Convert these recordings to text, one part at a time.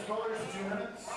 bowlers, 2 minutes.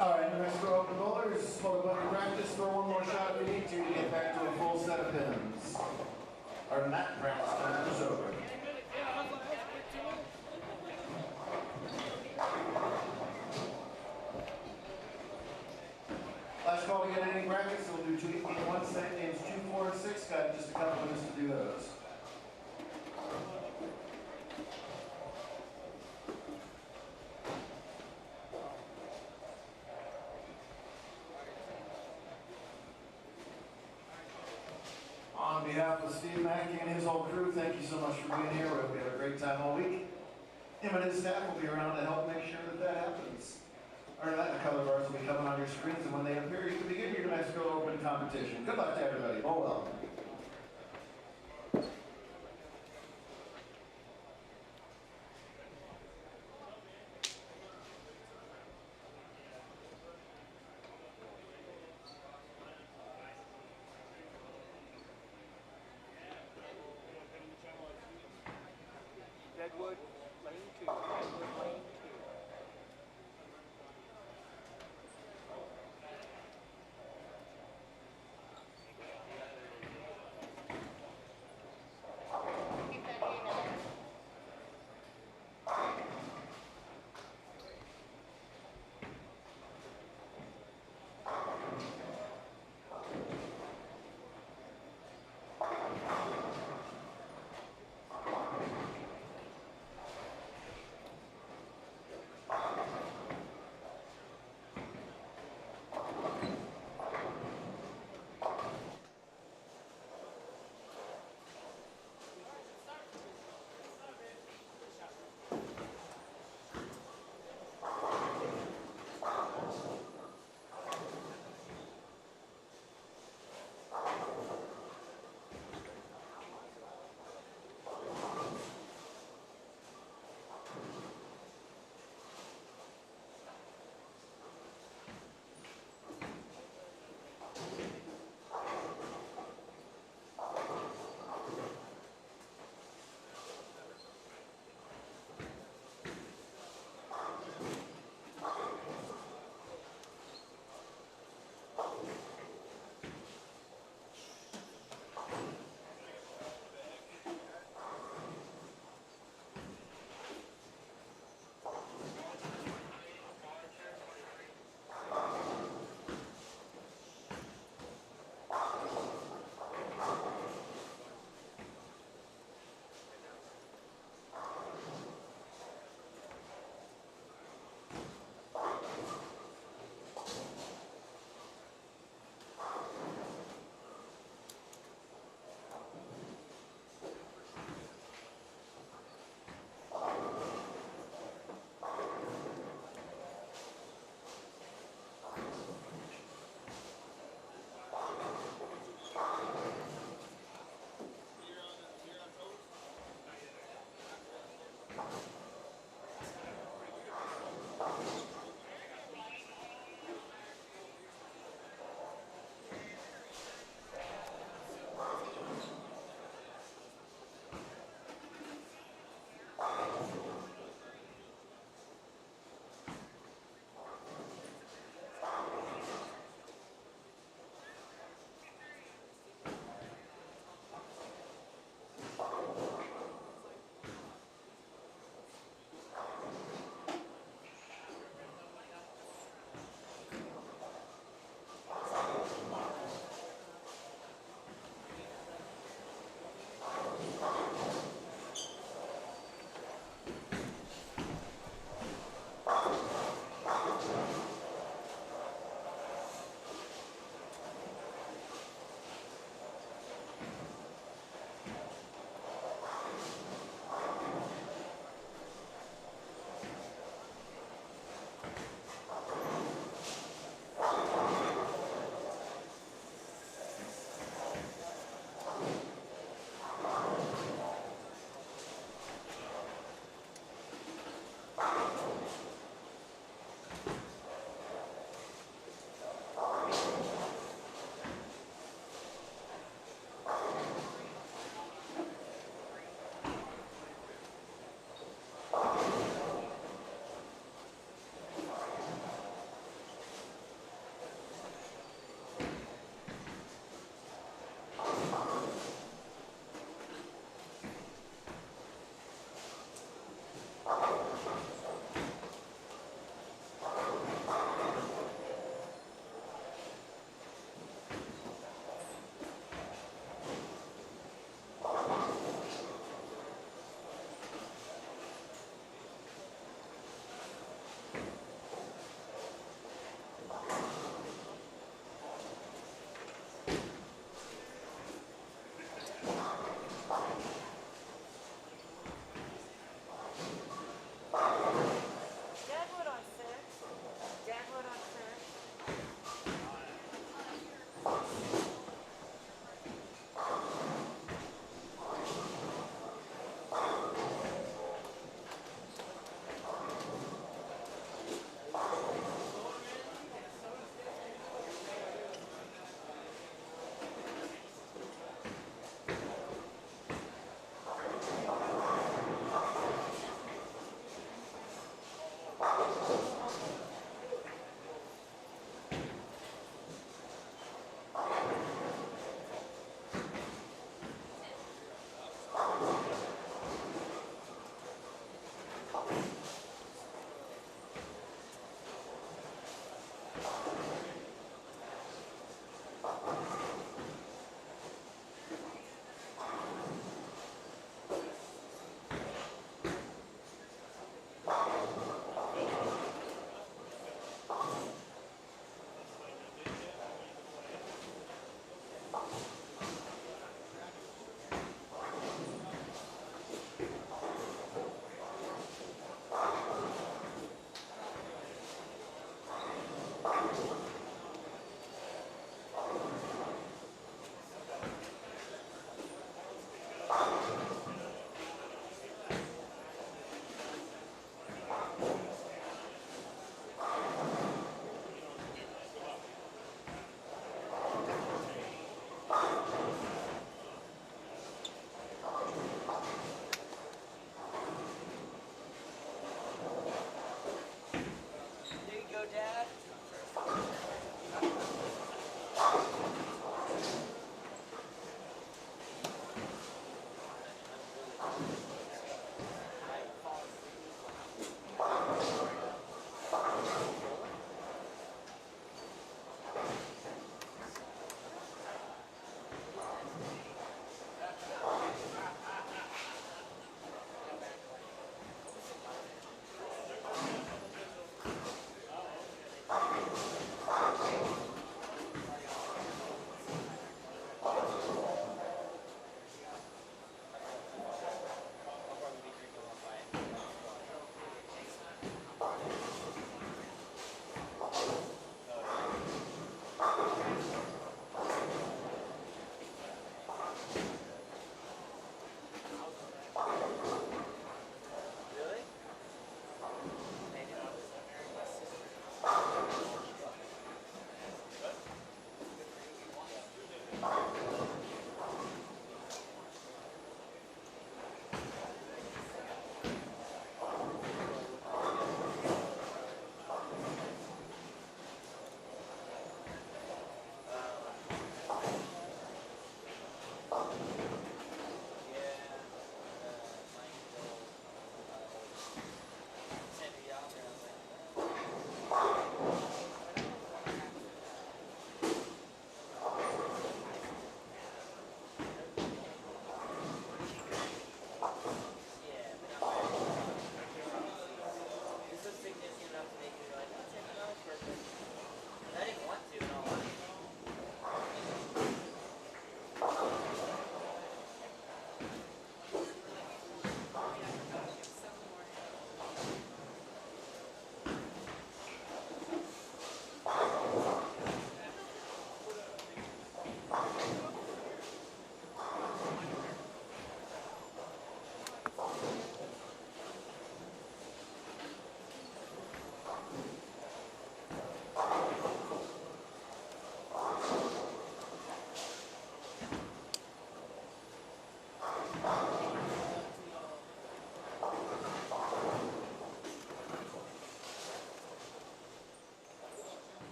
Alright, next row open bowlers, hold a bucket practice, throw one more shot if you need to get back to a full set of pins. Our mat practice time is over. Last call to get any brackets, so we'll do 2 in 1 set, names 2, 4, and 6, got just a couple minutes to do those. On behalf of Steve Mackey and his whole crew, thank you so much for being here. We hope you have a great time all week. Him and his staff will be around to help make sure that that happens. Other than that, the color bars will be coming on your screens, and when they appear, you can begin your next Go Open competition. Good luck to everybody. Oh well. Deadwood, lane 2. Deadwood, lane 2.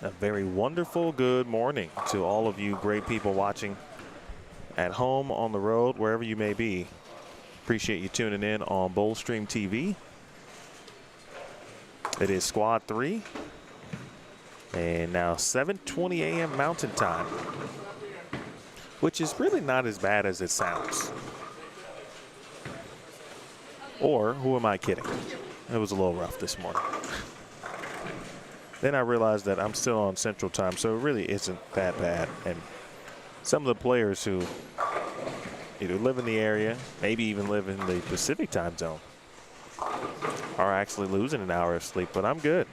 A very wonderful good morning to all of you great people watching at home, on the road, wherever you may be. Appreciate you tuning in on BowlStreamTV. It is Squad 3. And now 7:20 a.m. Mountain Time, which is really not as bad as it sounds. Or, who am I kidding? It was a little rough this morning. Then I realized that I'm still on Central Time, so it really isn't that bad. And some of the players who either live in the area, maybe even live in the Pacific Time zone, are actually losing an hour of sleep, but I'm good.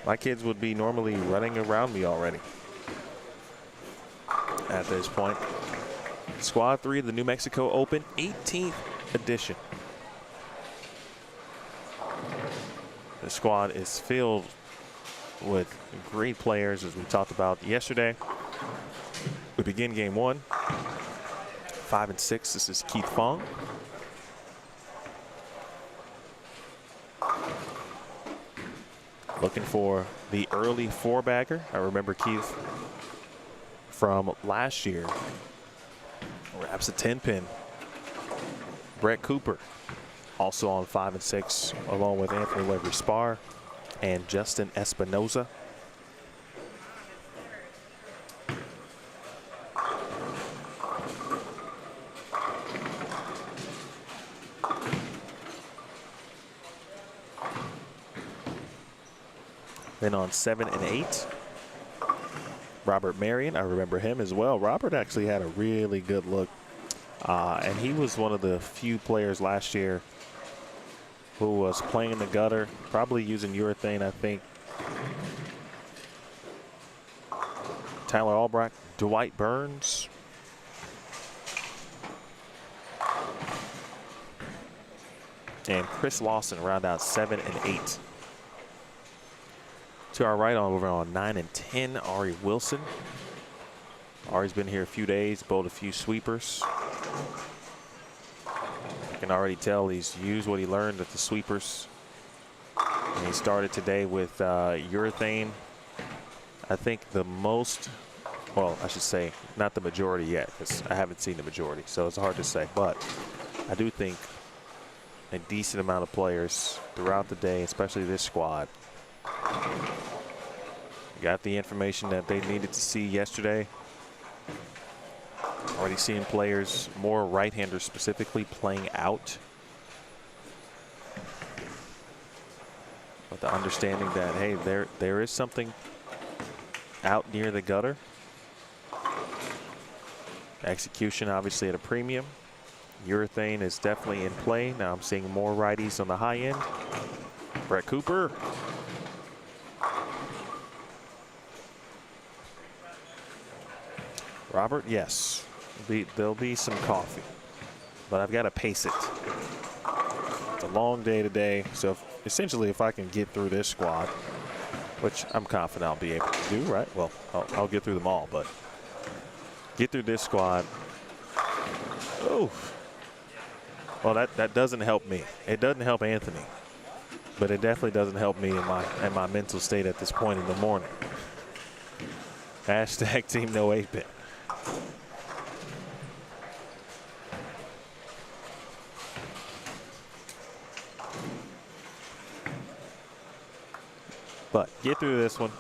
My kids would be normally running around me already at this point. Squad 3 of the New Mexico Open, 18th edition. The squad is filled with great players, as we talked about yesterday. We begin game 1, 5 and 6. This is Keith Fong. Looking for the early 4-bagger. I remember Keith from last year. Wraps a 10-pin. Brett Cooper also on 5 and 6, along with Anthony Lever-Spar and Justin Espinoza. Then on 7 and 8, Robert Marion. I remember him as well. Robert actually had a really good look. And he was one of the few players last year who was playing in the gutter, probably using urethane, I think. Tyler Albrecht, Dwight Burns. And Chris Lawson round out 7 and 8. To our right, over on 9 and 10, Ari Wilson. Ari's been here a few days, bowled a few sweepers. You can already tell he's used what he learned at the sweepers. And he started today with urethane. I think the most, well, I should say not the majority yet, because I haven't seen the majority, so it's hard to say. But I do think a decent amount of players throughout the day, especially this squad, got the information that they needed to see yesterday. Already seeing players, more right-handers specifically, playing out. With the understanding that, hey, there is something out near the gutter. Execution obviously at a premium. Urethane is definitely in play. Now I'm seeing more righties on the high end. Brett Cooper. Robert, yes. There'll be some coffee, but I've got to pace it. It's a long day today, so essentially if I can get through this squad, which I'm confident I'll be able to do, right? Well, I'll get through them all, but get through this squad. Oh, well, that doesn't help me. It doesn't help Anthony, but it definitely doesn't help me in my mental state at this point in the morning. Hashtag team no 8-pin. But get through this one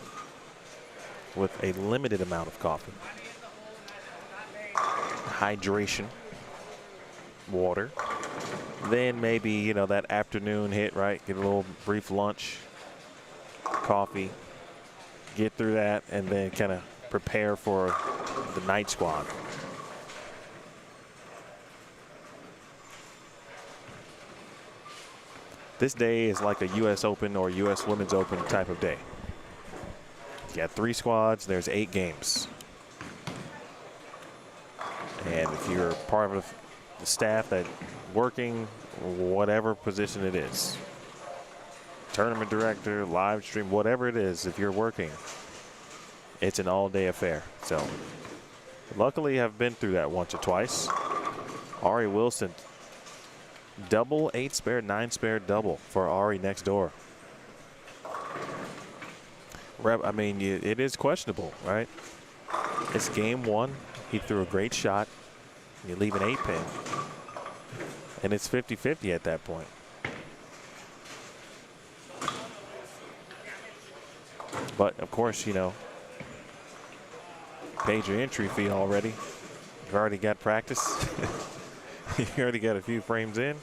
with a limited amount of coffee. Hydration. Water. Then maybe, you know, that afternoon hit, right? Get a little brief lunch. Coffee. Get through that and then kind of prepare for the night squad. This day is like a U.S. Open or U.S. Women's Open type of day. You got 3 squads, there's 8 games. And if you're part of the staff that working, whatever position it is, tournament director, live stream, whatever it is, if you're working, it's an all-day affair. So luckily I've been through that once or twice. Ari Wilson, double 8-spare, 9-spare double for Ari next door. I mean, it is questionable, right? It's game one. He threw a great shot. You leave an 8-pin. And it's 50-50 at that point. But, of course, you know, paid your entry fee already. You've already got practice. You already got a few frames in.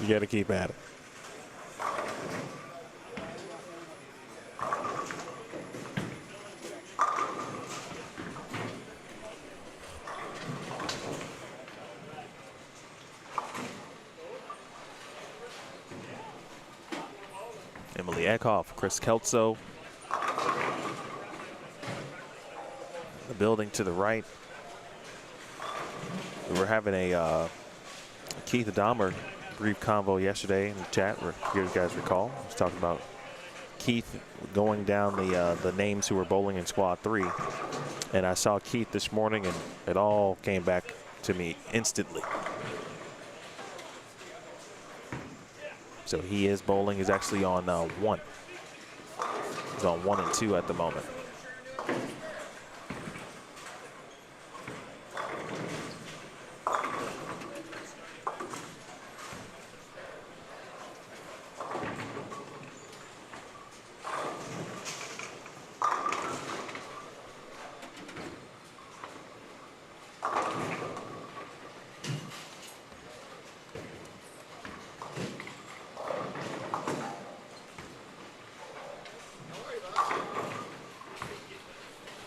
You got to keep at it. Emily Eckhoff, Chris Kelso. The building to the right. We were having a Keith Dahmer brief convo yesterday in the chat, where you guys recall. I was talking about Keith going down the names who were bowling in squad 3. And I saw Keith this morning, and it all came back to me instantly. So he is bowling. He's actually on 1. He's on 1 and 2 at the moment.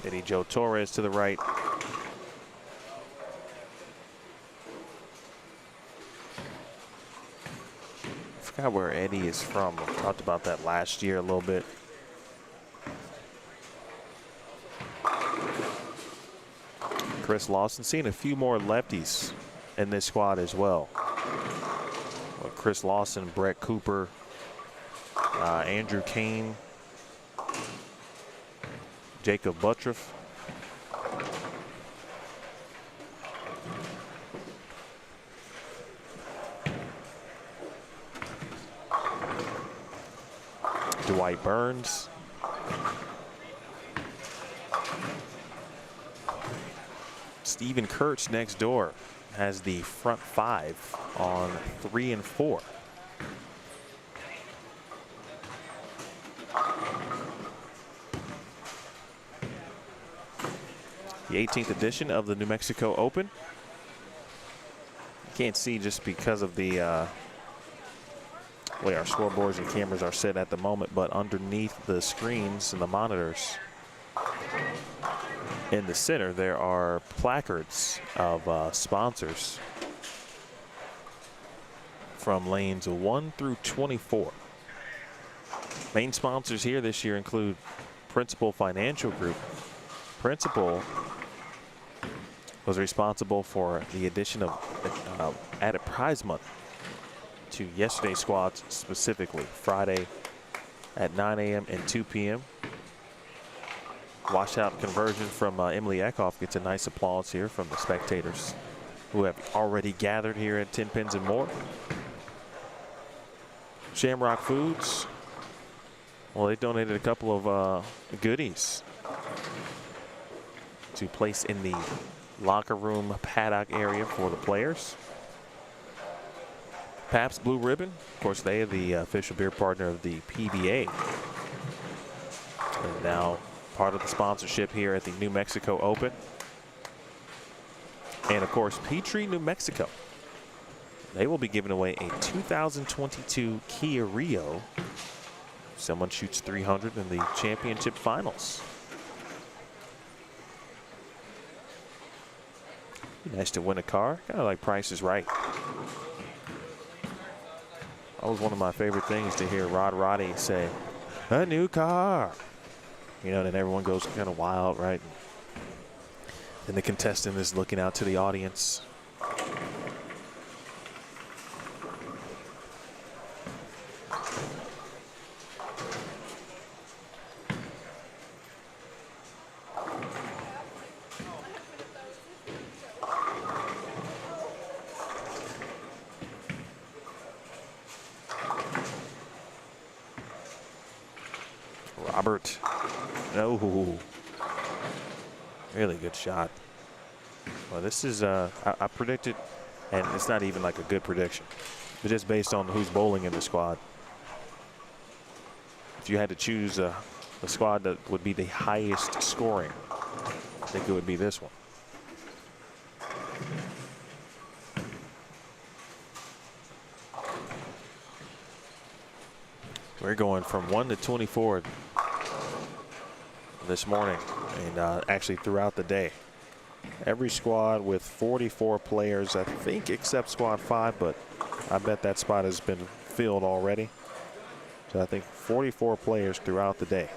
Eddie Joe Torres to the right. Forgot where Eddie is from. We talked about that last year a little bit. Chris Lawson, seeing a few more lefties in this squad as well. Chris Lawson, Brett Cooper, Andrew Kane, Jacob Buttriff. Dwight Burns. Stephen Kurtz next door has the front 5 on 3 and 4. The 18th edition of the New Mexico Open. You can't see just because of the way our scoreboards and cameras are set at the moment, but underneath the screens and the monitors in the center, there are placards of sponsors from lanes 1 through 24. Main sponsors here this year include Principal Financial Group. Principal was responsible for the addition of added prize money to yesterday's squads, specifically Friday at 9 a.m. and 2 p.m. Washout conversion from Emily Eckhoff gets a nice applause here from the spectators who have already gathered here at Tenpins and More. Shamrock Foods, well, they donated a couple of goodies to place in the locker room paddock area for the players. Pabst Blue Ribbon, of course, they are the official beer partner of the PBA. And now part of the sponsorship here at the New Mexico Open. And of course, Petrie, New Mexico. They will be giving away a 2022 Kia Rio. Someone shoots 300 in the championship finals. Be nice to win a car, kind of like Price is Right. Always one of my favorite things to hear Rod Roddy say, "A new car." You know, then everyone goes kind of wild, right? And the contestant is looking out to the audience. Robert. No. Really good shot. Well, this is, I predicted, and it's not even like a good prediction, but just based on who's bowling in the squad. If you had to choose a squad that would be the highest scoring, I think it would be this one. We're going from 1 to 24 this morning, and actually throughout the day. Every squad with 44 players, I think, except squad 5, but I bet that spot has been filled already. So I think 44 players throughout the day.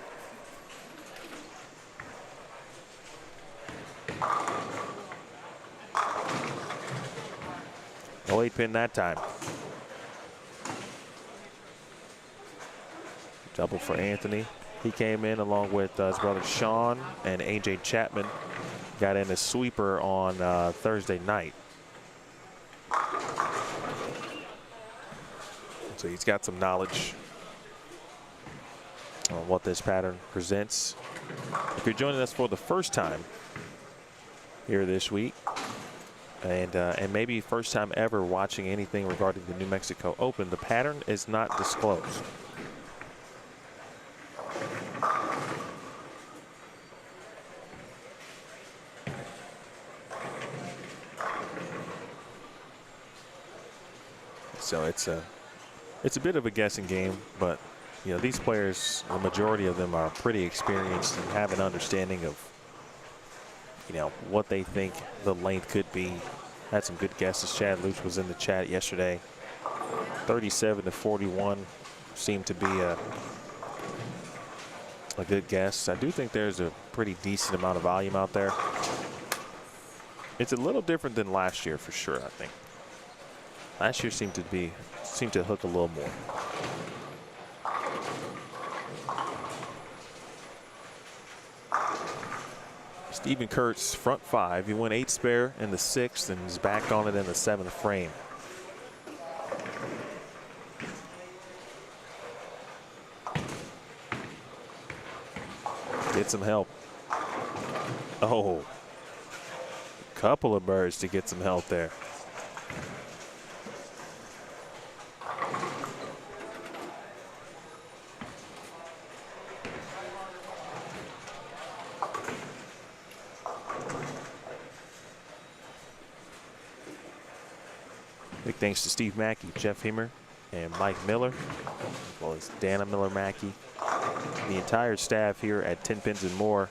No 8-pin that time. Double for Anthony. He came in along with his brother Sean, and AJ Chapman got in a sweeper on Thursday night. So he's got some knowledge on what this pattern presents. If you're joining us for the first time here this week, and maybe first time ever watching anything regarding the New Mexico Open, the pattern is not disclosed. So it's a bit of a guessing game, but you know, these players, the majority of them are pretty experienced and have an understanding of, you know, what they think the length could be. Had some good guesses. Chad Luch was in the chat yesterday. 37 to 41 seemed to be a good guess. I do think there's a pretty decent amount of volume out there. It's a little different than last year for sure, I think. Last year seemed to hook a little more. Stephen Kurtz, front 5. He went 8 spare in the 6th and is back on it in the 7th frame. Get some help. Oh, a couple of birds to get some help there. Big thanks to Steve Mackey, Jeff Himmer, and Mike Miller, as well as Dana Miller-Mackey, the entire staff here at Tenpins More.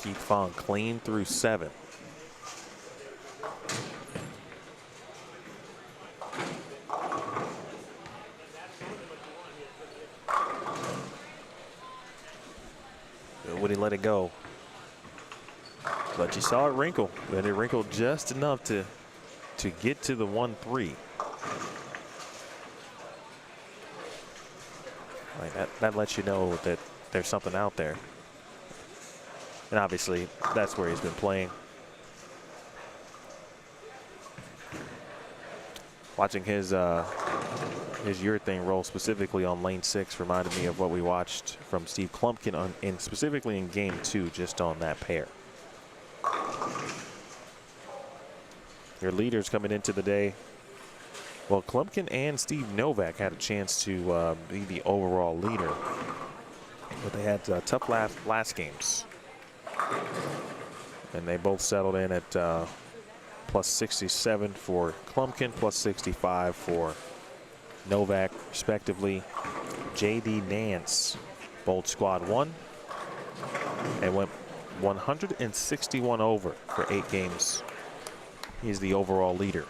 Keith Fong clean through 7. Would he let it go? But you saw it wrinkle. And it wrinkled just enough to get to the 1-3. Like that lets you know that there's something out there. And obviously, that's where he's been playing. Watching his urethane roll specifically on lane 6 reminded me of what we watched from Steve Klumpkin and specifically in game 2, just on that pair. Your leaders coming into the day. Well, Klumpkin and Steve Novak had a chance to be the overall leader, but they had tough last games. And they both settled in at plus 67 for Klumpkin, plus 65 for Novak, respectively. J.D. Nance bowled squad 1 and went 161 over for 8 games. He's the overall leader.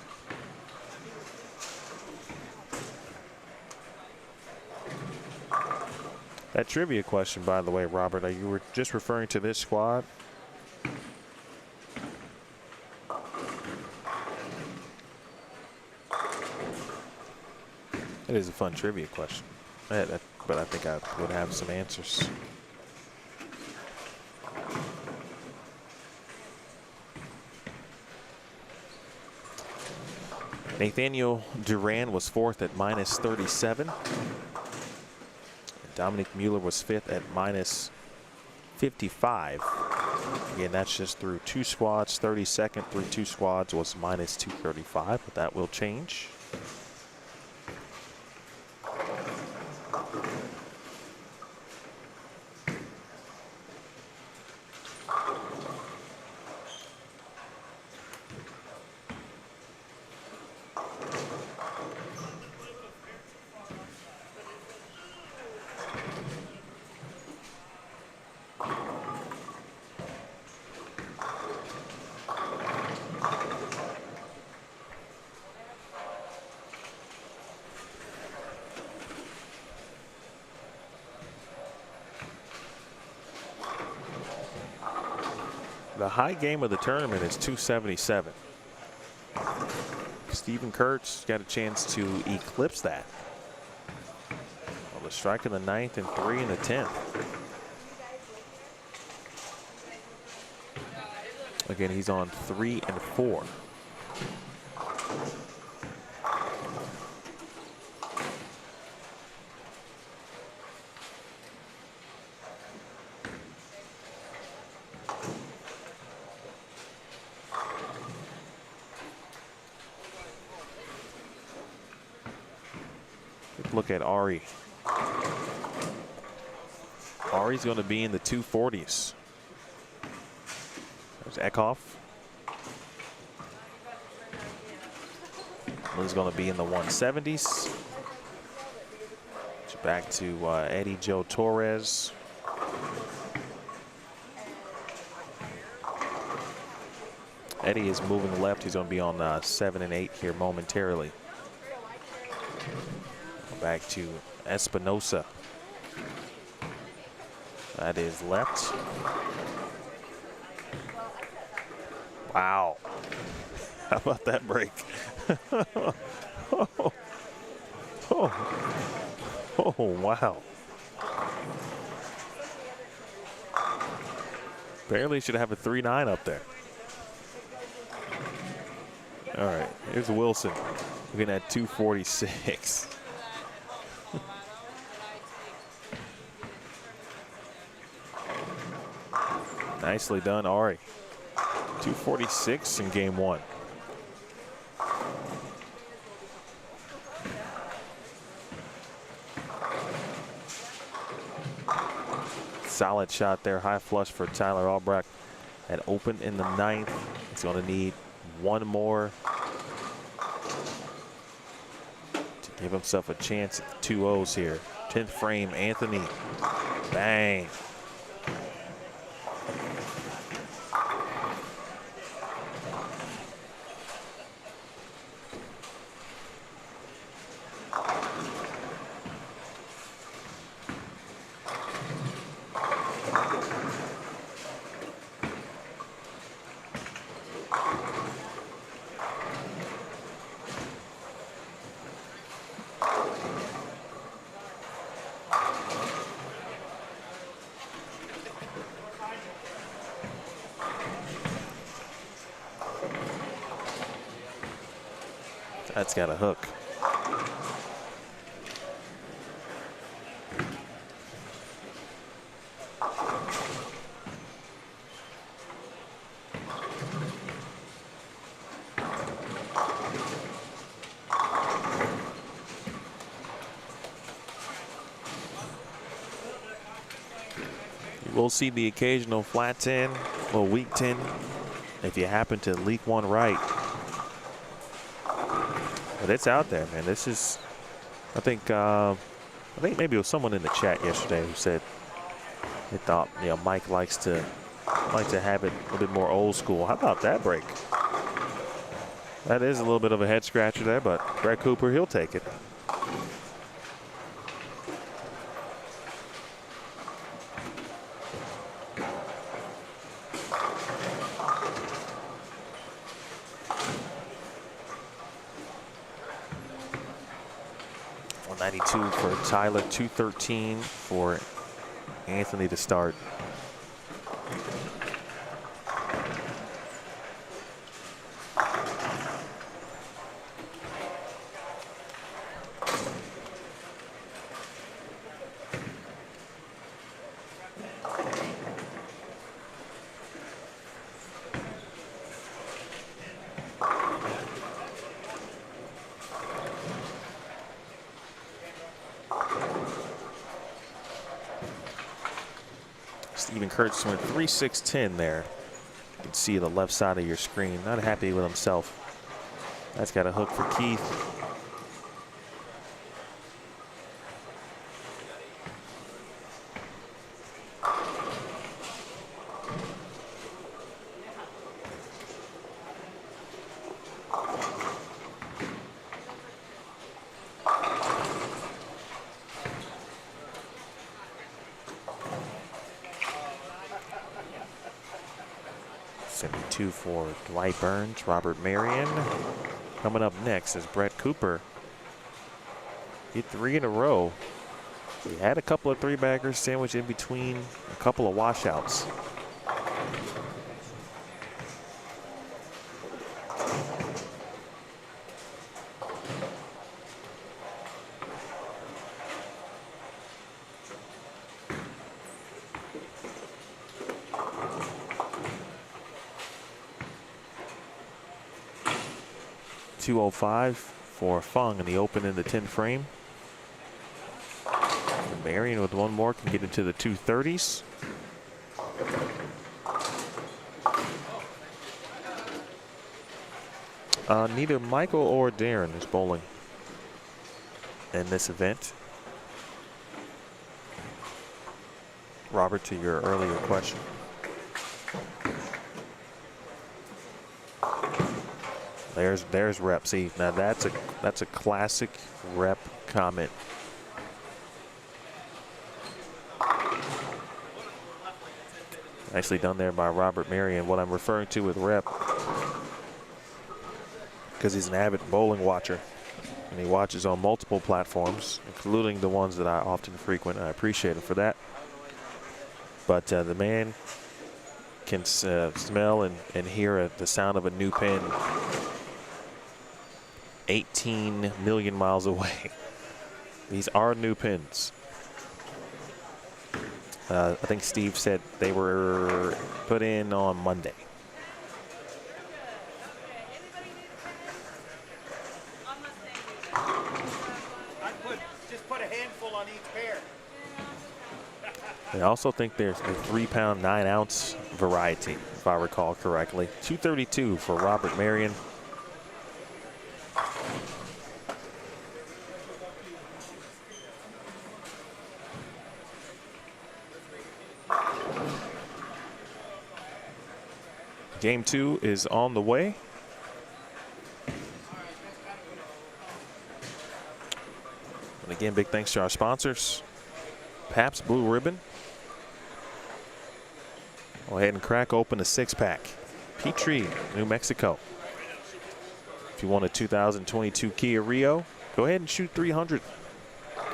That trivia question, by the way, Robert, you were just referring to this squad? It is a fun trivia question, but I think I would have some answers. Nathaniel Duran was 4th at -37. Dominic Mueller was 5th at -55. Again, that's just through 2 squads. 32nd through 2 squads was -235, but that will change. The high game of the tournament is 277. Stephen Kurtz got a chance to eclipse that. Well, the strike in the 9th and 3 in the 10th. Again, he's on 3 and 4. Look at Ari. Ari's going to be in the 240s. There's Eckhoff. He's going to be in the 170s. Back to Eddie Joe Torres. Eddie is moving left. He's going to be on 7 and 8 here momentarily. Back to Espinosa. That is left. Wow. How about that break? Oh, wow. Barely should have a 3-9 up there. All right, here's Wilson. Looking at 246. Nicely done, Ari. 246 in game 1. Solid shot there, high flush for Tyler Albrecht. That opened in the 9th. He's going to need one more to give himself a chance at the 2-0s here. 10th frame, Anthony. Bang. That's got a hook. You will see the occasional flat 10 or weak 10 if you happen to leak one right. But it's out there, man. This is, I think maybe it was someone in the chat yesterday who said they thought, Mike likes to I like to have it a bit more old school. How about that break? That is a little bit of a head scratcher there, but Brett Cooper, he'll take it. .192 for Tyler, 213 for Anthony to start. Stephen Kurtz went 3-6-10 there. You can see the left side of your screen. Not happy with himself. That's got a hook for Keith. For Dwight Burns, Robert Marion. Coming up next is Brett Cooper. Hit 3 in a row. He had a couple of three-baggers sandwiched in between a couple of washouts. .205 for Fung in the open in the 10 frame. Marion with one more can get into the 230s. Neither Michael or Darren is bowling in this event. Robert, to your earlier question. There's Rep. See, now that's a classic Rep comment. Nicely done there by Robert Marion. What I'm referring to with Rep, because he's an avid bowling watcher and he watches on multiple platforms, including the ones that I often frequent. I appreciate him for that. But the man can smell and hear the sound of a new pin 18 million miles away. These are new pins. I think Steve said they were put in on Monday. Just put a handful on each pair. I also think there's a 3-pound 9-ounce variety, if I recall correctly. 232 for Robert Marion. Game 2 is on the way. And again, big thanks to our sponsors. Pabst Blue Ribbon. Go ahead and crack open a 6-pack. Peachtree, New Mexico. If you want a 2022 Kia Rio, go ahead and shoot 300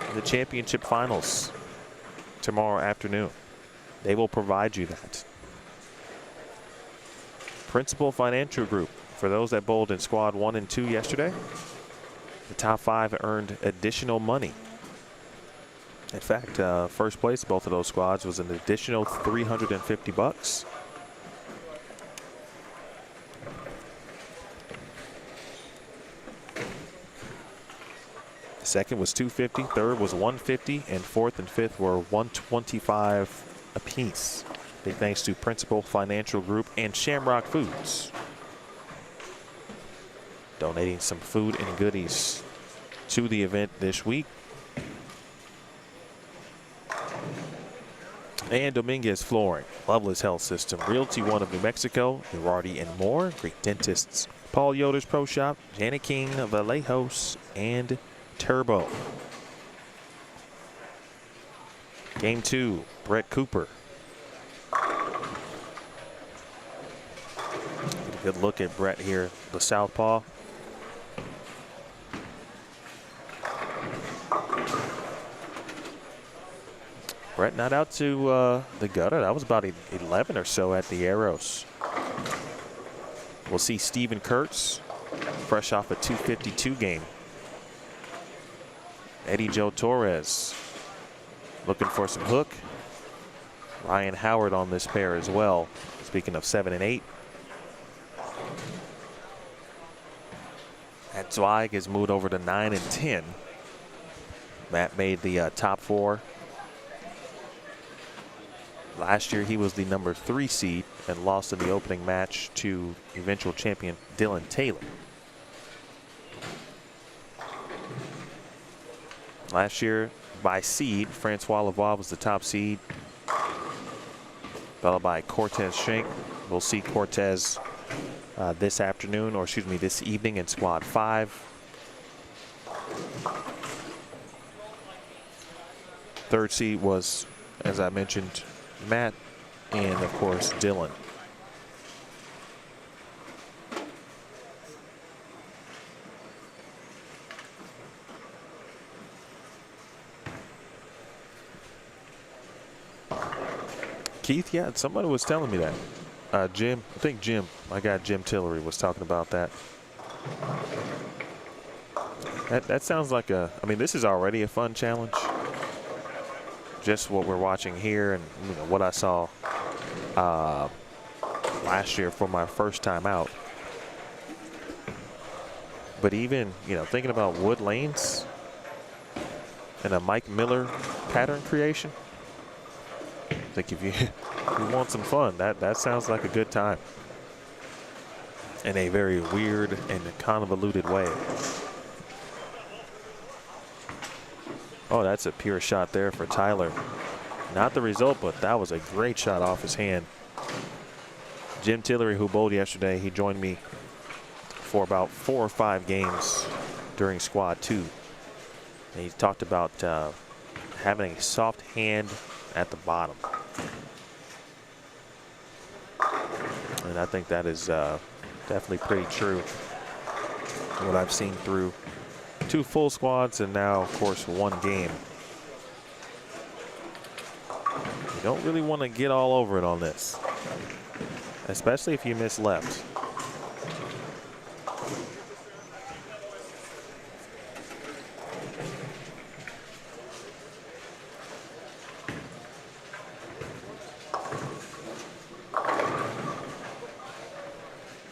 in the championship finals tomorrow afternoon. They will provide you that. Principal Financial Group. For those that bowled in squad 1 and 2 yesterday, the top 5 earned additional money. In fact, first place both of those squads was an additional $350. Second was $250, third was $150, and fourth and fifth were $125 apiece. Big thanks to Principal Financial Group and Shamrock Foods, donating some food and goodies to the event this week. And Dominguez Flooring, Loveless Health System, Realty One of New Mexico, Girardi and More, Greek Dentists, Paul Yoder's Pro Shop, Janet King, Vallejos, and Turbo. Game 2, Brett Cooper. Get a good look at Brett here, the southpaw. Brett not out to the gutter. That was about 11 or so at the arrows. We'll see Steven Kurtz, fresh off a 252 game. Eddie Joe Torres looking for some hook. Ryan Howard on this pair as well. Speaking of 7 and 8. Matt Zweig has moved over to 9 and 10. Matt made the top 4. Last year he was the number 3 seed and lost in the opening match to eventual champion Dylan Taylor. Last year by seed, Francois Lavoie was the top seed, followed by Cortez Schenk. We'll see Cortez this afternoon, or excuse me, this evening in squad 5. Third seed was, as I mentioned, Matt, and of course Dylan. Keith, yeah, somebody was telling me that. Jim, I think Jim, my guy Jim Tillery was talking about that. That sounds like a, I mean, this is already a fun challenge. Just what we're watching here and what I saw last year for my first time out. But even, thinking about wood lanes and a Mike Miller pattern creation, I think if you want some fun, that sounds like a good time in a very weird and convoluted way. Oh, that's a pure shot there for Tyler. Not the result, but that was a great shot off his hand. Jim Tillery, who bowled yesterday, he joined me for about 4 or 5 games during squad 2. And he talked about having a soft hand at the bottom. And I think that is definitely pretty true. What I've seen through 2 full squads and now, of course, 1 game. You don't really want to get all over it on this, especially if you miss left.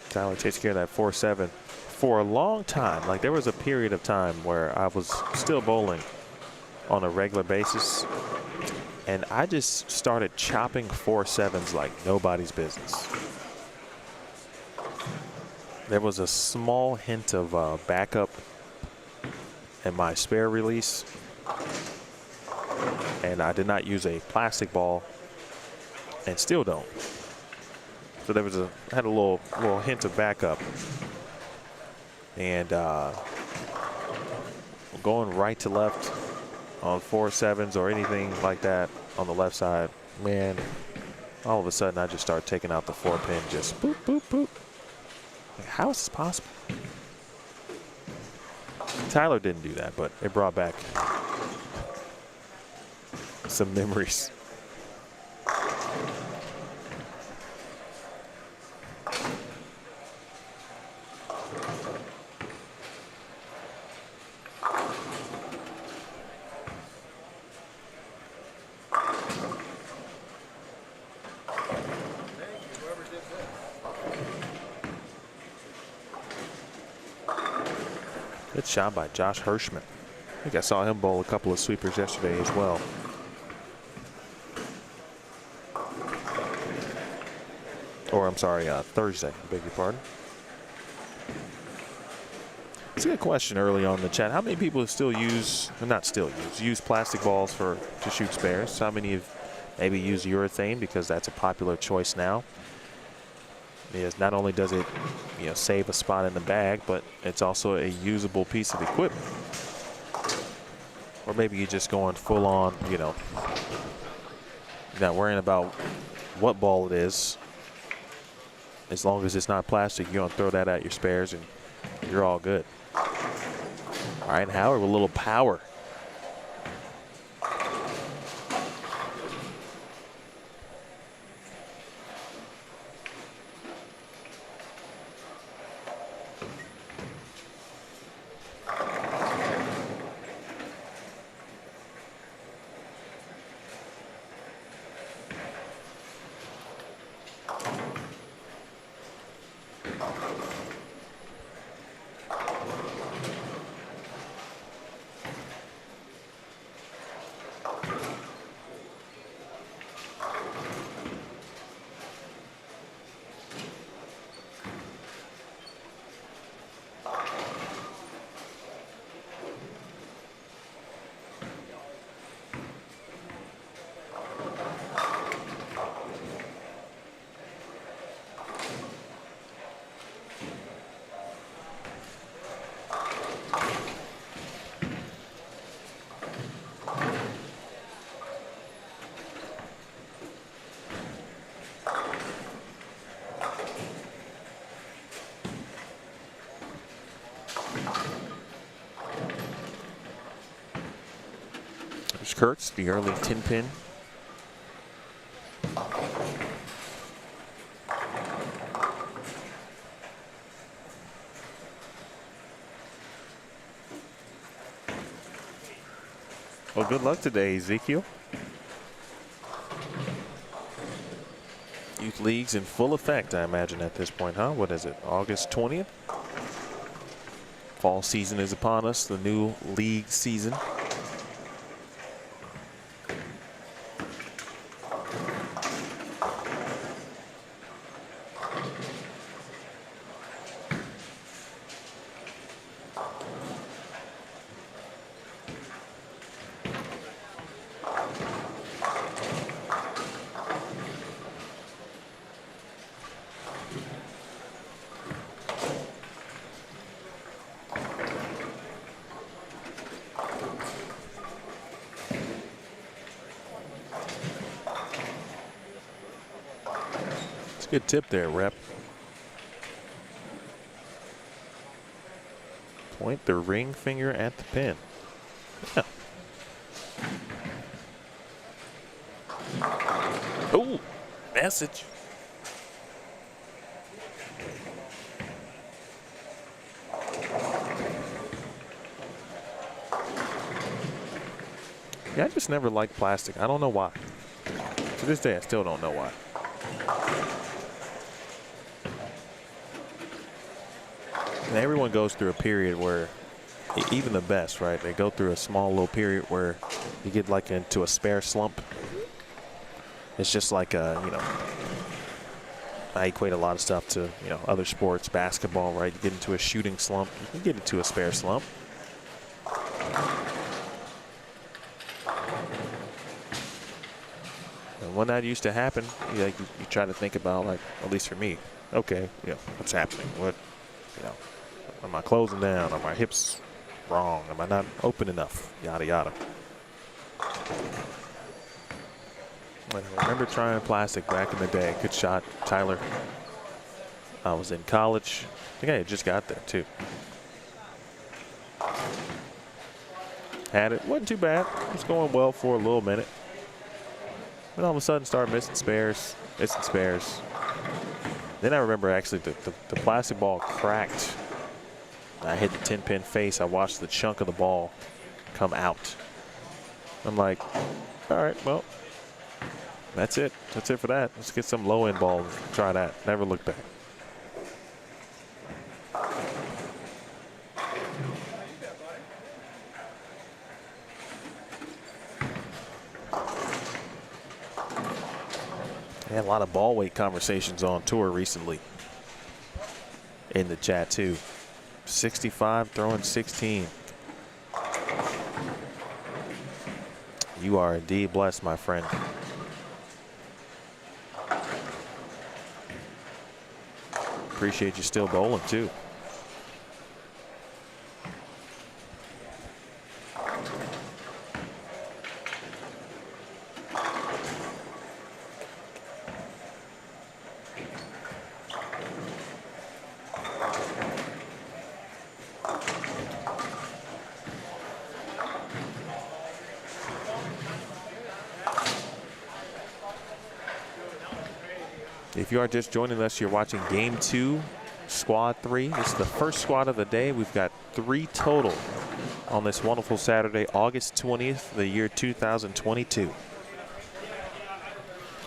Tyler takes care of that 4-7. For a long time, like there was a period of time where I was still bowling on a regular basis, and I just started chopping 4-7s like nobody's business. There was a small hint of backup in my spare release, and I did not use a plastic ball, and still don't. So there was had a little hint of backup. And going right to left on 4-7s or anything like that on the left side, man, all of a sudden I just start taking out the 4-pin, just boop, boop, boop. Like, how is this possible? Tyler didn't do that, but it brought back some memories. Good shot by Josh Hirschman. I think I saw him bowl a couple of sweepers yesterday as well. Or I'm sorry, Thursday, beg your pardon. Let's get a question early on in the chat. How many people still use, not still use plastic balls to shoot spares? How many have maybe use urethane because that's a popular choice now. Because not only does it, you know, save a spot in the bag, but it's also a usable piece of equipment. Or maybe you're just going full on, you know, you're not worrying about what ball it is. As long as it's not plastic, you're gonna throw that at your spares and you're all good. All right, Howard with a little power. There's Kurtz, the early 10-pin. Well, good luck today, Ezekiel. Youth leagues in full effect, I imagine, at this point, huh? What is it, August 20th? Fall season is upon us, the new league season. Good tip there, Rep. Point the ring finger at the pin. Yeah. Oh, message. Yeah, I just never liked plastic. I don't know why. To this day, I still don't know why. And everyone goes through a period where, even the best, right? They go through a small little period where you get like into a spare slump. It's just like a, you know, I equate a lot of stuff to, you know, other sports, basketball, right? You get into a shooting slump, you can get into a spare slump. And when that used to happen, you try to think about, like, at least for me, okay, you know, what's happening? What, you know, am I closing down? Are my hips wrong? Am I not open enough? Yada, yada. I remember trying plastic back in the day. Good shot, Tyler. I was in college. I think I had just got there, too. Had it. Wasn't too bad. It was going well for a little minute. Then all of a sudden started missing spares. Then I remember actually the plastic ball cracked. I hit the 10-pin face. I watched the chunk of the ball come out. I'm like, all right, well, that's it. That's it for that. Let's get some low-end balls. Try that. Never look back. Had a lot of ball weight conversations on tour recently in the chat too. 65 throwing 16. You are indeed blessed, my friend. Appreciate you still bowling too. If you are just joining us, you're watching Game 2, Squad 3. This is the first squad of the day. We've got 3 total on this wonderful Saturday, August 20th, the year 2022.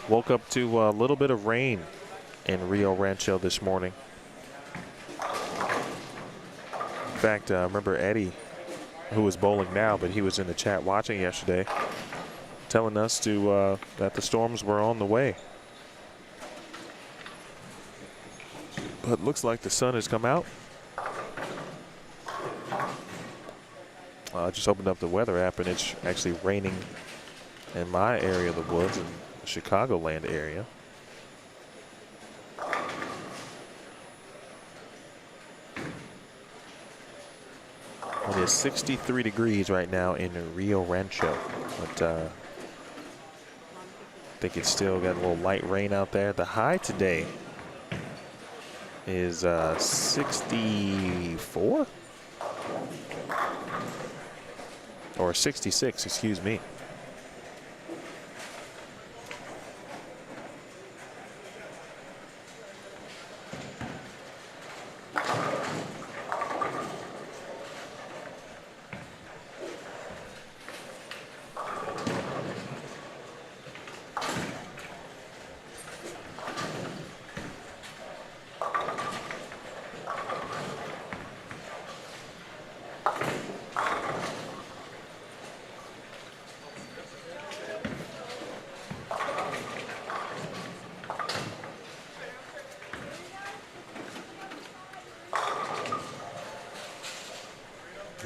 Woke up to a little bit of rain in Rio Rancho this morning. In fact, I remember Eddie, who is bowling now, but he was in the chat watching yesterday, telling us that the storms were on the way. But looks like the sun has come out. I just opened up the weather app and it's actually raining in my area of the woods, in the Chicagoland area. It is 63 degrees right now in Rio Rancho, but I think it's still got a little light rain out there. The high today is 64 or 66, excuse me.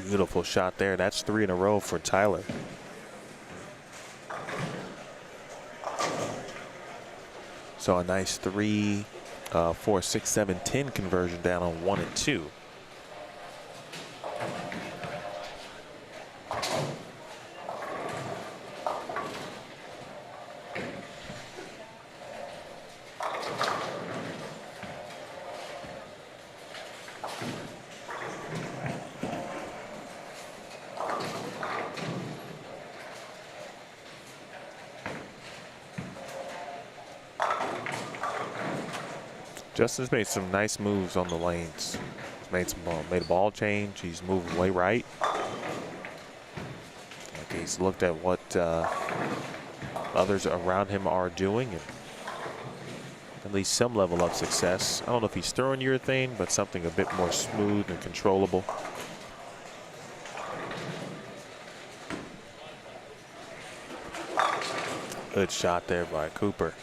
Beautiful shot there. That's 3 in a row for Tyler. So a nice 3, 4, 6, 7, 10 conversion down on 1 and 2. Justin's made some nice moves on the lanes. He's made a ball change. He's moved way right. Like he's looked at what others around him are doing and at least some level of success. I don't know if he's throwing urethane, but something a bit more smooth and controllable. Good shot there by Cooper.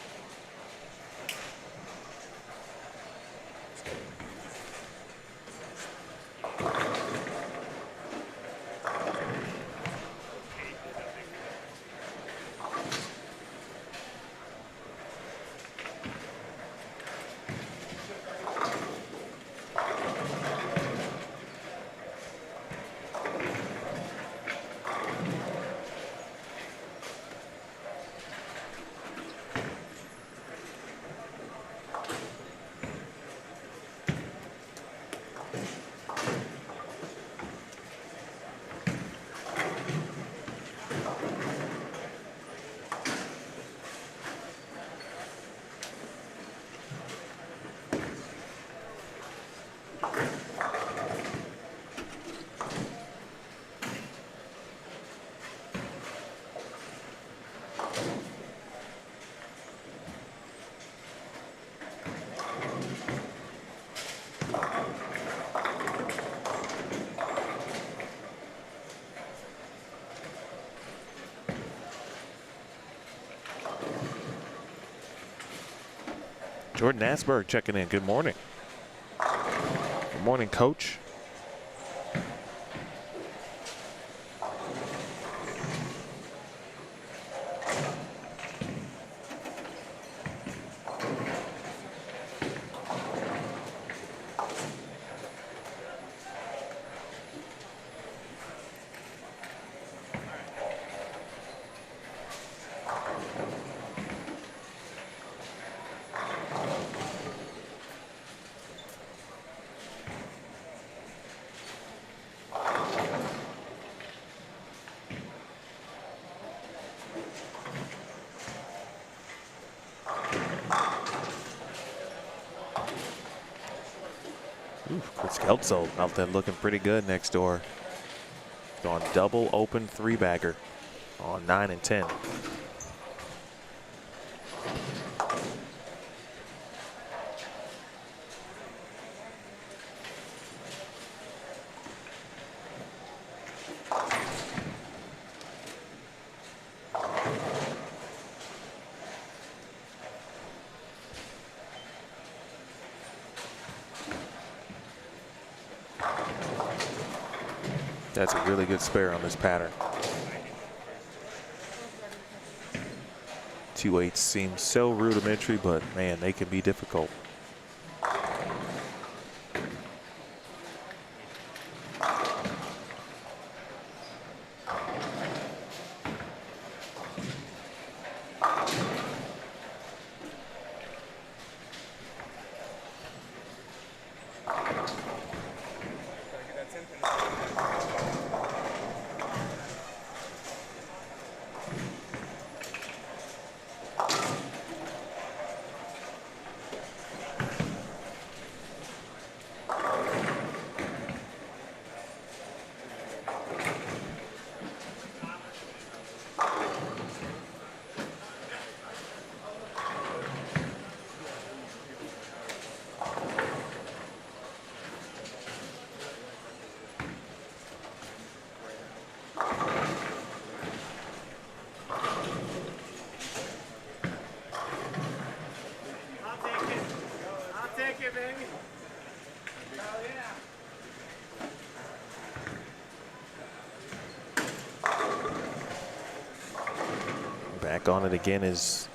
Jordan Asberg checking in. Good morning. Good morning, Coach. Chris Kelso out there looking pretty good next door. Going double open three-bagger on 9 and 10. That's a really good spare on this pattern. 2/8 seems so rudimentary, but man, they can be difficult. Back on it again is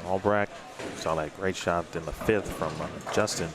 Albrecht. Saw that great shot in the 5th from Justin.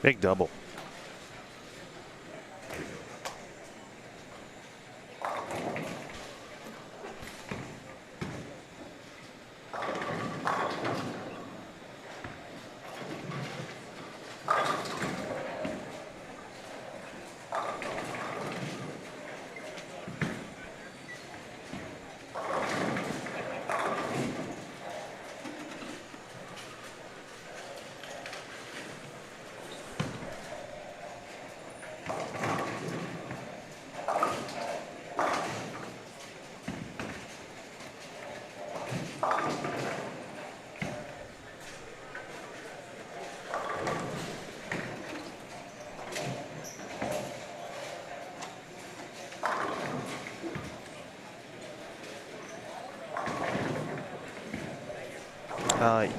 Big double.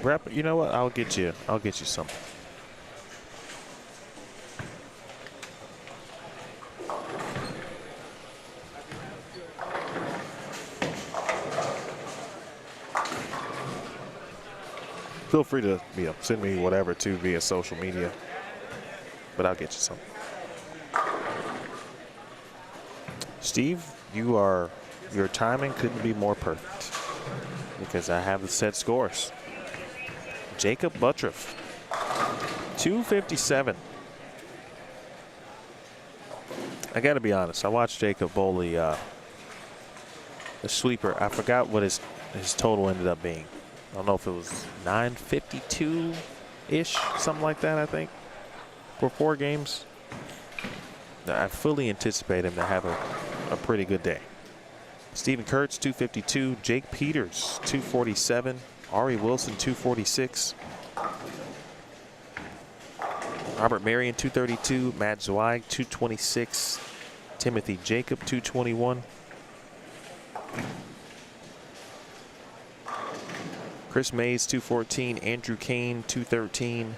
Rep, you know what? I'll get you something. feel free to send me whatever too via social media. But I'll get you some. Steve, your timing couldn't be more perfect because I have the set scores. Jacob Buttriff, 257. I got to be honest. I watched Jacob bowl the sweeper. I forgot what his total ended up being. I don't know if it was 952-ish, something like that, I think, for 4 games. I fully anticipate him to have a pretty good day. Steven Kurtz, 252. Jake Peters, 247. Ari Wilson, 246. Robert Marion, 232. Matt Zweig, 226. Timothy Jacob, 221. Chris Mays, 214. Andrew Kane, 213.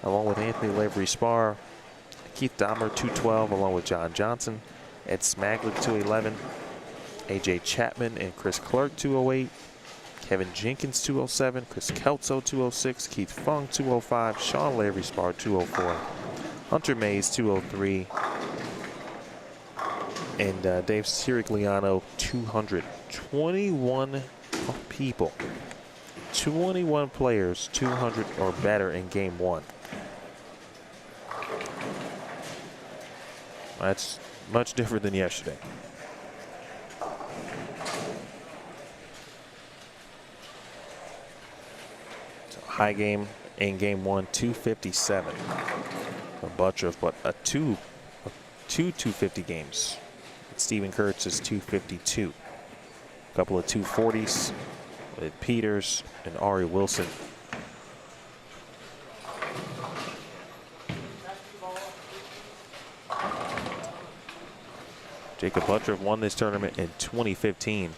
Along with Anthony Lavery-Spar. Keith Dahmer, 212, along with John Johnson. Ed Smaglick, 211. AJ Chapman and Chris Clark, 208. Kevin Jenkins, 207. Chris Kelso, 206. Keith Fung, 205. Sean Lavery-Spar, 204. Hunter Mays, 203. And Dave Sirigliano, 200. 21 people. 21 players, 200 or better in game 1. That's much different than yesterday. So high game in game 1, 257 for Buttriff, but two 250 games. Steven Kurtz is 252. A couple of 240s with Peters and Ari Wilson. Jacob Buttriff won this tournament in 2015.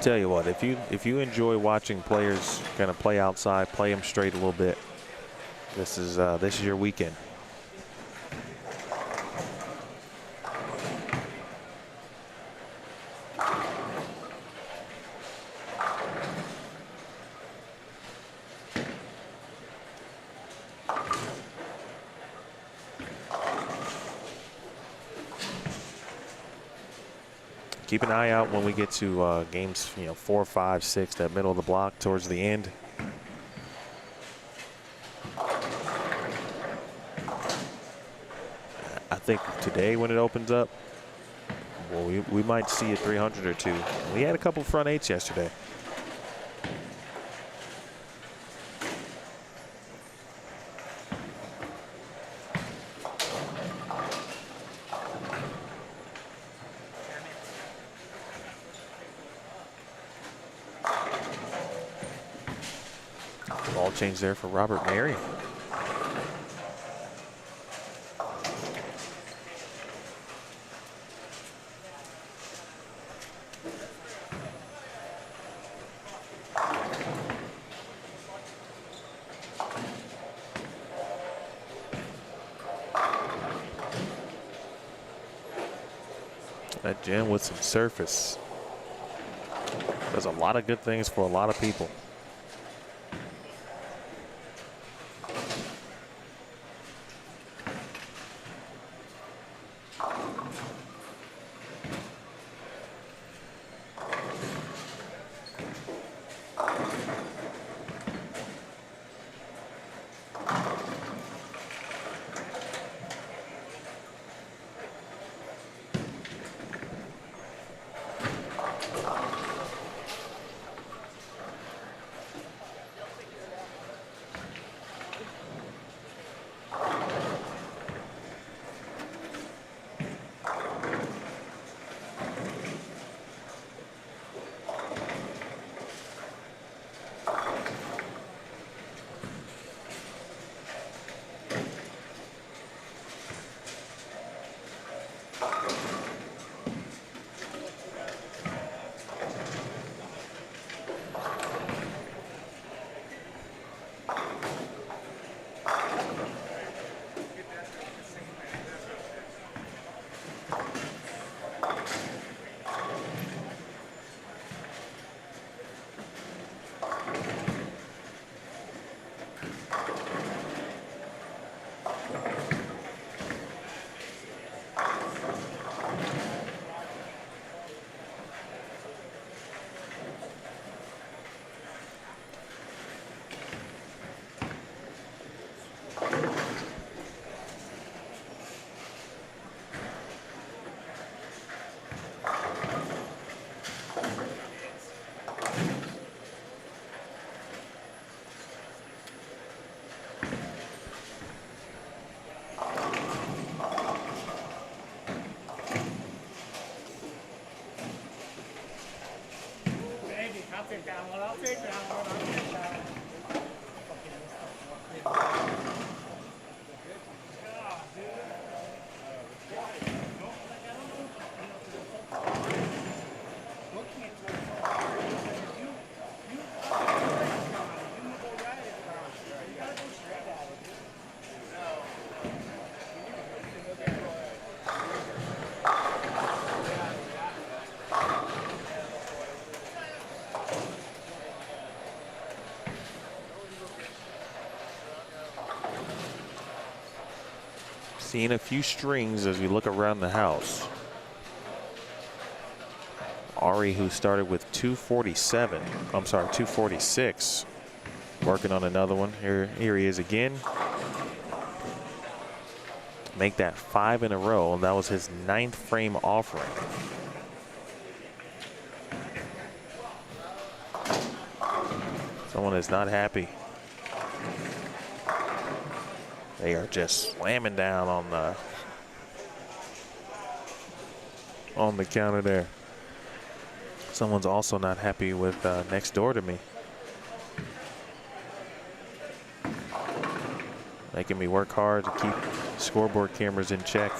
Tell you what, if you enjoy watching players kind of play outside, play them straight a little bit, this is your weekend. Keep an eye out when we get to games, 4, 5, 6, that middle of the block towards the end. I think today when it opens up, well, we might see a 300 or 2. We had a couple front 8s yesterday. Ball change there for Robert Marion. That gym with some surface does a lot of good things for a lot of people. take that one. I'll take that one. I'll take that one. Seeing a few strings as we look around the house. Ari, who started with 247, I'm sorry, 246, working on another one. Here he is again. Make that 5 in a row, and that was his 9th frame offering. Someone is not happy. They are just slamming down on the counter there. Someone's also not happy with next door to me. Making me work hard to keep scoreboard cameras in check.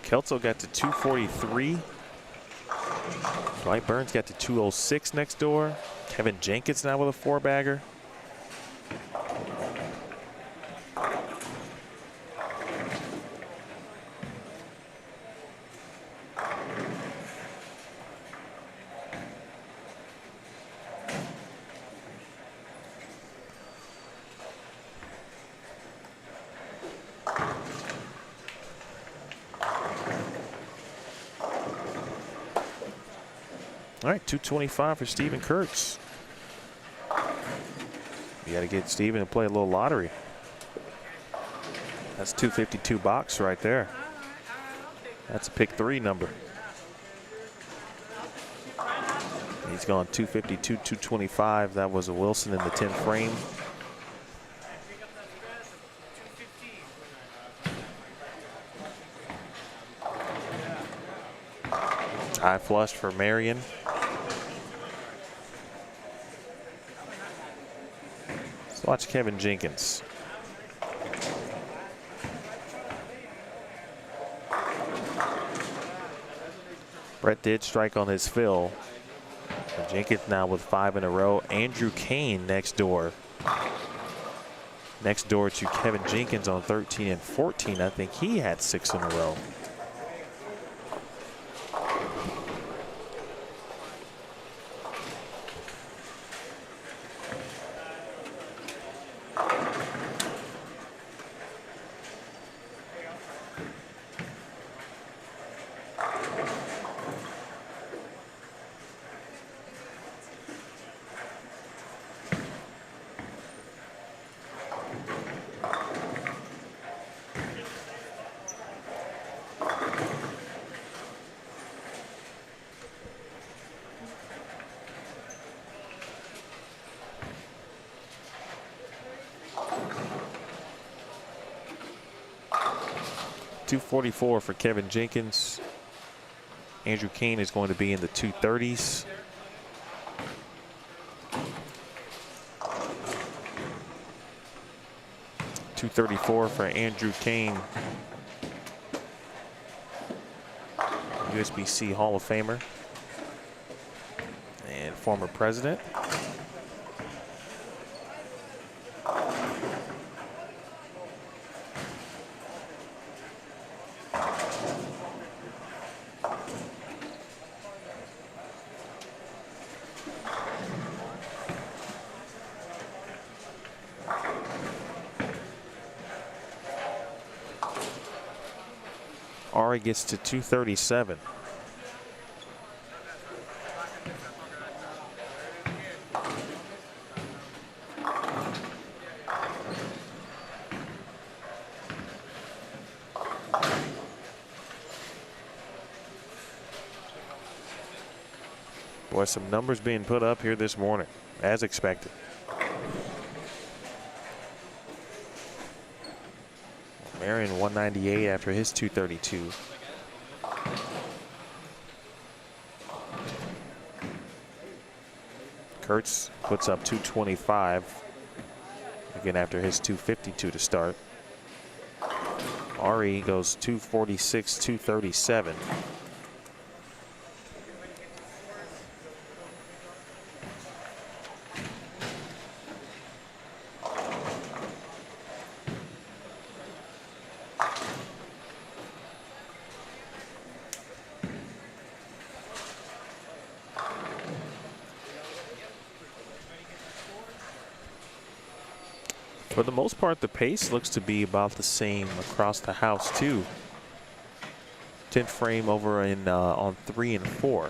Kelso got to 243. Dwight Burns got to 206 next door. Kevin Jenkins now with a 4-bagger. All right, 225 for Steven Kurtz. You got to get Steven to play a little lottery. That's 252 box right there. That's a pick 3 number. He's gone 252, 225. That was a Wilson in the 10th frame. High flush for Marion. Let's watch Kevin Jenkins. Brett did strike on his fill. And Jenkins now with 5 in a row. Andrew Kane next door. Next door to Kevin Jenkins on 13 and 14. I think he had 6 in a row. 244 for Kevin Jenkins. Andrew Kane is going to be in the 230s. $234 for Andrew Kane, USBC Hall of Famer and former president. Ari gets to 237. Boy, some numbers being put up here this morning, as expected. Marion 198 after his 232. Kurtz puts up 225 again after his 252 to start. Ari goes 246, 237. For the most part, the pace looks to be about the same across the house too. 10th frame over in on 3 and 4.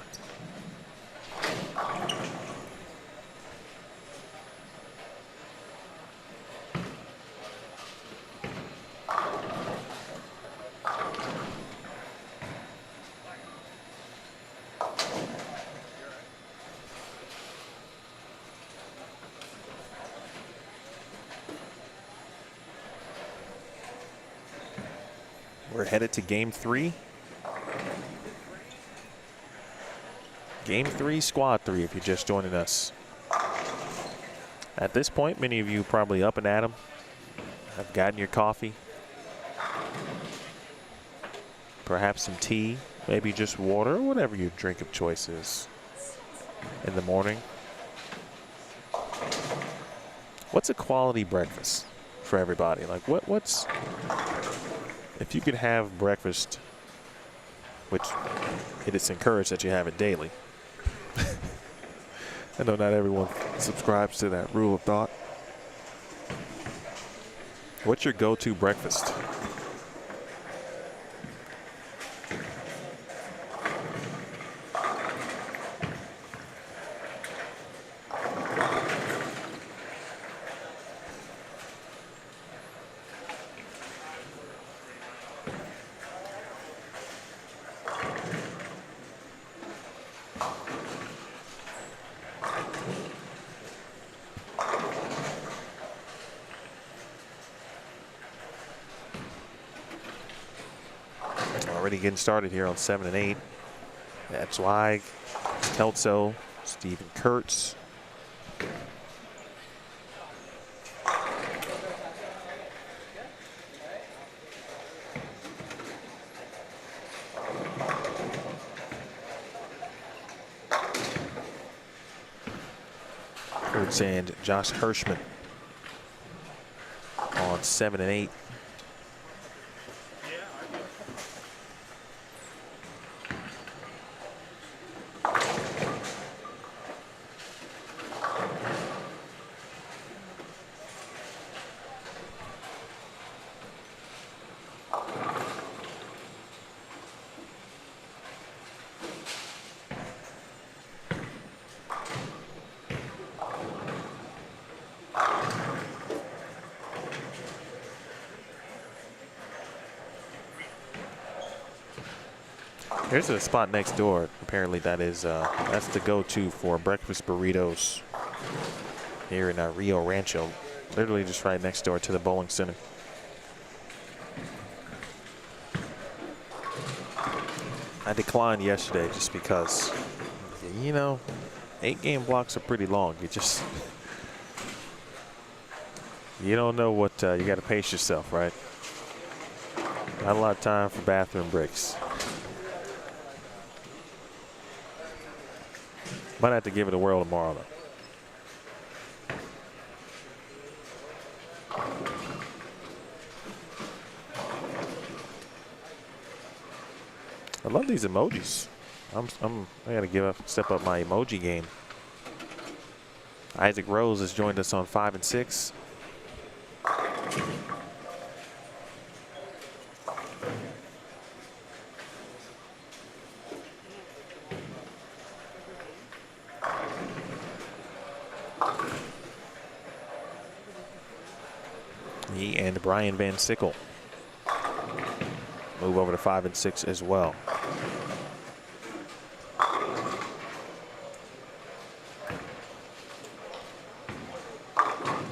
We're headed to game 3. Game 3, squad 3, if you're just joining us. At this point, many of you probably up and at 'em, have gotten your coffee, perhaps some tea, maybe just water, or whatever your drink of choice is in the morning. What's a quality breakfast for everybody? Like what's if you could have breakfast, which it is encouraged that you have it daily. I know not everyone subscribes to that rule of thought. What's your go-to breakfast? Already getting started here on 7 and 8. That's Zweig, Kelso, Stephen Kurtz. Kurtz and Josh Hirschman on 7 and 8. There's a spot next door. Apparently that is that's the go-to for breakfast burritos here in Rio Rancho. Literally just right next door to the bowling center. I declined yesterday just because, you know, 8-game blocks are pretty long. You don't know what, you got to pace yourself, right? Not a lot of time for bathroom breaks. Might have to give it a whirl tomorrow, though. I love these emojis. I gotta step up my emoji game. Isaac Rose has joined us on 5 and 6. He and Brian Van Sickle move over to 5 and 6 as well.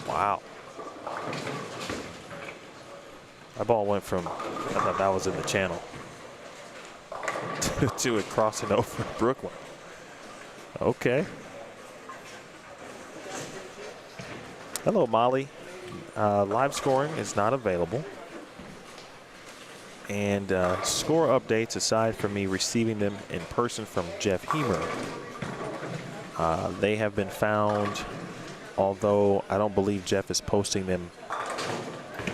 Wow. That ball went from, I thought that was in the channel, to it crossing over Brooklyn. Okay. Hello, Molly. Live scoring is not available. And score updates, aside from me receiving them in person from Jeff Hemer, they have been found, although I don't believe Jeff is posting them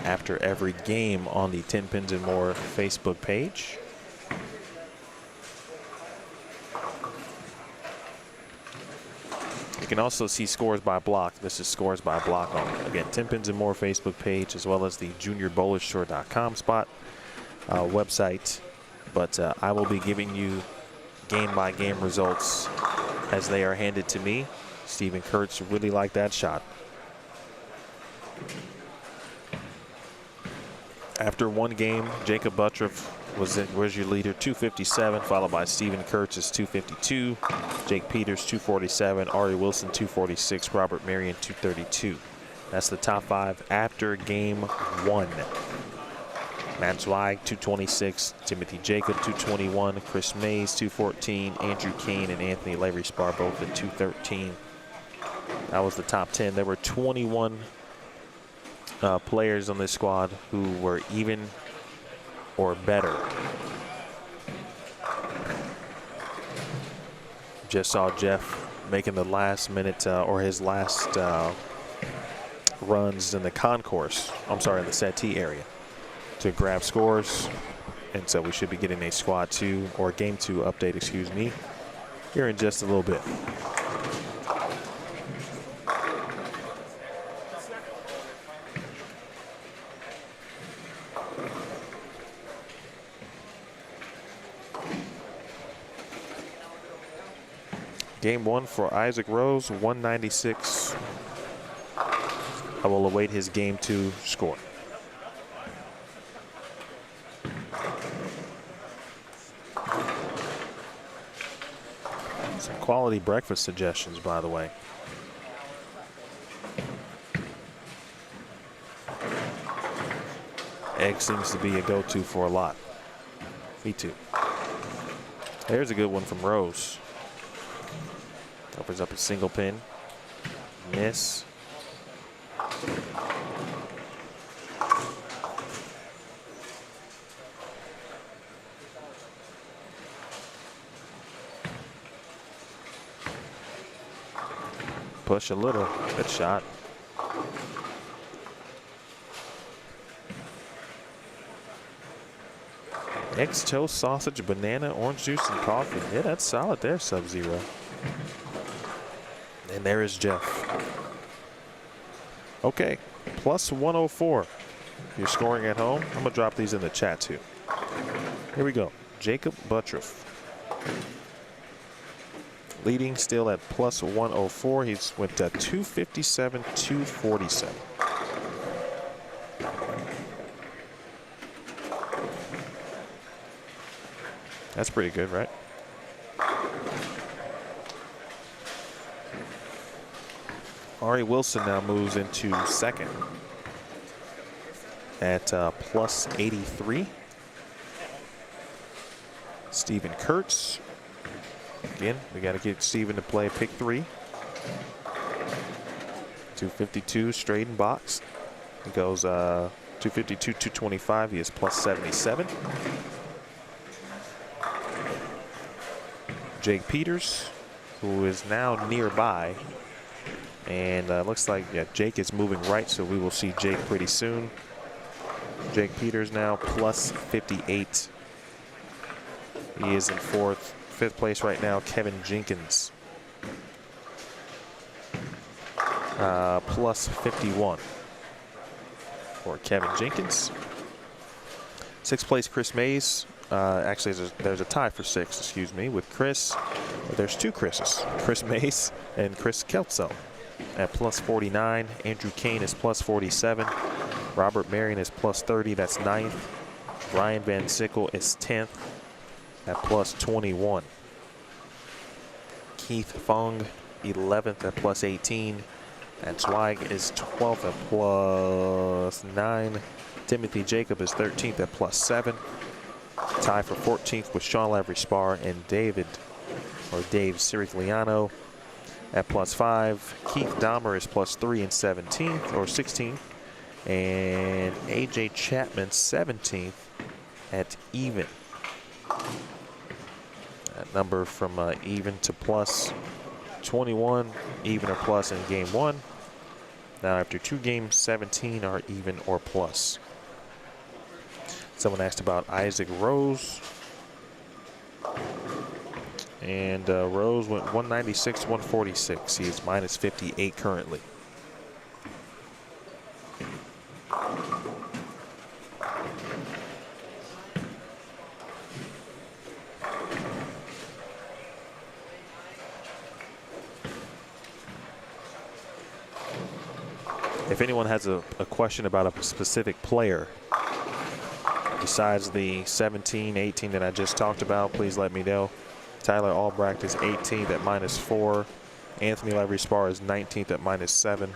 after every game on the Tenpins and More Facebook page. You can also see scores by block. This is scores by block on, again, Tenpins and More Facebook page, as well as the JuniorBowlerStore.com spot website. But I will be giving you game-by-game results as they are handed to me. Stephen Kurtz really liked that shot. After one game, Jacob Buttriff was your leader, 257, followed by Stephen Kurtz's 252, Jake Peters 247, Ari Wilson 246, Robert Marion 232. That's the top 5 after game 1. Matt Zweig 226, Timothy Jacob 221, Chris Mays 214, Andrew Kane and Anthony Lavery-Spar both at 213. That was the top 10. There were 21 players on this squad who were even or better. Just saw Jeff making the last minute or his last runs in the concourse, I'm sorry, in the settee area to grab scores. And so we should be getting a squad 2 or game 2 update, excuse me, here in just a little bit. Game 1 for Isaac Rose, 196. I will await his game 2 score. Some quality breakfast suggestions, by the way. Egg seems to be a go-to for a lot. Me too. There's a good one from Rose. Opens up a single pin. Miss. Push a little. Good shot. Eggs, toast, sausage, banana, orange juice, and coffee. Yeah, that's solid there, Sub-Zero. And there is Jeff. Okay, plus 104. If you're scoring at home, I'm going to drop these in the chat too. Here we go. Jacob Buttriff. Leading still at plus 104. He's went to 257, 247. That's pretty good, right? Ari Wilson now moves into second at plus 83. Steven Kurtz. Again, we got to get Steven to play pick 3. 252 straight in box. He goes 252, 225. He is plus 77. Jake Peters, who is now nearby. And looks like Jake is moving right, so we will see Jake pretty soon. Jake Peters now plus 58. He is in 5th place right now. Kevin Jenkins plus 51 for Kevin Jenkins. 6th place Chris Mays. Actually, there's a tie for 6th, excuse me, with Chris. There's 2 Chris's, Chris Mays and Chris Kelso at plus 49. Andrew Kane is plus 47. Robert Marion is plus 30. That's 9th. Brian Van Sickle is 10th at plus 21. Keith Fong 11th at plus 18. And Zweig is 12th at plus 9. Timothy Jacob is 13th at plus 7. Tie for 14th with Sean Lavery Spar and Dave Sirigliano at plus 5. Keith Dahmer is plus 3 and 17th or 16th. And AJ Chapman 17th at even. That number from even to plus 21, even or plus in game 1. Now after 2 games, 17 are even or plus. Someone asked about Isaac Rose. And Rose went 196, 146. He is minus 58 currently. If anyone has a question about a specific player, besides the 17, 18 that I just talked about, please let me know. Tyler Albrecht is 18th at minus 4. Anthony Lavery Spar is 19th at minus 7.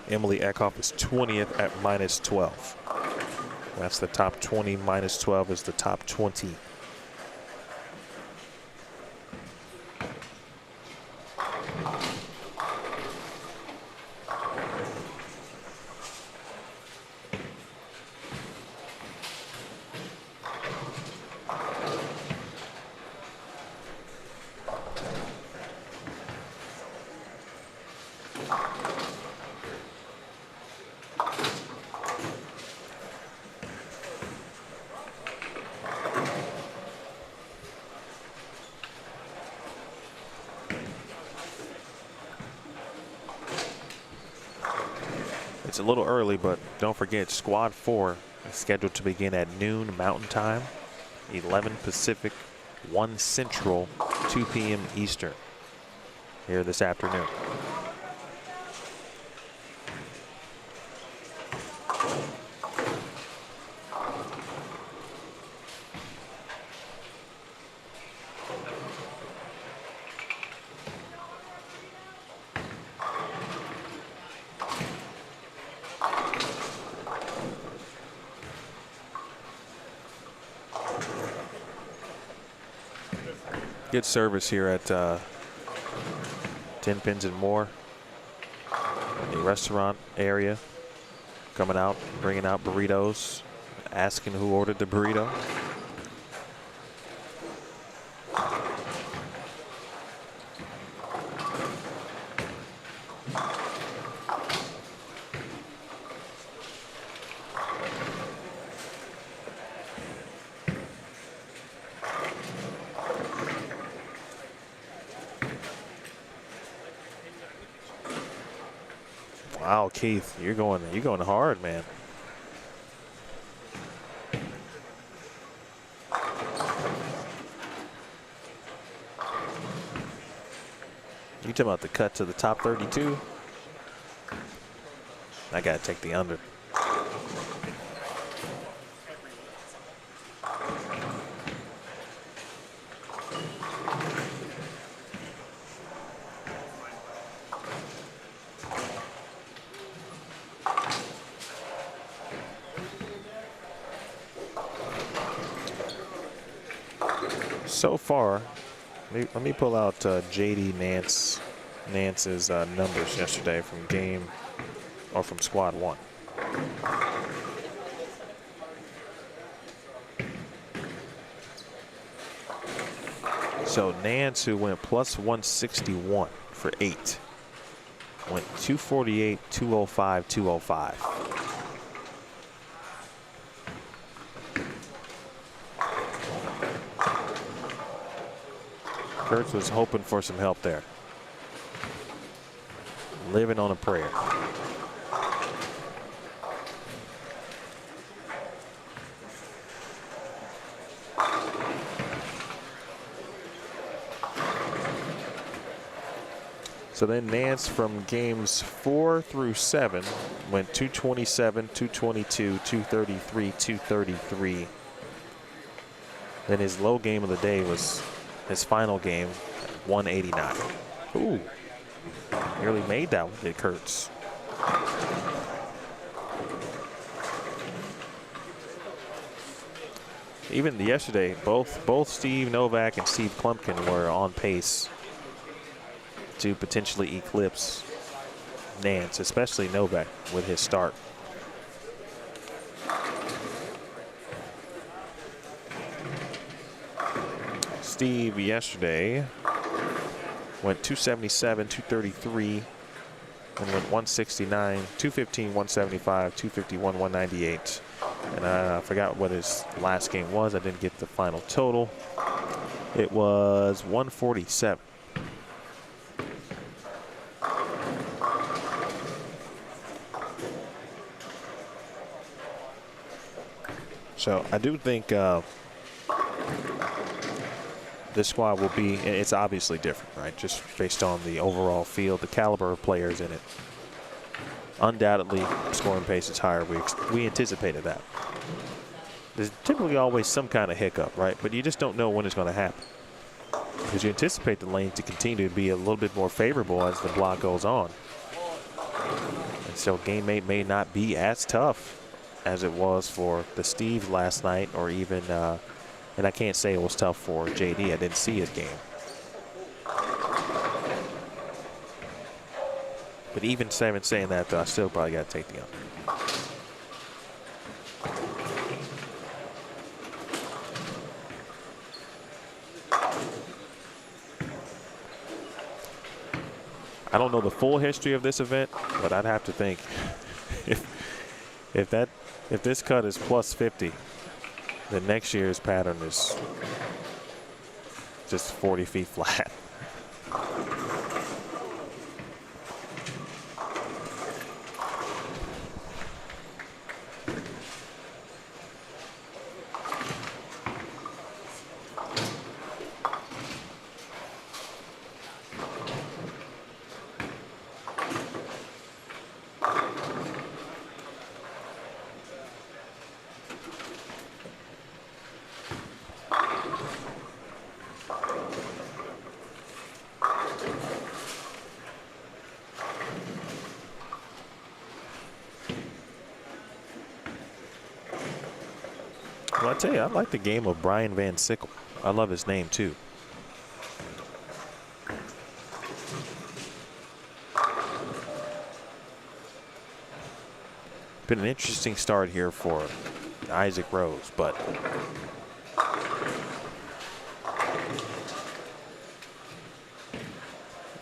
Emily Eckhoff is 20th at minus 12. That's the top 20. Minus 12 is the top 20. It's a little early, but don't forget Squad 4 is scheduled to begin at noon Mountain Time, 11 Pacific, 1 Central, 2 p.m. Eastern here this afternoon. Good service here at Tenpins More, the restaurant area. Coming out, bringing out burritos, asking who ordered the burrito. Wow, Keith, you're going hard, man. You talking about the cut to the top 32? I gotta take the under. so far, let me pull out JD Nance's numbers yesterday from from squad 1. So Nance, who went plus 161 for 8, went 248, 205, 205. Kurtz was hoping for some help there. Living on a prayer. So then Nance from games 4 through 7 went 227, 222, 233, 233. Then his low game of the day was his final game, 189. Ooh, nearly made that one, did Kurtz. Even yesterday, both Steve Novak and Steve Klumpkin were on pace to potentially eclipse Nance, especially Novak with his start. Steve yesterday went 277, 233, and went 169, 215, 175, 251, 198. And I forgot what his last game was. I didn't get the final total. It was 147. So I do think this squad will be, it's obviously different, right? Just based on the overall field, the caliber of players in it. Undoubtedly, scoring pace is higher. We anticipated that. There's typically always some kind of hiccup, right? But you just don't know when it's going to happen. Because you anticipate the lane to continue to be a little bit more favorable as the block goes on. And so game 8 may not be as tough as it was for the Steves last night, or even, and I can't say it was tough for JD. I didn't see his game. But even saying that, though, I still probably got to take the under. I don't know the full history of this event, but I'd have to think if this cut is plus 50, then next year's pattern is just 40 feet flat. Well, I tell you, I like the game of Brian Van Sickle. I love his name, too. Been an interesting start here for Isaac Rose, but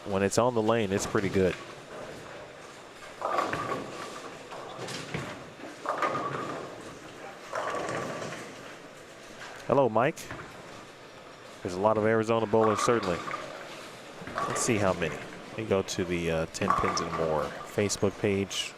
when it's on the lane, it's pretty good. Hello, Mike. There's a lot of Arizona bowlers, certainly. Let's see how many. Let me go to the Tenpins More Facebook page.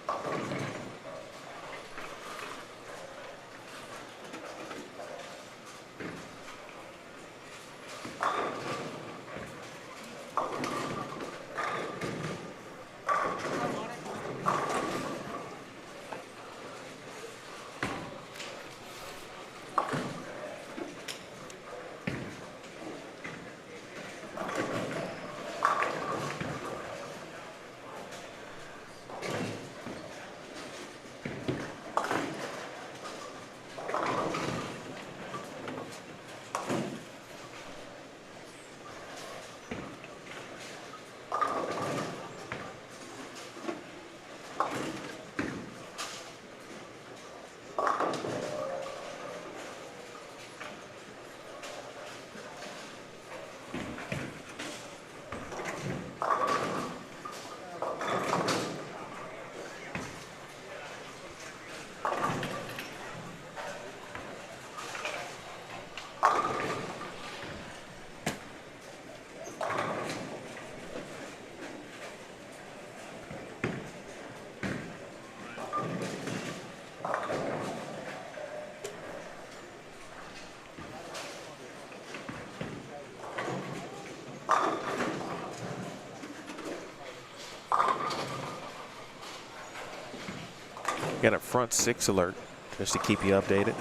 Got a front 6 alert just to keep you updated.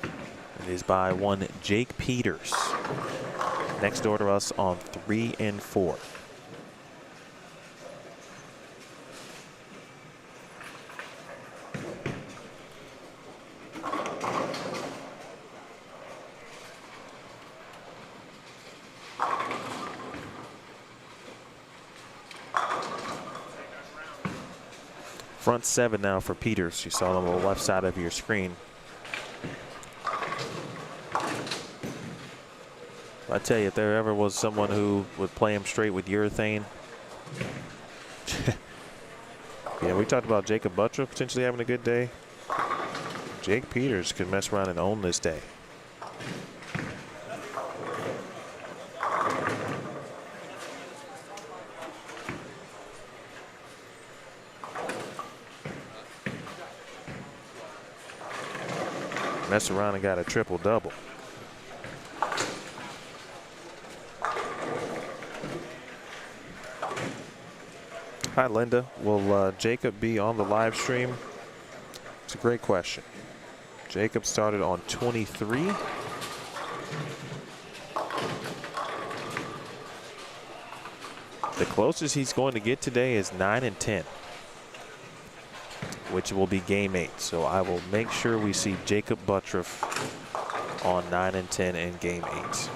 It is by one Jake Peters. Next door to us on 3 and 4. Front 7 now for Peters. You saw them on the left side of your screen. I tell you, if there ever was someone who would play him straight with urethane. Yeah, we talked about Jacob Butler potentially having a good day. Jake Peters could mess around and own this day. Mess around and got a triple-double. Hi, Linda. Will Jacob be on the live stream? It's a great question. Jacob started on 23. The closest he's going to get today is 9 and 10. Which will be game 8. So I will make sure we see Jacob Buttriff on 9 and 10 in game 8.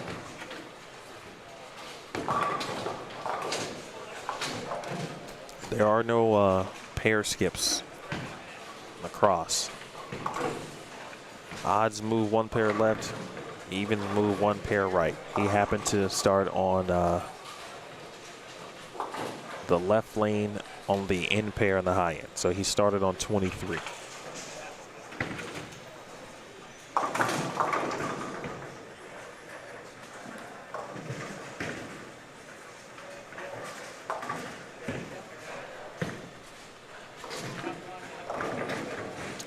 There are no pair skips across. Odds move 1 pair left, evens move 1 pair right. He happened to start on the left lane on the end pair and the high end. So he started on 23.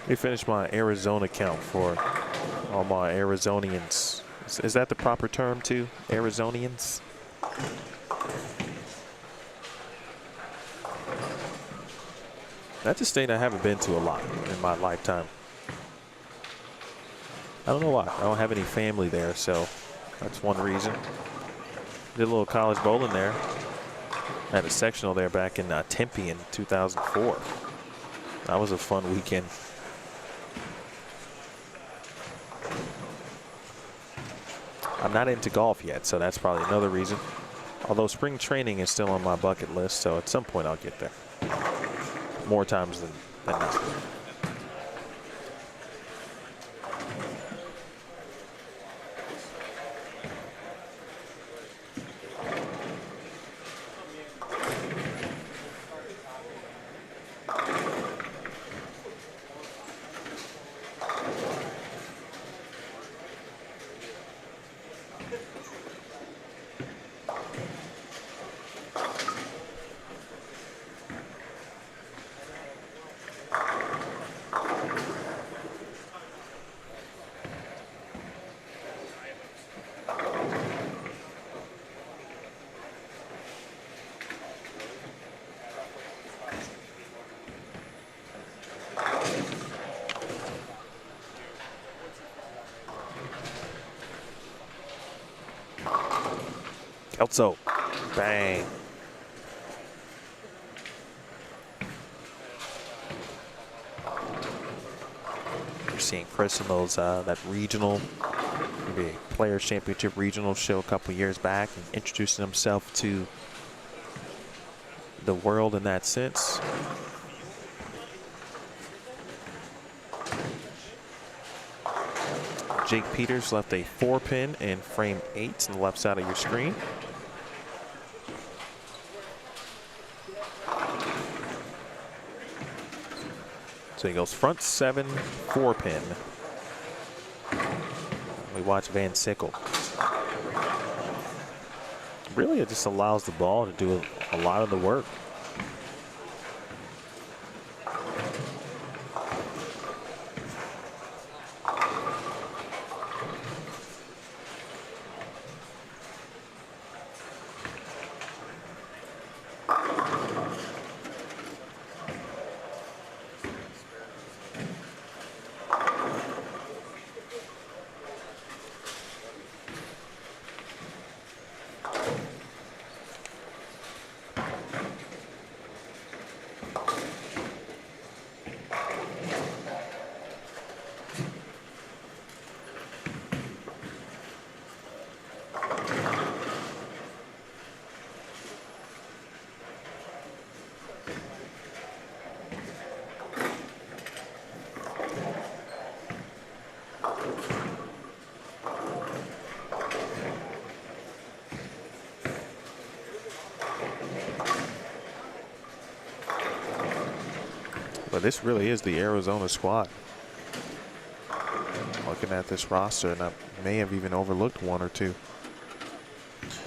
Let me finish my Arizona count for all my Arizonians. Is that the proper term too? Arizonians? That's a state I haven't been to a lot in my lifetime. I don't know why. I don't have any family there, so that's one reason. Did a little college bowling there. Had a sectional there back in Tempe in 2004. That was a fun weekend. I'm not into golf yet, so that's probably another reason. Although spring training is still on my bucket list, so at some point I'll get there. More times than not. Kelso, bang. You're seeing Chris in those, that regional, maybe Players Championship regional show a couple years back, and introducing himself to the world in that sense. Jake Peters left a 4-pin in frame 8 on the left side of your screen. So he goes front 7, 4-pin. We watch Van Sickle. Really, it just allows the ball to do a lot of the work. But this really is the Arizona squad. Looking at this roster, and I may have even overlooked one or two.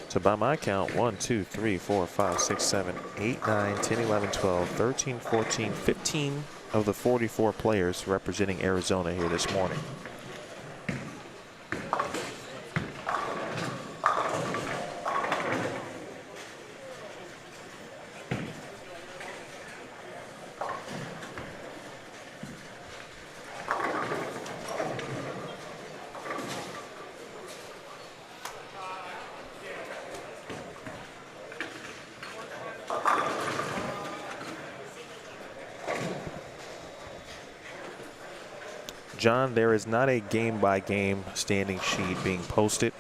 So by my count, 1, 2, 3, 4, 5, 6, 7, 8, 9, 10, 11, 12, 13, 14, 15 of the 44 players representing Arizona here this morning. John, there is not a game-by-game standing sheet being posted.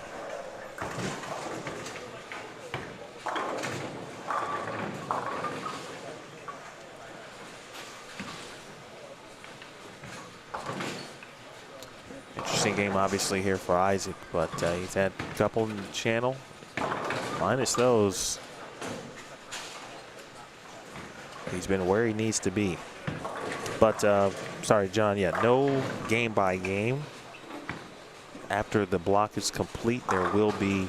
Interesting game, obviously, here for Isaac, but he's had a couple in the channel. Minus those, he's been where he needs to be. But, sorry, John, yeah, no game by game. After the block is complete, there will be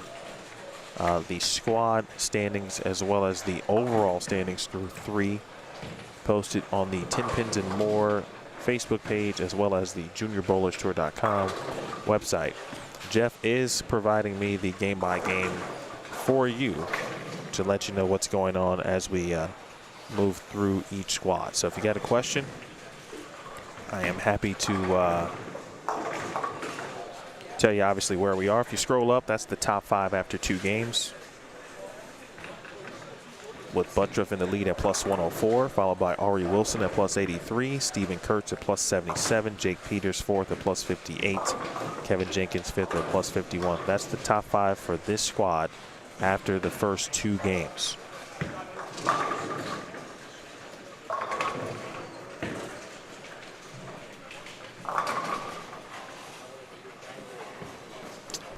the squad standings as well as the overall standings through 3 posted on the Tenpins and More Facebook page as well as the JuniorBowlersTour.com website. Jeff is providing me the game by game for you to let you know what's going on as we move through each squad. So if you got a question, I am happy to tell you obviously where we are. If you scroll up, that's the top 5 after 2 games. With Buttriff in the lead at plus 104, followed by Ari Wilson at plus 83, Steven Kurtz at plus 77, Jake Peters 4th at plus 58, Kevin Jenkins 5th at plus 51. That's the top 5 for this squad after the first 2 games.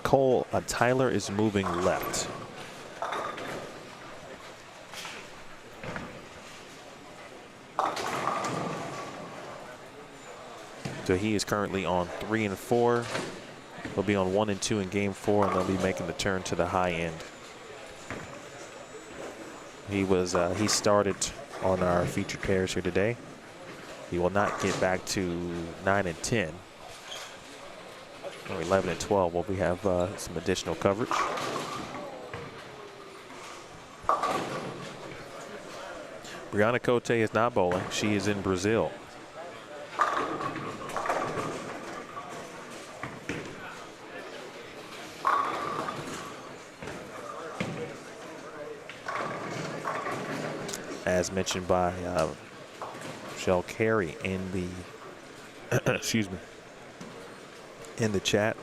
Cole, Tyler is moving left. So he is currently on 3 and 4. He'll be on 1 and 2 in game 4, and they'll be making the turn to the high end. He started on our featured pairs here today. He will not get back to 9 and 10. Or 11 and 12 where we have some additional coverage. Brianna Cote is not bowling. She is in Brazil. As mentioned by Michelle Carey in the excuse me, in the chat.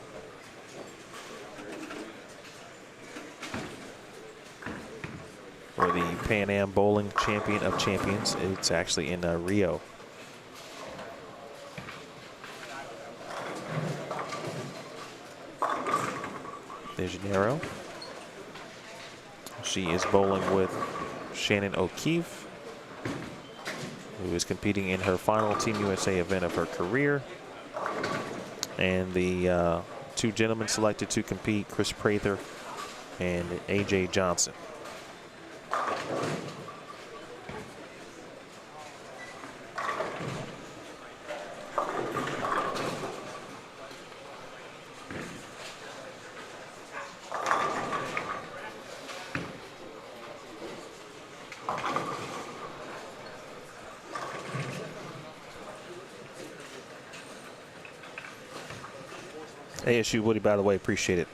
For the Pan Am Bowling Champion of Champions, it's actually in Rio. De Janeiro. She is bowling with Shannon O'Keefe, who is competing in her final Team USA event of her career. And the 2 gentlemen selected to compete, Chris Prather and AJ Johnson. ASU Woody, by the way, appreciate it.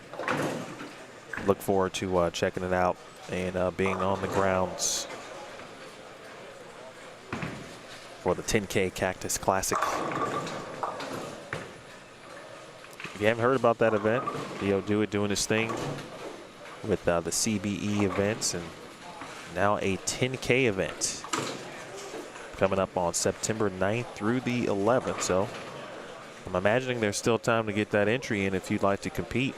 Look forward to checking it out and being on the grounds for the 10K Cactus Classic. If you haven't heard about that event, Theo Do It doing his thing with the CBE events, and now a 10K event coming up on September 9th through the 11th. So I'm imagining there's still time to get that entry in if you'd like to compete.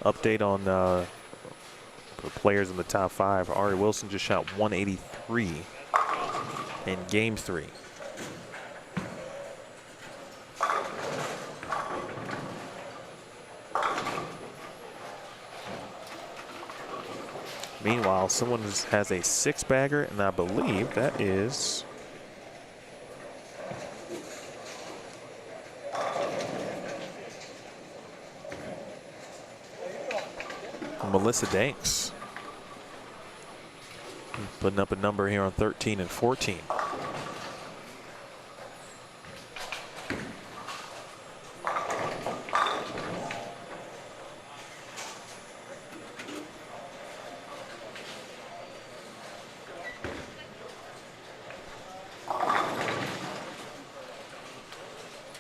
Update on the players in the top 5. Ari Wilson just shot 183 in game 3. Meanwhile, someone has a 6-bagger, and I believe that is Melissa Danks. Putting up a number here on 13 and 14.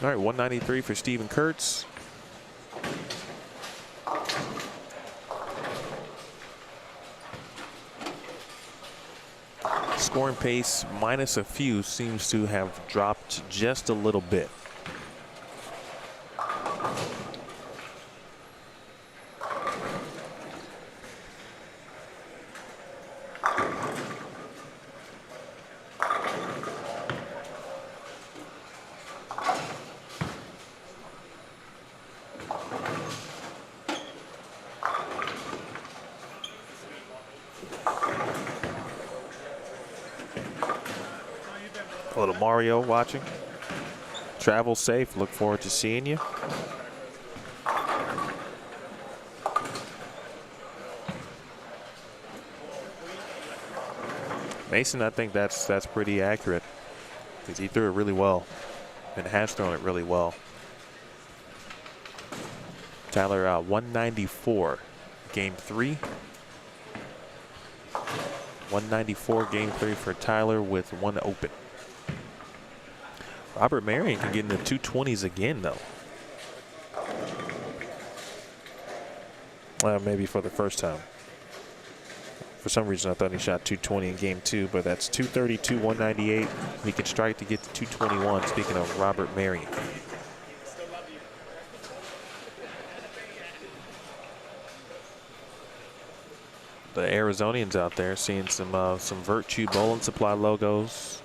All right, 193 for Steven Kurtz. Scoring pace minus a few seems to have dropped just a little bit. Little Mario watching. Travel safe. Look forward to seeing you. Mason, I think that's pretty accurate because he threw it really well and has thrown it really well. Tyler, 194 game 3. 194 game 3 for Tyler with 1 open. Robert Marion can get in the 220s again, though. Maybe for the first time. For some reason, I thought he shot 220 in game 2, but that's 232, 198. He can strike to get to 221, speaking of Robert Marion. The Arizonians out there seeing some Virtue Bowling Supply logos.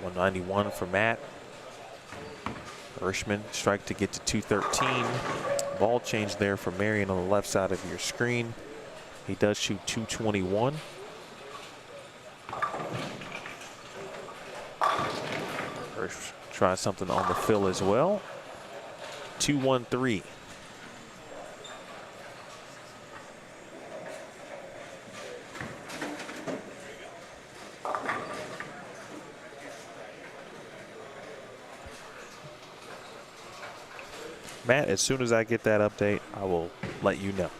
191 for Matt. Hirschman strike to get to 213. Ball change there for Marion on the left side of your screen. He does shoot 221. Hirsch tries something on the fill as well. 213. Matt, as soon as I get that update, I will let you know.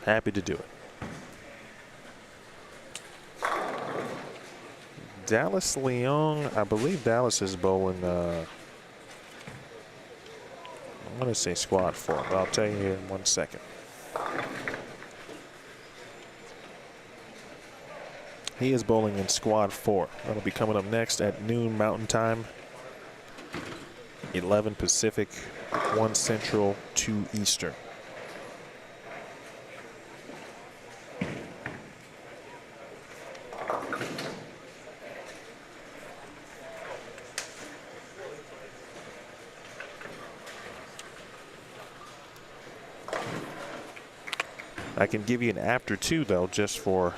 Happy to do it. Dallas Leon, I believe Dallas is bowling, I'm going to say squad 4, but I'll tell you here in 1 second. He is bowling in squad 4. That'll be coming up next at noon Mountain Time. 11 Pacific, 1 Central, 2 Eastern. I can give you an after 2 though, just to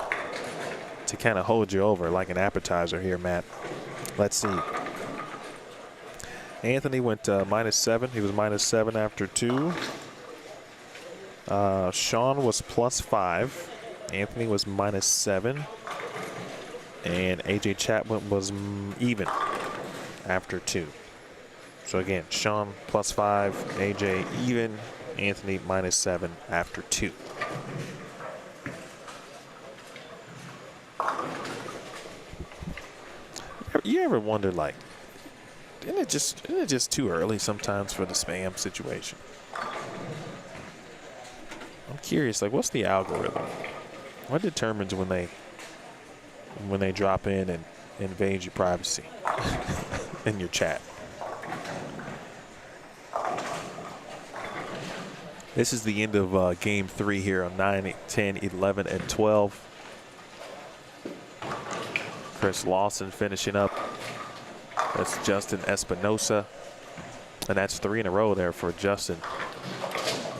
kind of hold you over like an appetizer here, Matt. Let's see. Anthony went -7. He was -7 after 2. Sean was +5. Anthony was -7. And AJ Chapman was even after 2. So again, Sean +5, AJ even, Anthony -7 after 2. You ever wonder, like, isn't it just too early sometimes for the spam situation? I'm curious, like, what's the algorithm? What determines when they when they drop in and invade your privacy in your chat. This is the end of game 3 here on 9, 10, 11, and 12. Chris Lawson finishing up. That's Justin Espinosa. And that's 3 in a row there for Justin.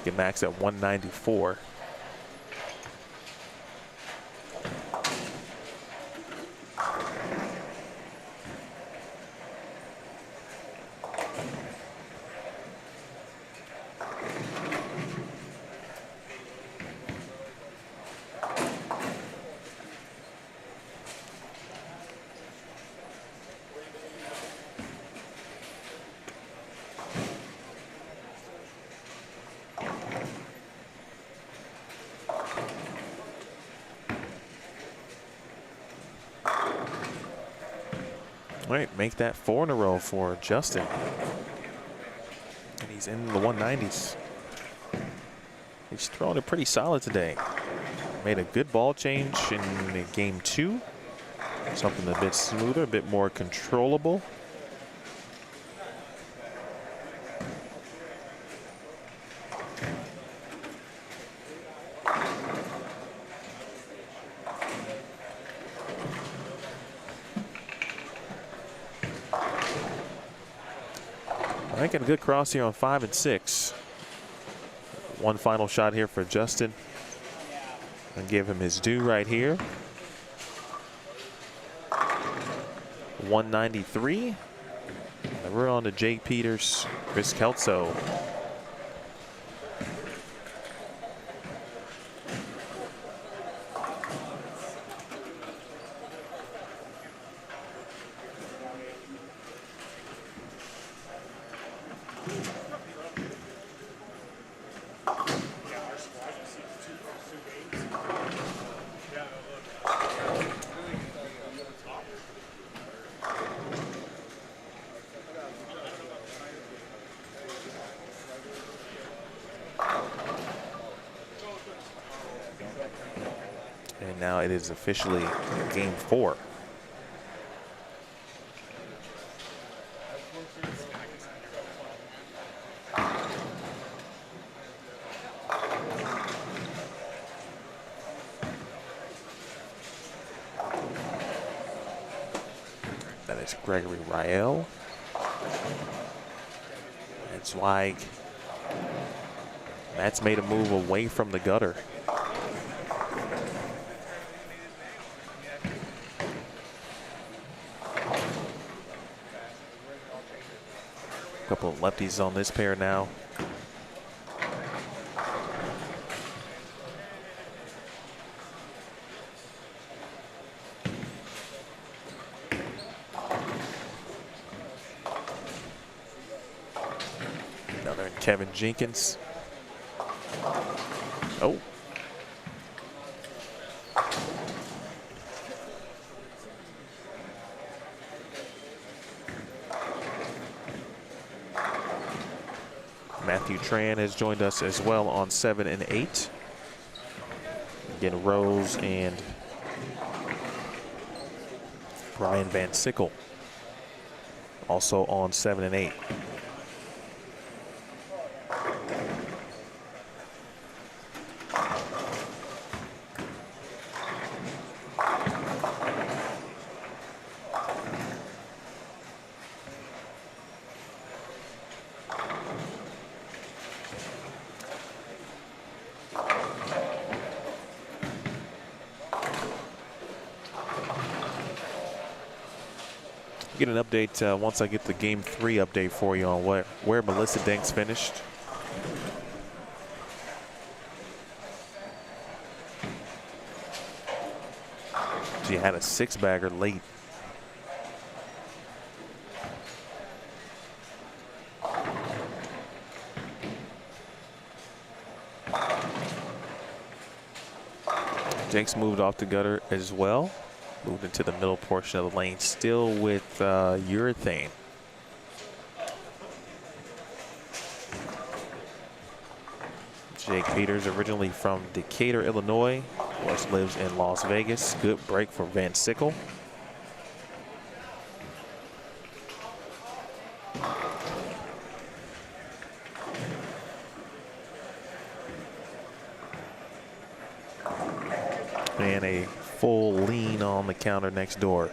Get max at 194. All right, make that 4 in a row for Justin. And he's in the 190s. He's throwing it pretty solid today. Made a good ball change in game 2. Something a bit smoother, a bit more controllable. Making a good cross here on 5 and 6. One final shot here for Justin. And give him his due right here. 193. And we're on to Jake Peters, Chris Kelso. And now it is officially game 4. That is Gregory Rael. And Zweig. That's made a move away from the gutter. Couple of lefties on this pair now. Another Kevin Jenkins. Oh. Matthew Tran has joined us as well on 7 and 8. Again, Rose and Brian Van Sickle also on 7 and 8. Get an update once I get the game 3 update for you on where Melissa Danks finished. She had a 6-bagger late. Danks moved off the gutter as well. Moved into the middle portion of the lane, still with urethane. Jake Peters, originally from Decatur, Illinois, Of course, lives in Las Vegas. Good break for Van Sickle. And a full lean on the counter next door.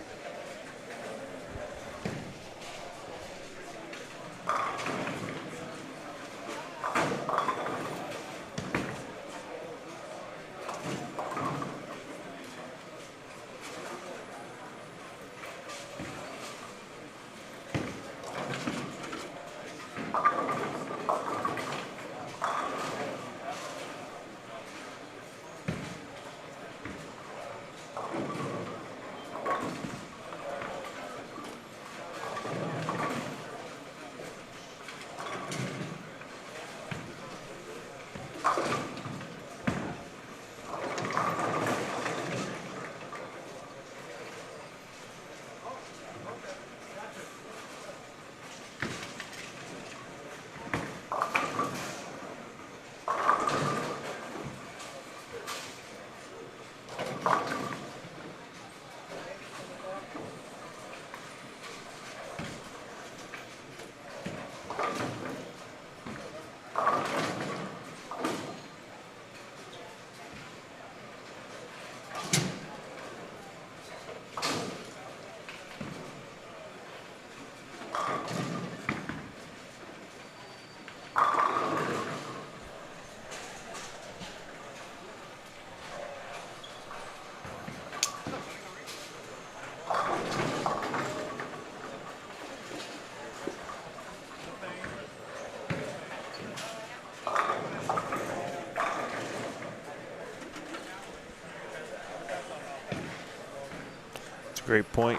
Great point.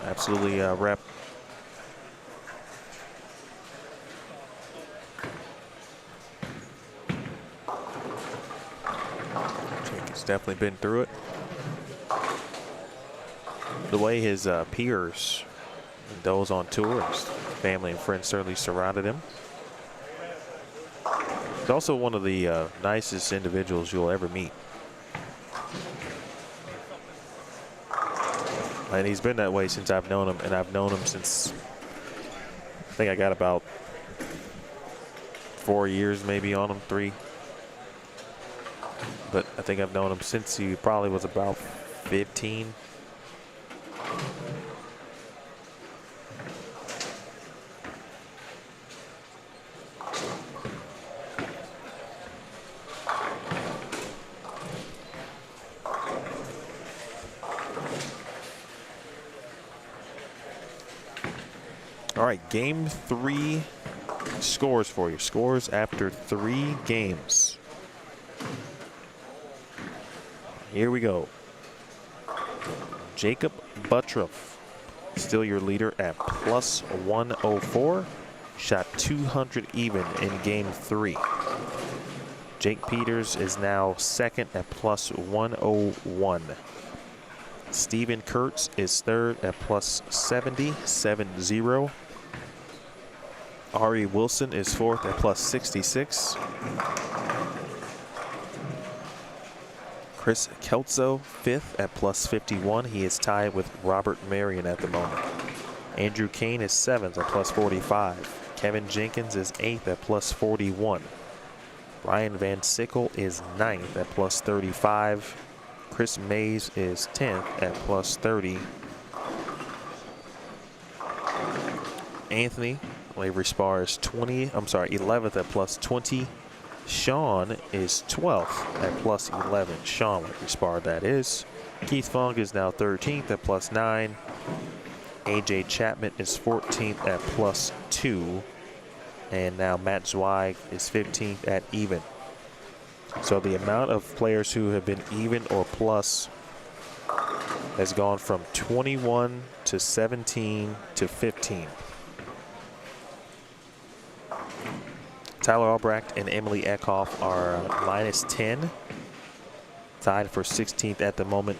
Absolutely rep. He's definitely been through it. The way his peers and those on tour, his family and friends certainly surrounded him. He's also one of the nicest individuals you'll ever meet. And he's been that way since I've known him, and I've known him since I think I got about 4 years maybe on him, 3. But I think I've known him since he probably was about 15. All right, game 3 scores for you. Scores after 3 games. Here we go. Jacob Buttroff, still your leader at plus 104. Shot 200 even in game 3. Jake Peters is now second at plus 101. Steven Kurtz is third at plus 70. Ari Wilson is fourth at plus 66. Chris Kelso fifth at plus 51. He is tied with Robert Marion at the moment. Andrew Kane is seventh at plus 45. Kevin Jenkins is eighth at plus 41. Ryan Van Sickle is ninth at plus 35. Chris Mays is 10th at plus 30. Anthony Lavery Spar is 11th at plus 20. Sean is 12th at plus 11. Sean Lavery Spar, that is. Keith Fong is now 13th at plus 9. AJ Chapman is 14th at plus 2. And now Matt Zweig is 15th at even. So the amount of players who have been even or plus has gone from 21 to 17 to 15. Tyler Albrecht and Emily Eckhoff are minus 10, tied for 16th at the moment.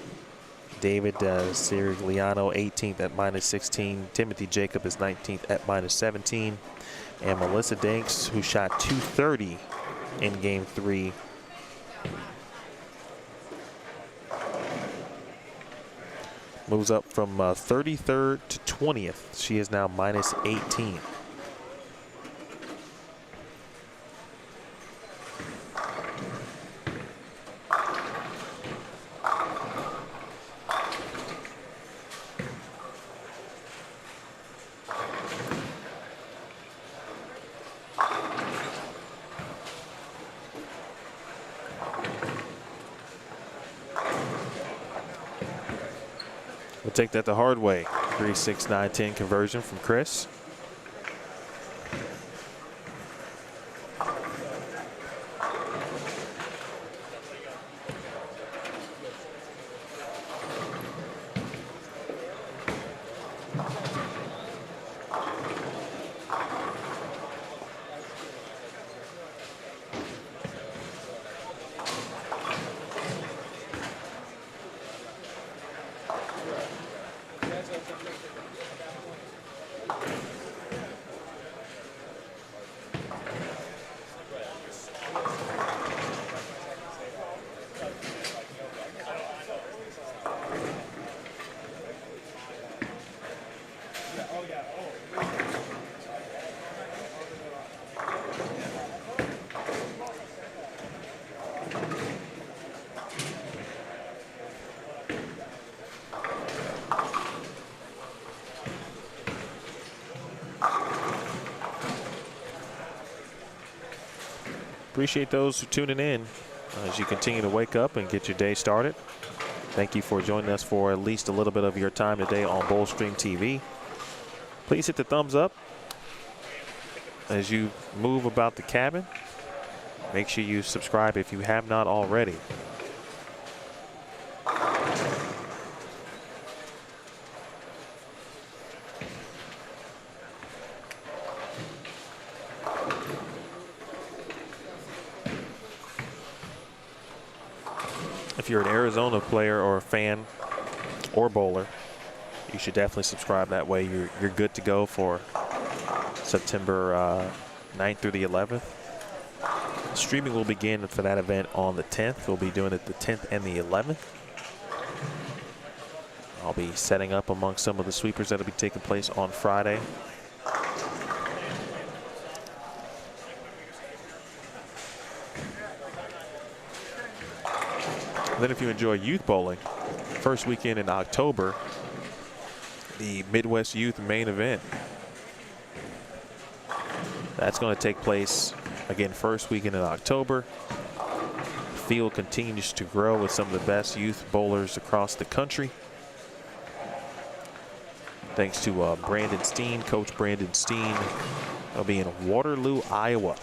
David Sirigliano 18th at minus 16. Timothy Jacob is 19th at minus 17. And Melissa Danks, who shot 230 in game 3, Moves up from 33rd to 20th. She is now minus 18. We'll take that the hard way. 3, 6, 9, 10 conversion from Chris. Appreciate those who tuning in as you continue to wake up and get your day started. Thank you for joining us for at least a little bit of your time today on BowlStreamTV. Please hit the thumbs up as you move about the cabin. Make sure you subscribe if you have not already. If you're an Arizona player or a fan or bowler, you should definitely subscribe. That way you're good to go for September 9th through the 11th. Streaming will begin for that event on the 10th. We'll be doing it the 10th and the 11th. I'll be setting up among some of the sweepers that will be taking place on Friday. Then if you enjoy youth bowling, first weekend in October, the Midwest Youth main event. That's going to take place, again, first weekend in October. The field continues to grow with some of the best youth bowlers across the country. Thanks to Brandon Steen, Coach Brandon Steen. They'll be in Waterloo, Iowa.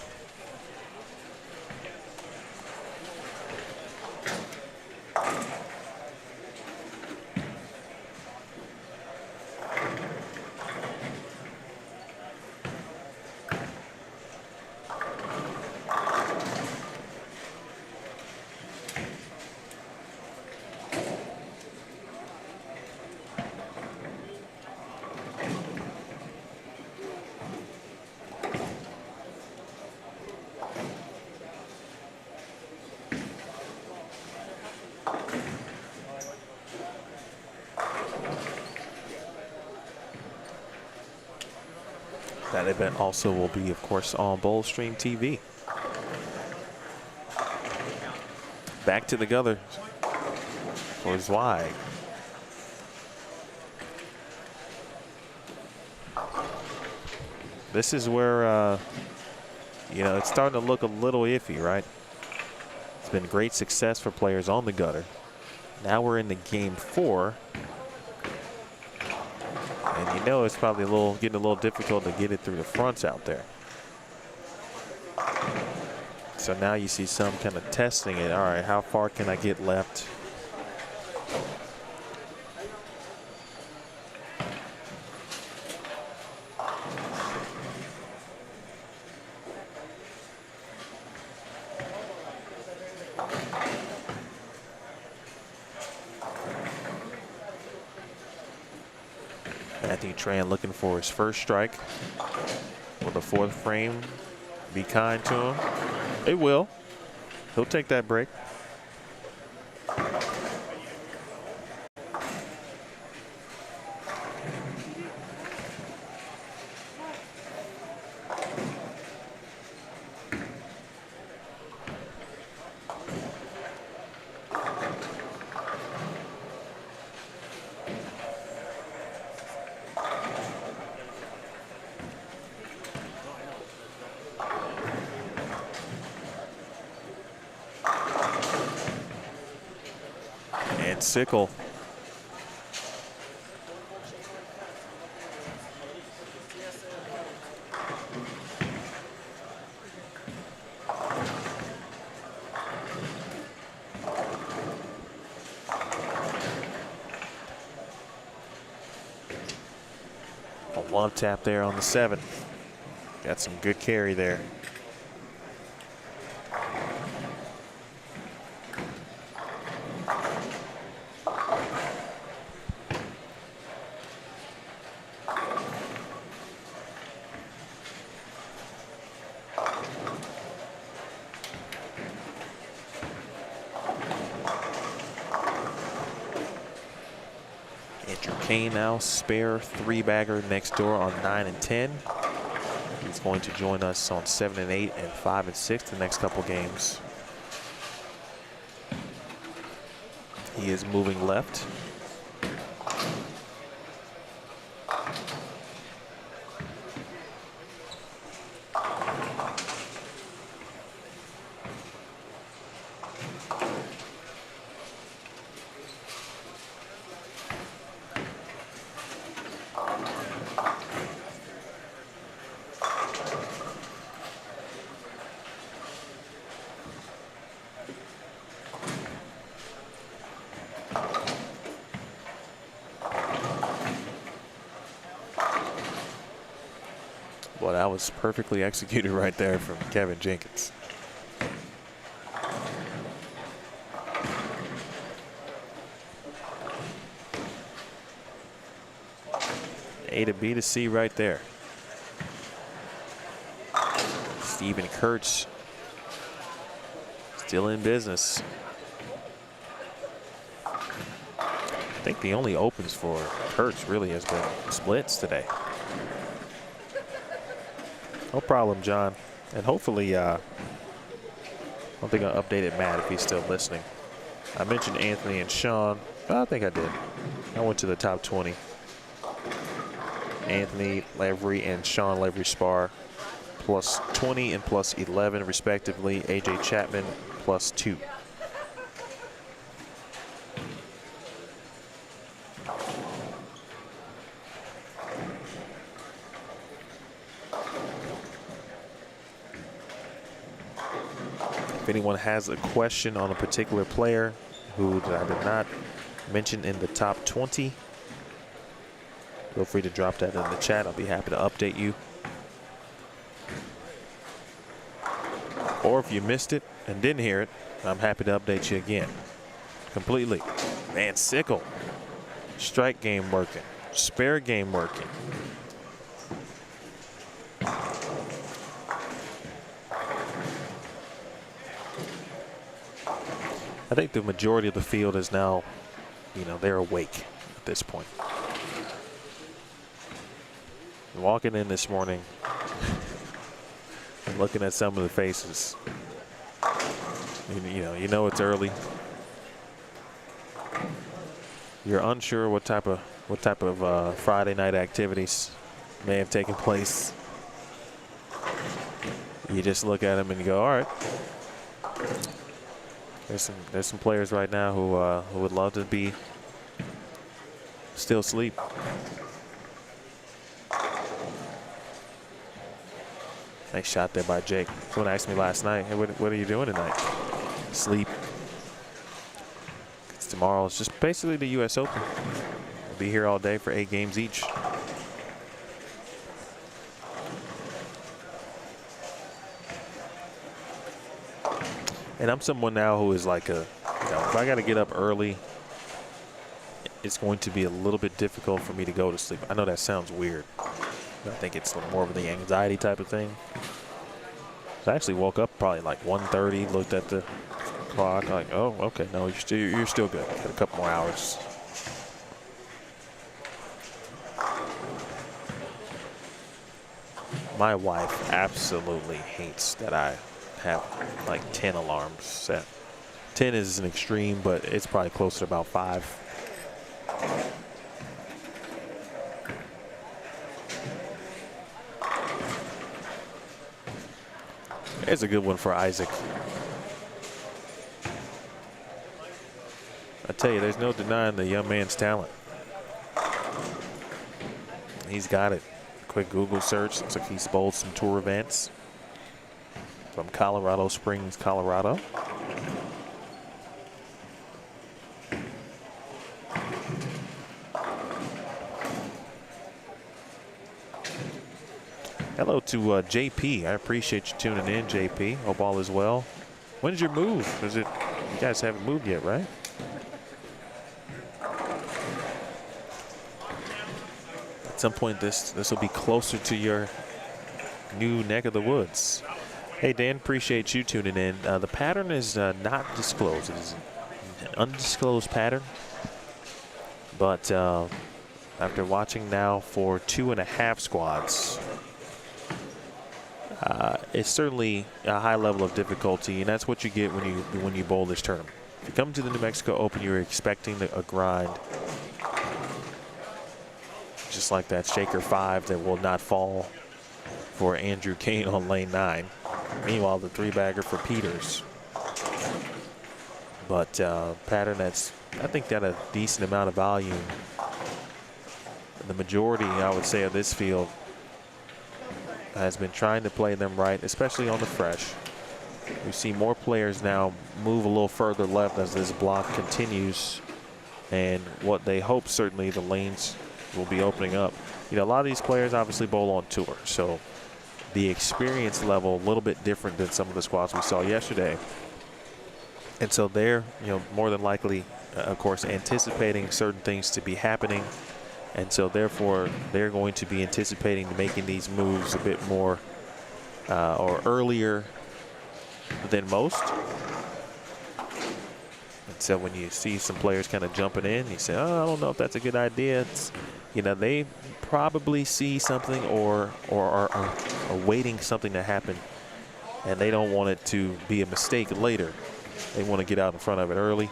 That event also will be, of course, on BowlStreamTV. Back to the gutter for Zweig. This is where, you know, it's starting to look a little iffy, right? It's been great success for players on the gutter. Now we're in the game 4. And you know it's probably getting a little difficult to get it through the fronts out there. So now you see some kind of testing it. All right, how far can I get left? Matthew Tran looking for his first strike. Will the 4th frame be kind to him? It will. He'll take that break. Sickle. A love tap there on the 7. Got some good carry there. Andrew Kane now, spare 3-bagger next door on 9 and 10. He's going to join us on 7 and 8 and 5 and 6 the next couple games. He is moving left. Well, that was perfectly executed right there from Kevin Jenkins. A to B to C right there. Steven Kurtz still in business. I think the only opens for Kurtz really has been splits today. No problem, John. And hopefully, I don't think I updated Matt if he's still listening. I mentioned Anthony and Sean. I think I did. I went to the top 20. Anthony Lavery and Sean Lavery spar plus 20 and plus 11 respectively. AJ Chapman plus 2. If anyone has a question on a particular player who I did not mention in the top 20, feel free to drop that in the chat. I'll be happy to update you. Or if you missed it and didn't hear it, I'm happy to update you again. Completely. Man, Sickle. Strike game working. Spare game working. I think the majority of the field is now, you know, they're awake at this point. Walking in this morning and looking at some of the faces, you know it's early. You're unsure what type of Friday night activities may have taken place. You just look at them and you go, all right. There's some players right now who would love to be still asleep. Nice shot there by Jake. Someone asked me last night, hey, what are you doing tonight? Sleep. It's tomorrow. It's just basically the U.S. Open. We'll be here all day for 8 games each. And I'm someone now who is like if I got to get up early, it's going to be a little bit difficult for me to go to sleep. I know that sounds weird. I think it's more of the anxiety type of thing. So I actually woke up probably like 1:30, looked at the clock, like, oh, okay, no, you're still good. Got a couple more hours. My wife absolutely hates that I have like 10 alarms set. 10 is an extreme, but it's probably closer to about 5. It's a good one for Isaac. I tell you, there's no denying the young man's talent. He's got it. Quick Google search. Looks like he's bowled some tour events from Colorado Springs, Colorado. Hello to JP. I appreciate you tuning in, JP. Hope all is well. When's your move? Is it? You guys haven't moved yet, right? At some point, this will be closer to your new neck of the woods. Hey, Dan, appreciate you tuning in. The pattern is not disclosed. It is an undisclosed pattern. But after watching now for 2.5 squads, it's certainly a high level of difficulty, and that's what you get when you bowl this tournament. If you come to the New Mexico Open, you're expecting a grind, just like that shaker 5 that will not fall for Andrew Kane on lane 9. Meanwhile, the 3-bagger for Peters. But pattern that's, I think, got a decent amount of volume. The majority, I would say, of this field has been trying to play them right, especially on the fresh. We see more players now move a little further left as this block continues, and what they hope, certainly, the lanes will be opening up. You know, a lot of these players obviously bowl on tour, so the experience level a little bit different than some of the squads we saw yesterday. And so they're, you know, more than likely, of course, anticipating certain things to be happening. And so therefore, they're going to be anticipating making these moves a bit more or earlier than most. And so when you see some players kind of jumping in, you say, oh, I don't know if that's a good idea. It's, you know, they probably see something or are awaiting something to happen, and they don't want it to be a mistake later. They want to get out in front of it early.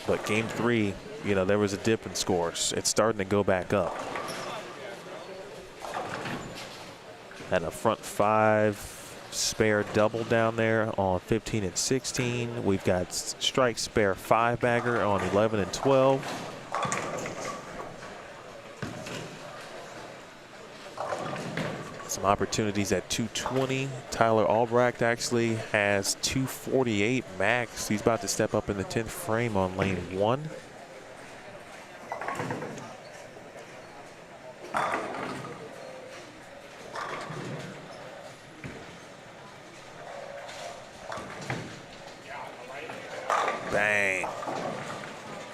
But game 3, you know, there was a dip in scores. It's starting to go back up. And a front 5 spare double down there on 15 and 16. We've got strike spare 5-bagger on 11 and 12. Some opportunities at 220. Tyler Albrecht actually has 248 max. He's about to step up in the 10th frame on lane 1. Bang.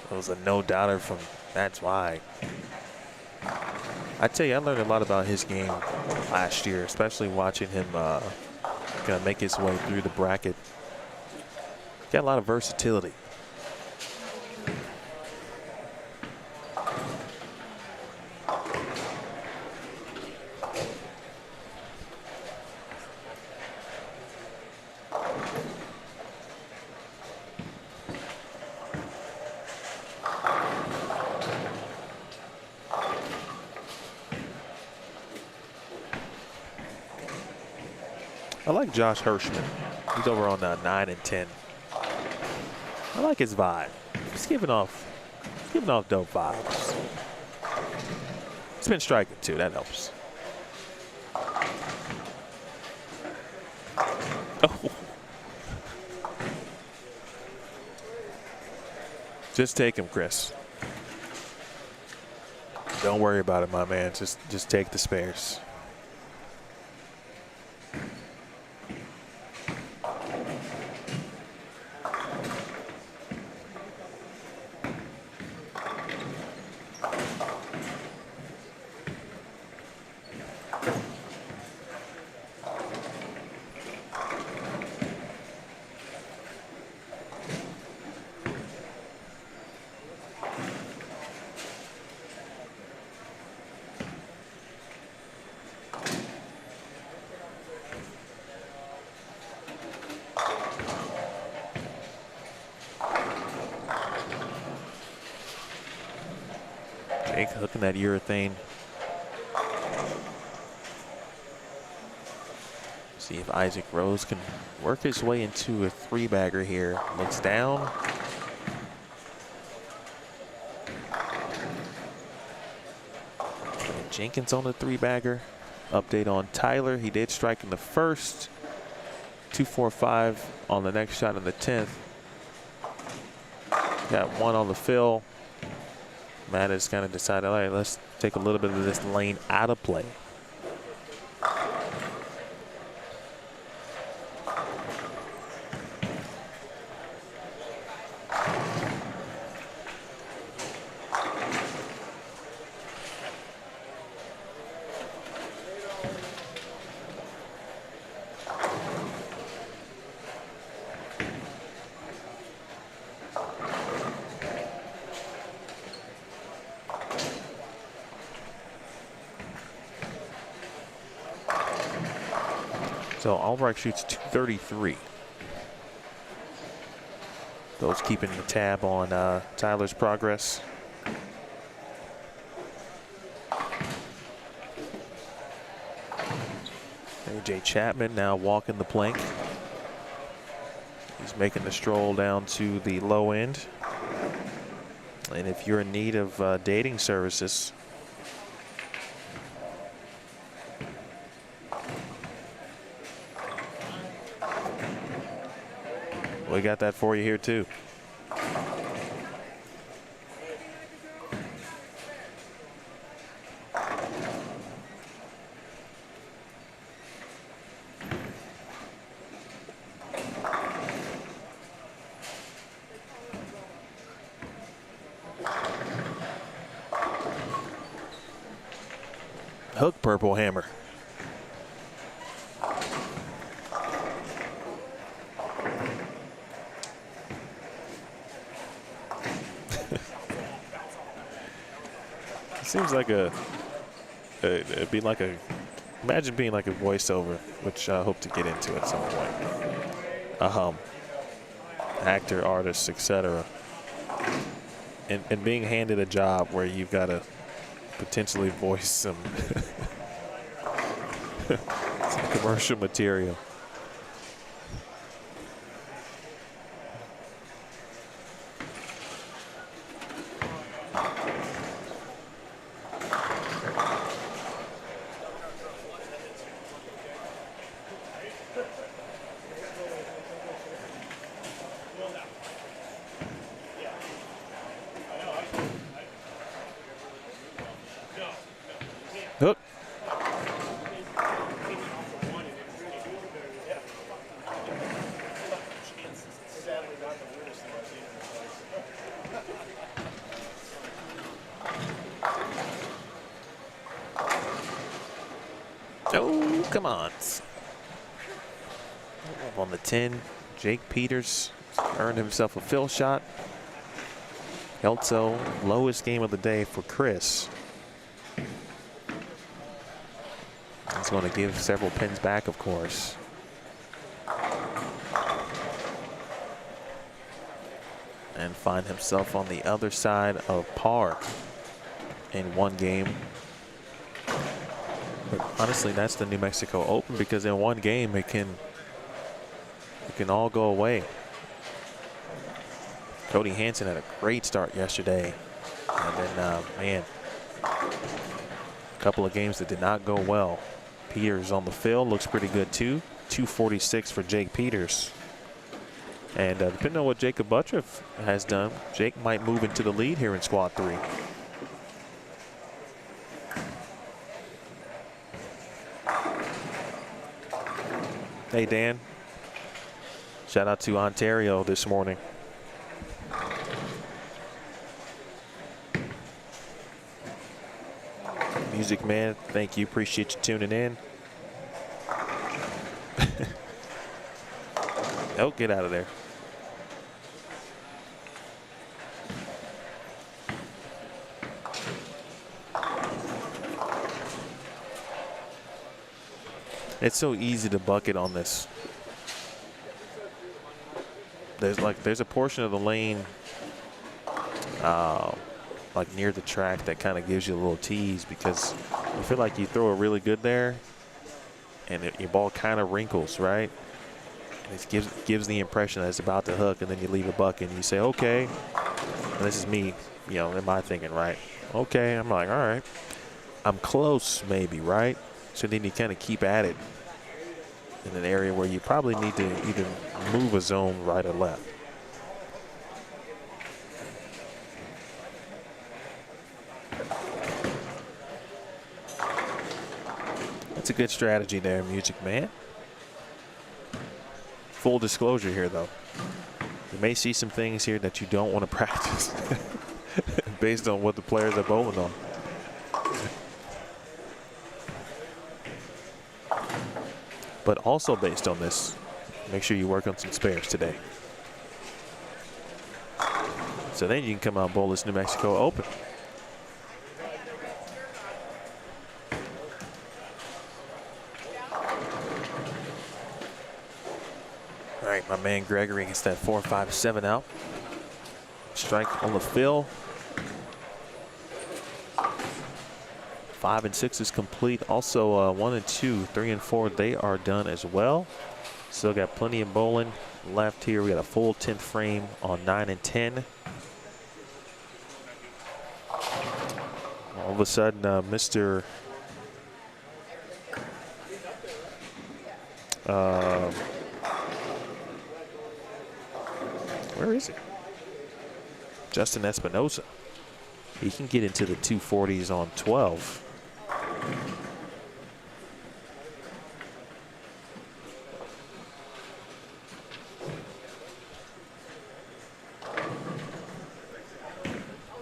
That was a no-doubter from That's Why. I tell you, I learned a lot about his game last year, especially watching him kind of make his way through the bracket. Got a lot of versatility. I like Josh Hirschman. He's over on 9 and 10. I like his vibe. He's giving off dope vibes. He's been striking too. That helps. Oh. Just take him, Chris. Don't worry about it, my man. Just take the spares. Jake hooking that urethane. See if Isaac Rose can work his way into a three-bagger here. Looks down. Jenkins on the three-bagger. Update on Tyler. He did strike in the first. 2-4-5 on the next shot in the 10th. Got one on the fill. Matt has kind of decided, all right, let's take a little bit of this lane out of play. So Albrecht shoots 233. Those keeping the tab on Tyler's progress. AJ Chapman now walking the plank. He's making the stroll down to the low end. And if you're in need of dating services, we got that for you here too. Hook purple hammer. Seems like it'd be like imagine being like a voiceover, which I hope to get into at some point. Actor, artist, etc. And being handed a job where you've got to potentially voice some, some commercial material. Hook. Oh, come on. Up on the 10, Jake Peters earned himself a fill shot. Kelso, lowest game of the day for Chris. He's going to give several pins back, of course. And find himself on the other side of par in one game. But honestly, that's the New Mexico Open, because in one game it can all go away. Cody Hansen had a great start yesterday, and then man, a couple of games that did not go well. Peters on the field looks pretty good too. 246 for Jake Peters. And depending on what Jacob Buttriff has done, Jake might move into the lead here in squad 3. Hey Dan, shout out to Ontario this morning. Music man, thank you, appreciate you tuning in. Oh, get out of there. It's so easy to bucket on this. There's a portion of the lane like near the track that kind of gives you a little tease, because you feel like you throw it really good there and your ball kind of wrinkles, right? And it gives the impression that it's about to hook, and then you leave a bucket and you say, okay. And this is me, you know, in my thinking, right? Okay, I'm like, all right, I'm close maybe, right? So then you kind of keep at it in an area where you probably need to either move a zone right or left. That's a good strategy there, Music Man. Full disclosure here, though. You may see some things here that you don't want to practice based on what the players are bowling on. But also based on this, make sure you work on some spares today. So then you can come out and bowl this New Mexico Open. All right, my man Gregory gets that 4-5-7 out. Strike on the fill. 5 and 6 is complete. Also 1 and 2, 3 and 4, they are done as well. Still got plenty of bowling left here. We got a full 10th frame on 9 and 10. All of a sudden, Mr. Where is he? Justin Espinosa. He can get into the 240s on 12.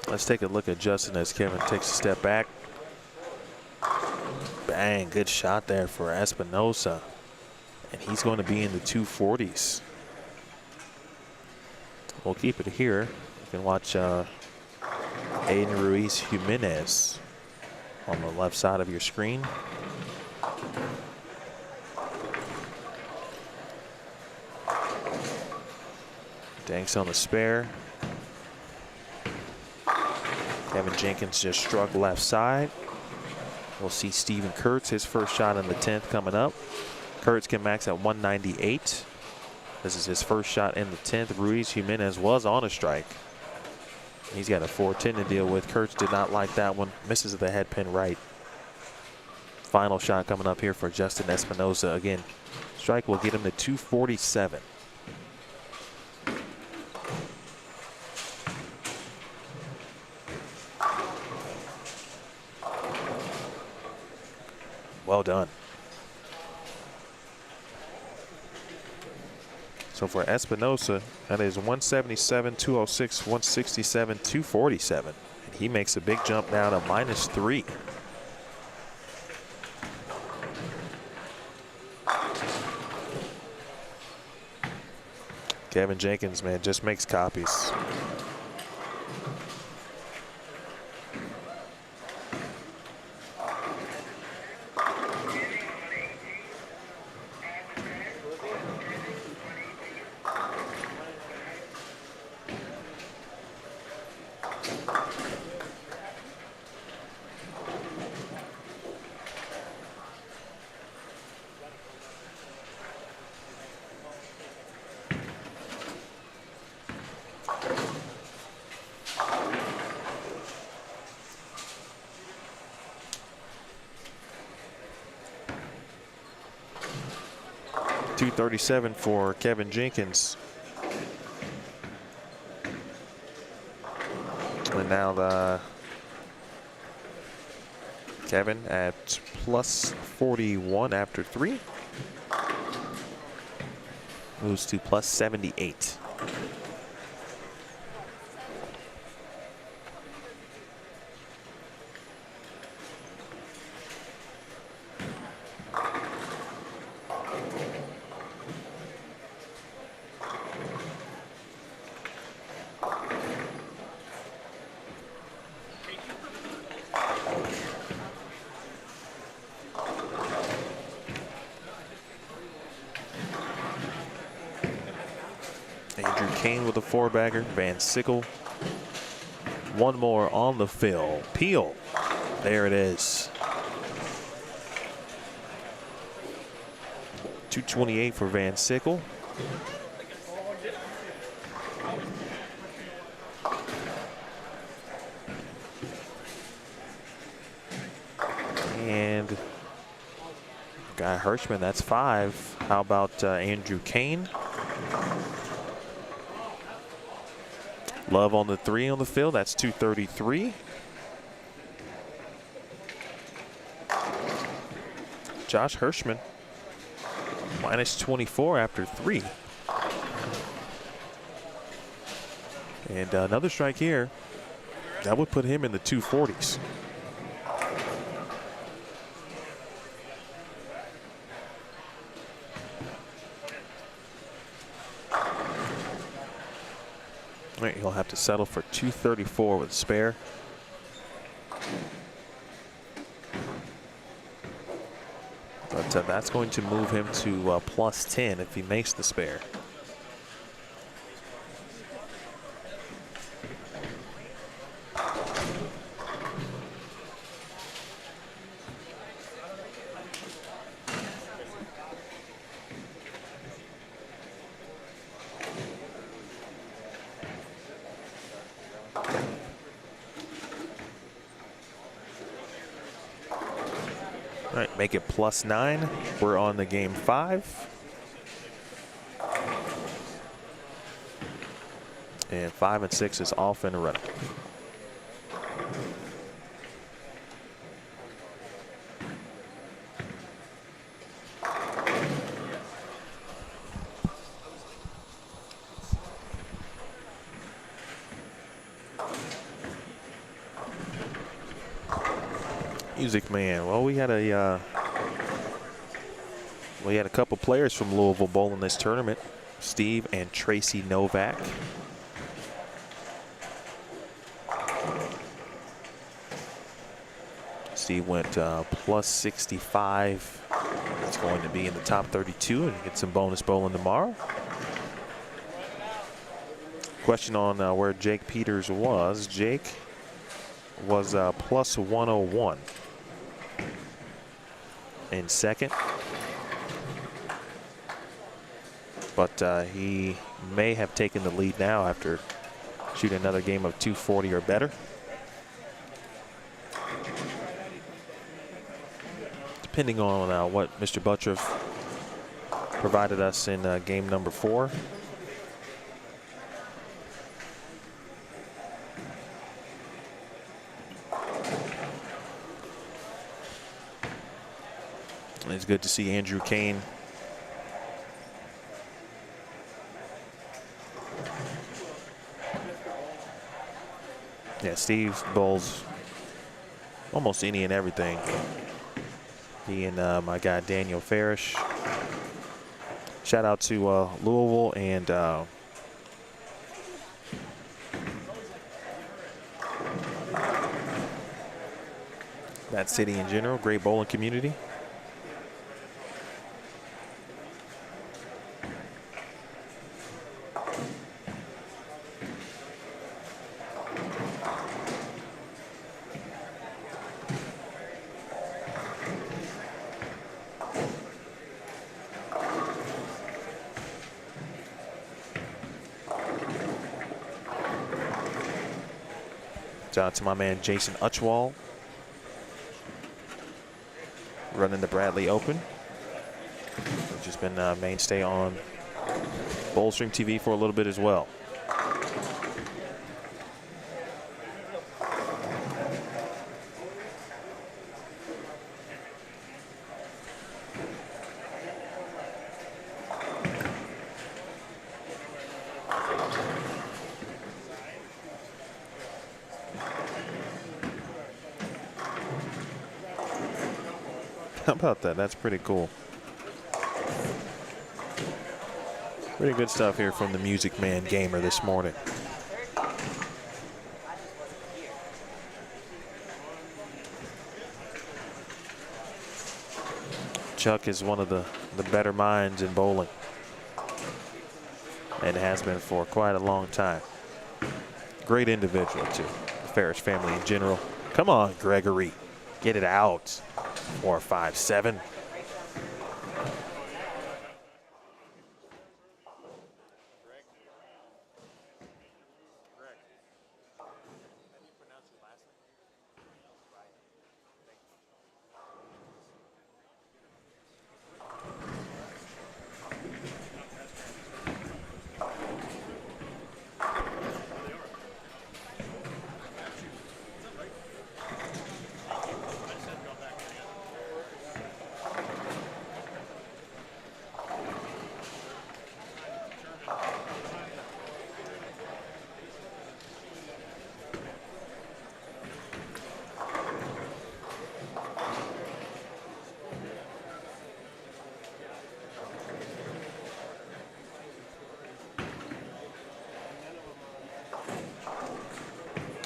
Let's take a look at Justin as Kevin takes a step back. Bang, good shot there for Espinosa. And he's going to be in the 240s. We'll keep it here. You can watch Aiden Ruiz Jimenez on the left side of your screen. Danks on the spare. Kevin Jenkins just struck left side. We'll see Steven Kurtz, his first shot in the 10th coming up. Kurtz can max at 198. This is his first shot in the 10th. Ruiz Jimenez was on a strike. He's got a 410 to deal with. Kurtz did not like that one. Misses the head pin right. Final shot coming up here for Justin Espinosa. Again, strike will get him to 247. Well done. So for Espinosa, that is 177, 206, 167, 247. And he makes a big jump now to -3. Kevin Jenkins, man, just makes copies. .237 for Kevin Jenkins. And now the Kevin at +41 after 3. Moves to +78. With a 4-bagger, Van Sickle. One more on the fill. Peel. There it is. 228 for Van Sickle. And Guy Hirschman, that's 5. How about Andrew Kane? Love on the 3 on the field, that's 233. Josh Hirschman, minus 24 after 3. And another strike here. That would put him in the 240s. All right, he'll have to settle for 234 with a spare. But that's going to move him to plus 10 if he makes the spare. All right, make it plus 9. We're on the game 5. And 5 and 6 is off and running. Music Man. Well, we had a couple players from Louisville bowl in this tournament. Steve and Tracy Novak. Steve went plus 65. It's going to be in the top 32 and get some bonus bowling tomorrow. Question on where Jake Peters was. Jake was plus 101 in second. But he may have taken the lead now after shooting another game of 240 or better. Depending on what Mr. Buttriff provided us in game number 4. And it's good to see Andrew Kane Steve bowls almost any and everything. He and my guy Daniel Farish. Shout out to Louisville and that city in general. Great bowling community. Shout out to my man Jason Utchwall, running the Bradley Open, which has been a mainstay on BowlStreamTV for a little bit as well. How about that? That's pretty cool. Pretty good stuff here from the Music Man Gamer this morning. Chuck is one of the better minds in bowling, and has been for quite a long time. Great individual too. The Farish family in general. Come on, Gregory, get it out. 4, 5, 7.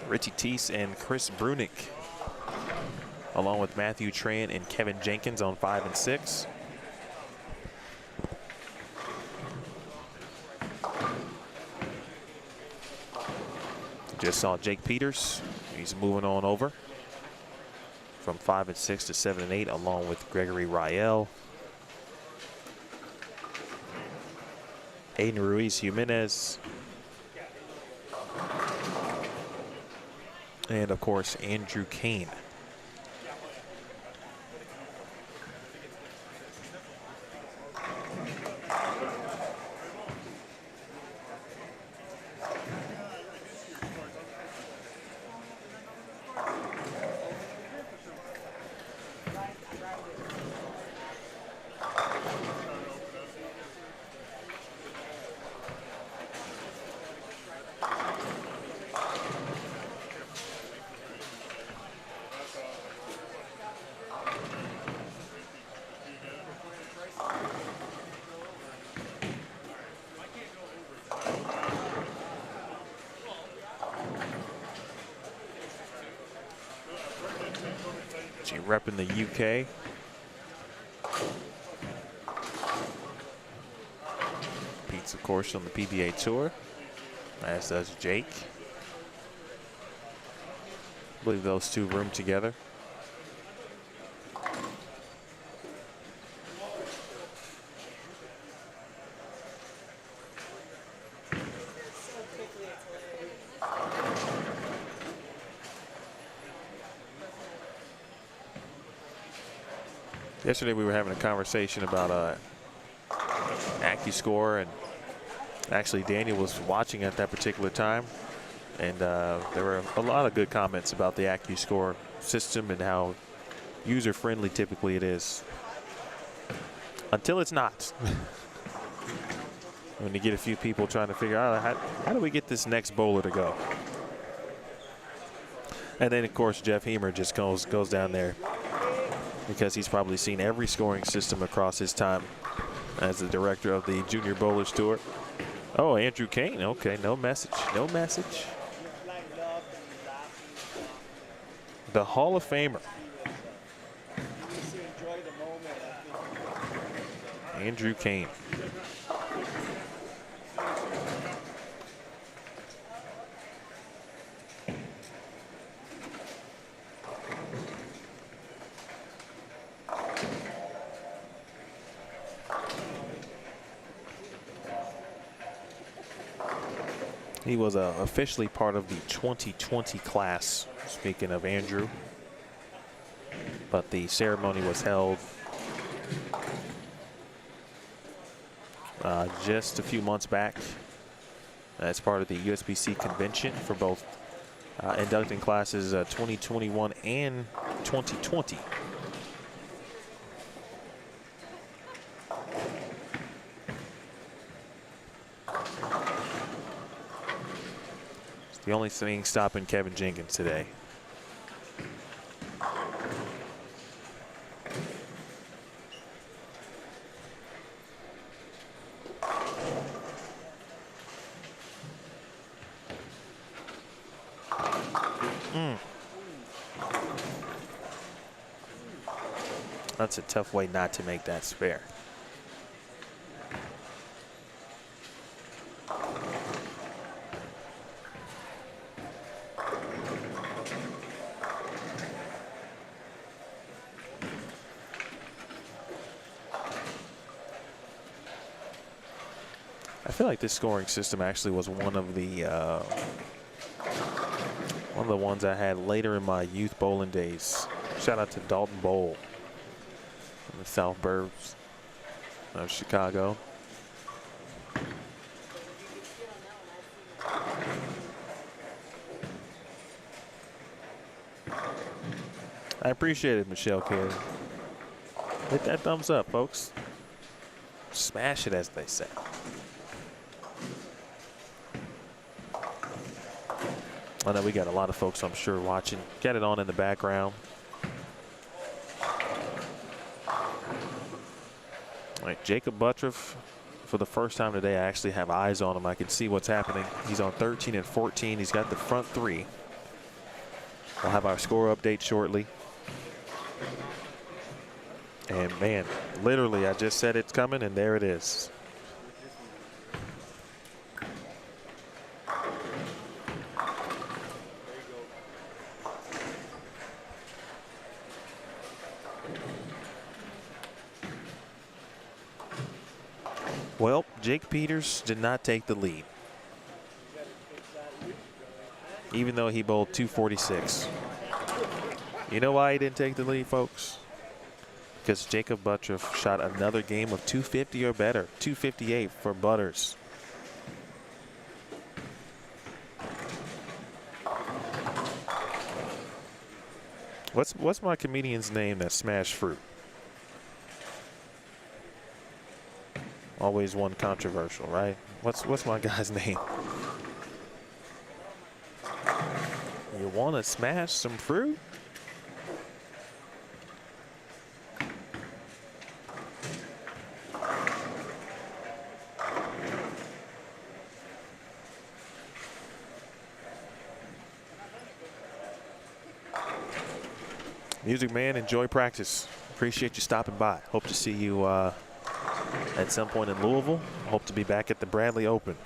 Richie Teese and Chris Brunick, along with Matthew Tran and Kevin Jenkins on 5 and 6. Just saw Jake Peters. He's moving on over from 5 and 6 to 7 and 8, along with Gregory Riel, Aiden Ruiz Jimenez, and of course Andrew Kane. Repping the UK. Pete's, of course, on the PBA Tour, as does Jake. I believe those two room together. Yesterday we were having a conversation about AccuScore, and actually Daniel was watching at that particular time, and there were a lot of good comments about the AccuScore system and how user-friendly typically it is, until it's not. When you get a few people trying to figure out how do we get this next bowler to go, and then of course Jeff Hemer just goes down there, because he's probably seen every scoring system across his time as the director of the Junior Bowlers Tour. Oh, Andrew Kane. Okay, no message. No message. The Hall of Famer. Andrew Kane. He was officially part of the 2020 class, speaking of Andrew. But the ceremony was held just a few months back as part of the USBC convention for both inducting classes 2021 and 2020. The only thing stopping Kevin Jenkins today. That's a tough way not to make that spare. I feel like this scoring system actually was one of the ones I had later in my youth bowling days. Shout out to Dalton Bowl in the South Burbs of Chicago. I appreciate it, Michelle Carey. Hit that thumbs up, folks. Smash it, as they say. I know we got a lot of folks, I'm sure, watching. Got it on in the background. All right, Jacob Buttriff, for the first time today, I actually have eyes on him. I can see what's happening. He's on 13 and 14. He's got the front three. We'll have our score update shortly. And man, literally, I just said it's coming, and there it is. Well, Jake Peters did not take the lead, even though he bowled 246. You know why he didn't take the lead, folks? Because Jacob Buttriff shot another game of 250 or better, 258 for Butters. What's my comedian's name that smashed fruit? Always one controversial, right? What's my guy's name? You want to smash some fruit? Music Man, enjoy practice. Appreciate you stopping by. Hope to see you at some point in Louisville. Hope to be back at the Bradley Open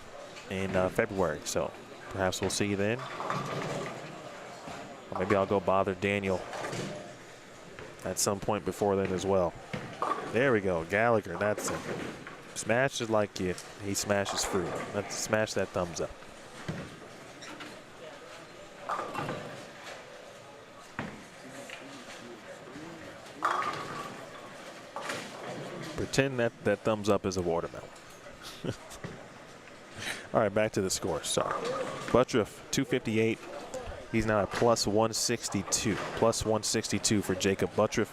in February. So perhaps we'll see you then. Or maybe I'll go bother Daniel at some point before then as well. There we go, Gallagher. That's it. Smash it like he smashes fruit. Let's smash that thumbs up. Pretend that thumbs up is a watermelon. All right, back to the score. Sorry. Buttriff, 258. He's now at plus 162. Plus 162 for Jacob Buttriff.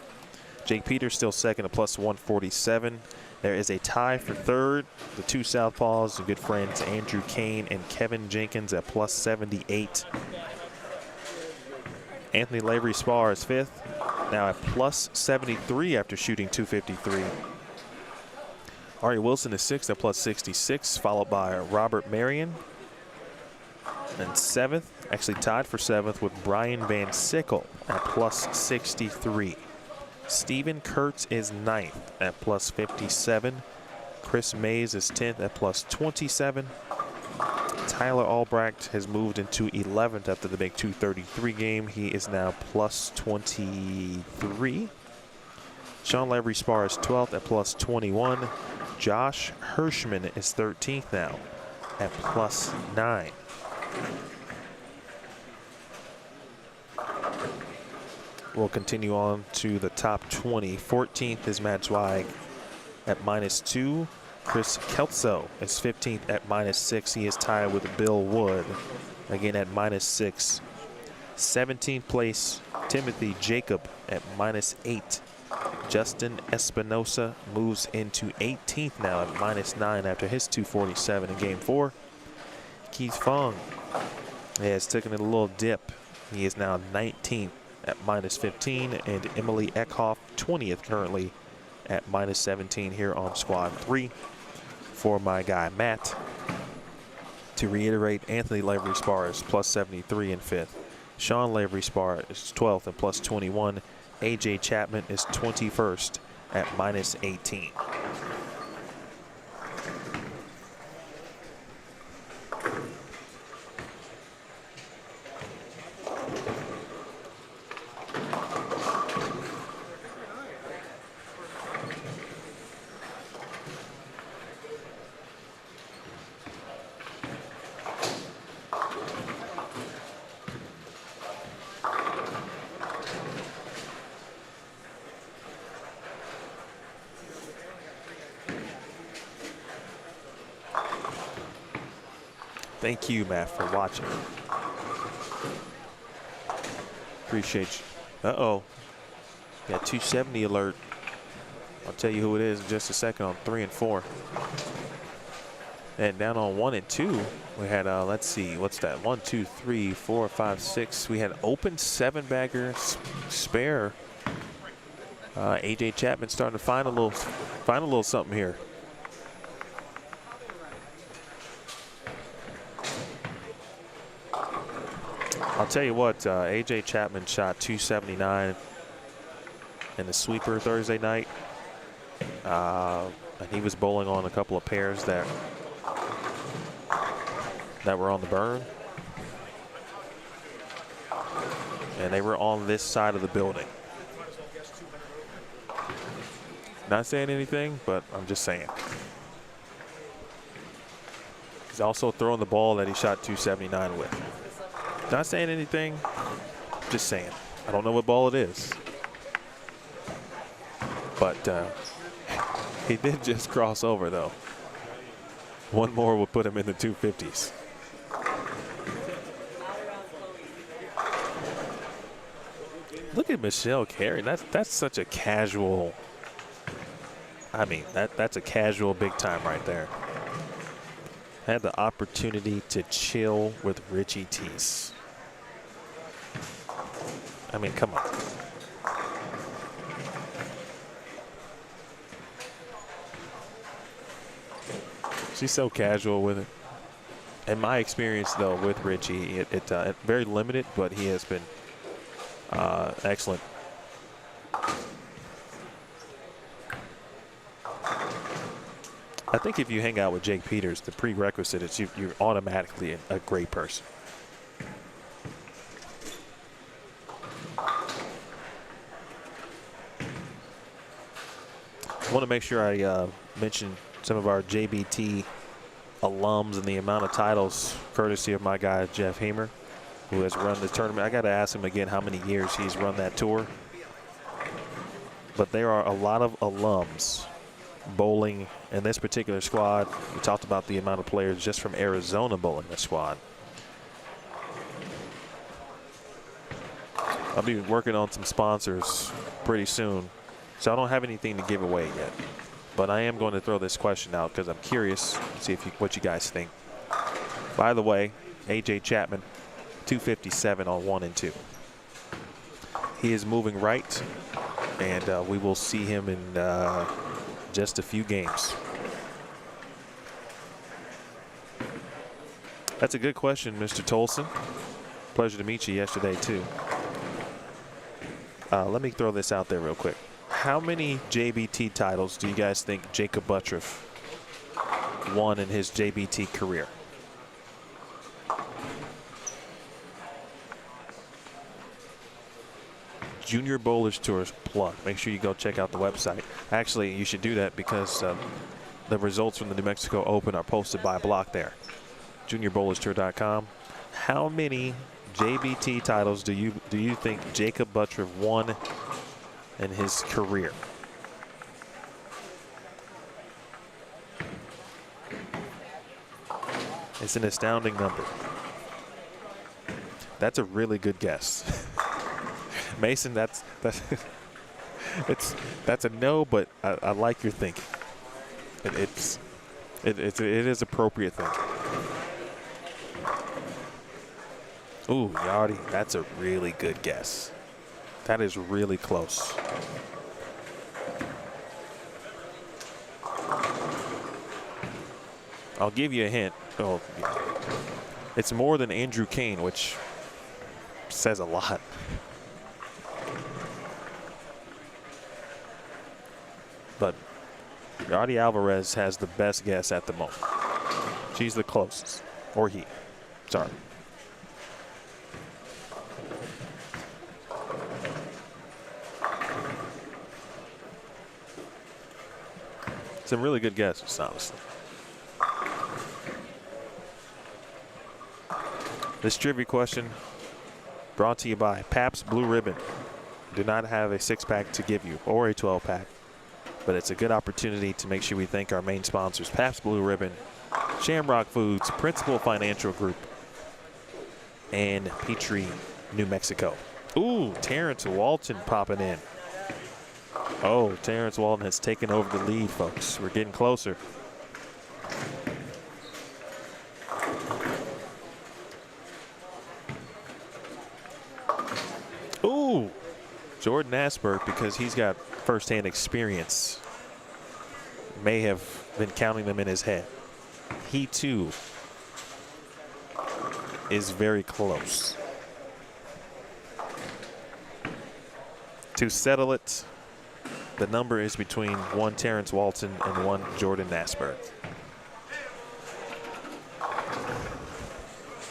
Jake Peters still second at plus 147. There is a tie for third. The two southpaws, good friends Andrew Kane and Kevin Jenkins at plus 78. Anthony Lavery Spar is fifth, now at plus 73 after shooting 253. Ari Wilson is sixth at plus 66, followed by Robert Marion. And seventh, actually tied for seventh with Brian Van Sickle at plus 63. Stephen Kurtz is ninth at plus 57. Chris Mays is 10th at plus 27. Tyler Albrecht has moved into 11th after the big 233 game. He is now plus 23. Sean Lavery Spar is 12th at plus 21. Josh Hirschman is 13th now at plus 9. We'll continue on to the top 20. 14th is Matt Zweig at minus 2. Chris Kelso is 15th at minus 6. He is tied with Bill Wood, again at minus 6. 17th place, Timothy Jacob at minus 8. Justin Espinosa moves into 18th now at minus 9 after his 247 in game 4. Keith Fong has taken a little dip. He is now 19th at minus 15, and Emily Eckhoff 20th currently at minus 17 here on squad 3 for my guy Matt. To reiterate, Anthony Lavery Spar is plus 73 in 5th. Sean Lavery Spar is 12th at plus 21. AJ Chapman is 21st at minus 18. Thank you, Matt, for watching. Appreciate you. Uh-oh. Got 270 alert. I'll tell you who it is in just a second on 3 and 4. And down on 1 and 2, we had, let's see, what's that? 1, 2, 3, 4, 5, 6. We had open 7-bagger spare. AJ Chapman starting to find a little something here. I'll tell you what, AJ Chapman shot 279 in the sweeper Thursday night. And he was bowling on a couple of pairs that were on the burn. And they were on this side of the building. Not saying anything, but I'm just saying. He's also throwing the ball that he shot 279 with. Not saying anything, just saying. I don't know what ball it is. But he did just cross over, though. One more will put him in the 250s. Look at Michelle Carey. That's such a casual. I mean, that's a casual big time right there. Had the opportunity to chill with Richie Teese. I mean, come on. She's so casual with it. In my experience, though, with Richie, it very limited, but he has been excellent. I think if you hang out with Jake Peters, the prerequisite is you're automatically a great person. I want to make sure I mention some of our JBT alums and the amount of titles, courtesy of my guy Jeff Hamer, who has run the tournament. I got to ask him again how many years he's run that tour. But there are a lot of alums bowling in this particular squad. We talked about the amount of players just from Arizona bowling the squad. I'll be working on some sponsors pretty soon, so I don't have anything to give away yet. But I am going to throw this question out because I'm curious to see what you guys think. By the way, AJ Chapman, 257 on 1 and 2. He is moving right, and we will see him in just a few games. That's a good question, Mr. Tolson. Pleasure to meet you yesterday, too. Let me throw this out there real quick. How many JBT titles do you guys think Jacob Buttriff won in his JBT career? Junior Bowlers Tours plug. Make sure you go check out the website. Actually, you should do that because the results from the New Mexico Open are posted by block there. JuniorBowlersTour.com. How many JBT titles do you think Jacob Buttriff won in his career? It's an astounding number. That's a really good guess. Mason, that's a no, but I like your thinking. It is appropriate thinking. Ooh, Yardy, that's a really good guess. That is really close. I'll give you a hint. Oh, it's more than Andrew Kane, which says a lot. But Yardy Alvarez has the best guess at the moment. She's the closest, or he. Sorry. Some really good guesses, honestly. This trivia question brought to you by Pabst Blue Ribbon. Do not have a 6-pack to give you or a 12-pack, but it's a good opportunity to make sure we thank our main sponsors, Pabst Blue Ribbon, Shamrock Foods, Principal Financial Group, and Petrie, New Mexico. Ooh, Terrence Walton popping in. Oh, Terrence Walton has taken over the lead, folks. We're getting closer. Ooh, Jordan Asper, because he's got firsthand experience, may have been counting them in his head. He, too, is very close. To settle it, the number is between one Terrence Walton and one Jordan Nasberg.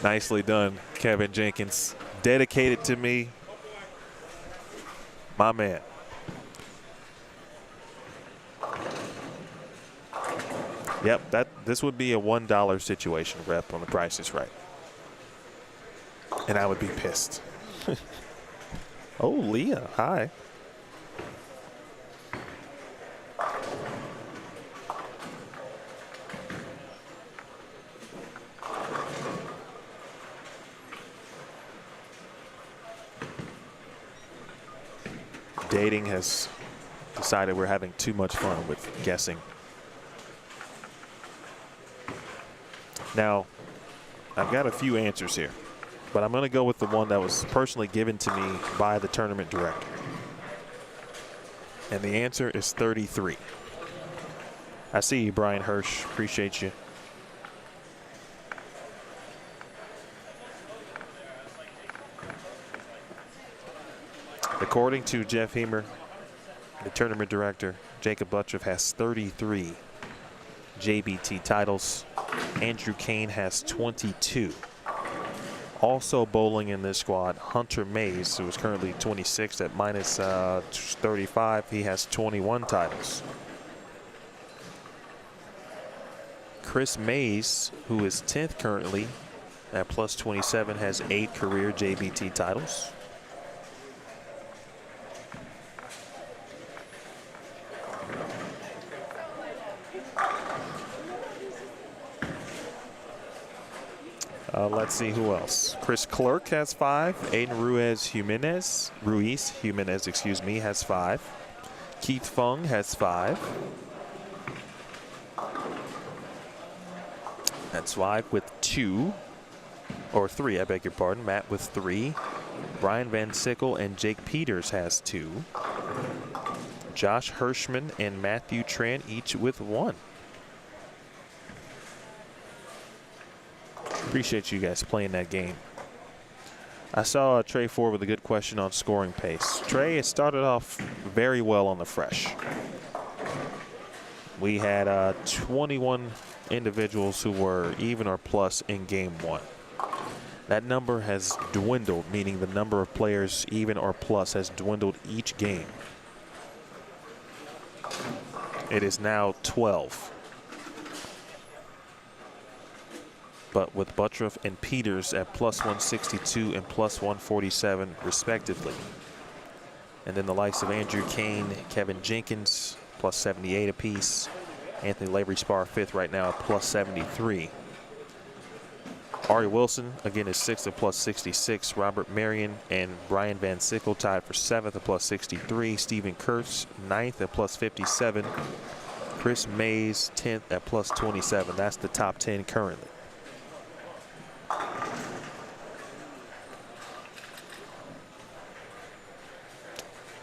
Nicely done, Kevin Jenkins. Dedicated to me. My man. Yep, this would be a $1 situation, Rep, on The Price is Right. And I would be pissed. Oh, Leah, hi. Dating has decided we're having too much fun with guessing. Now, I've got a few answers here, but I'm going to go with the one that was personally given to me by the tournament director. And the answer is 33. I see you, Brian Hirsch. Appreciate you. According to Jeff Hemer, the tournament director, Jacob Buttriff has 33 JBT titles. Andrew Kane has 22. Also bowling in this squad, Hunter Mays, who is currently 26 at minus 35. He has 21 titles. Chris Mays, who is 10th currently at plus 27, has 8 career JBT titles. Let's see who else. Chris Clerk has 5. Aiden Ruiz Jimenez, excuse me, has 5. Keith Fung has 5. That's 5 with 2, or 3, I beg your pardon. Matt with 3. Brian Van Sickle and Jake Peters has 2. Josh Hirschman and Matthew Tran each with 1. Appreciate you guys playing that game. I saw Trey Ford with a good question on scoring pace. Trey, it started off very well on the fresh. We had 21 individuals who were even or plus in game 1. That number has dwindled, meaning the number of players even or plus has dwindled each game. It is now 12. But with Buttriff and Peters at plus 162 and plus 147 respectively. And then the likes of Andrew Kane, Kevin Jenkins, plus 78 apiece. Anthony Lavery Spar 5th right now at plus 73. Ari Wilson again is 6th at plus 66. Robert Marion and Brian Van Sickle tied for 7th at plus 63. Stephen Kurtz 9th at plus 57. Chris Mays 10th at plus 27. That's the top 10 currently.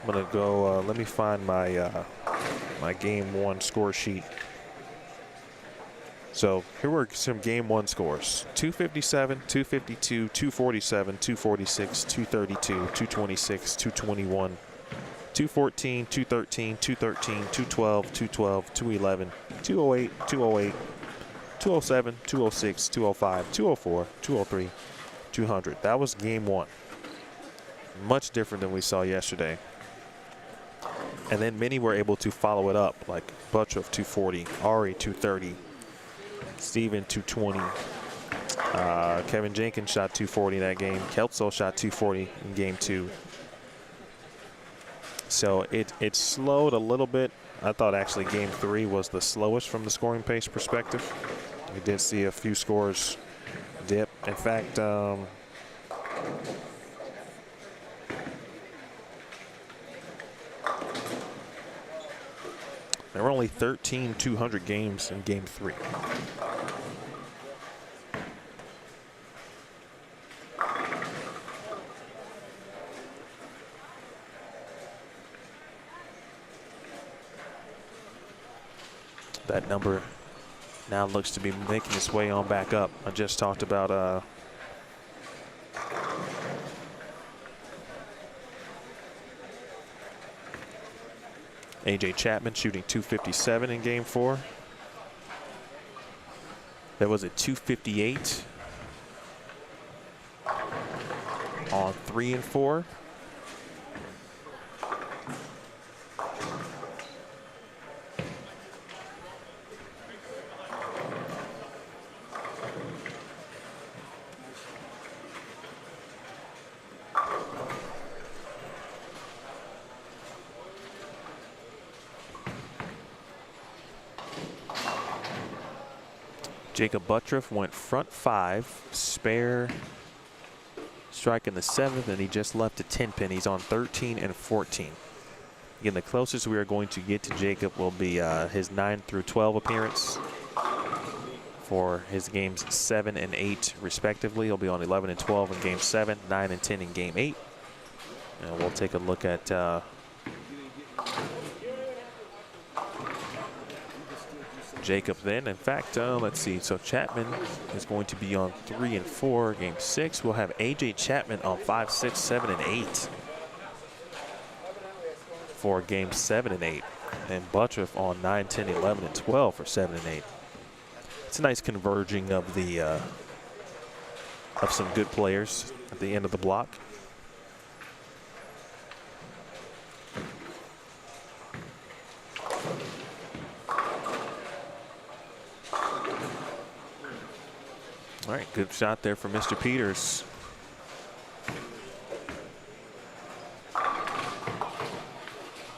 I'm gonna go, let me find my my game 1 score sheet. So here were some game 1 scores. 257, 252, 247, 246, 232, 226, 221, 214, 213, 213, 212, 212, 211, 208, 208, 207, 206, 205, 204, 203, 200. That was game 1. Much different than we saw yesterday. And then many were able to follow it up, like Buttriff 240, Ari 230, Steven 220, Kevin Jenkins shot 240 that game. Kelso shot 240 in game 2. So it slowed a little bit. I thought actually game 3 was the slowest from the scoring pace perspective. We did see a few scores dip. In fact, there were only 13 200 games in game 3. That number now looks to be making its way on back up. I just talked about A.J. Chapman shooting 257 in game 4. That was a 258 on 3 and 4. Jacob Buttriff went front 5, spare strike in the 7th, and he just left a 10 pin. He's on 13 and 14. Again, the closest we are going to get to Jacob will be his 9 through 12 appearance for his games 7 and 8 respectively. He'll be on 11 and 12 in game 7, 9 and 10 in game 8. And we'll take a look at Jacob then. In fact, let's see. So Chapman is going to be on 3 and 4, game 6. We'll have A.J. Chapman on 5, 6, 7, and 8 for game 7 and 8. And Buttriff on 9, 10, 11, and 12 for 7 and 8. It's a nice converging of the of some good players at the end of the block. All right, good shot there for Mr. Peters.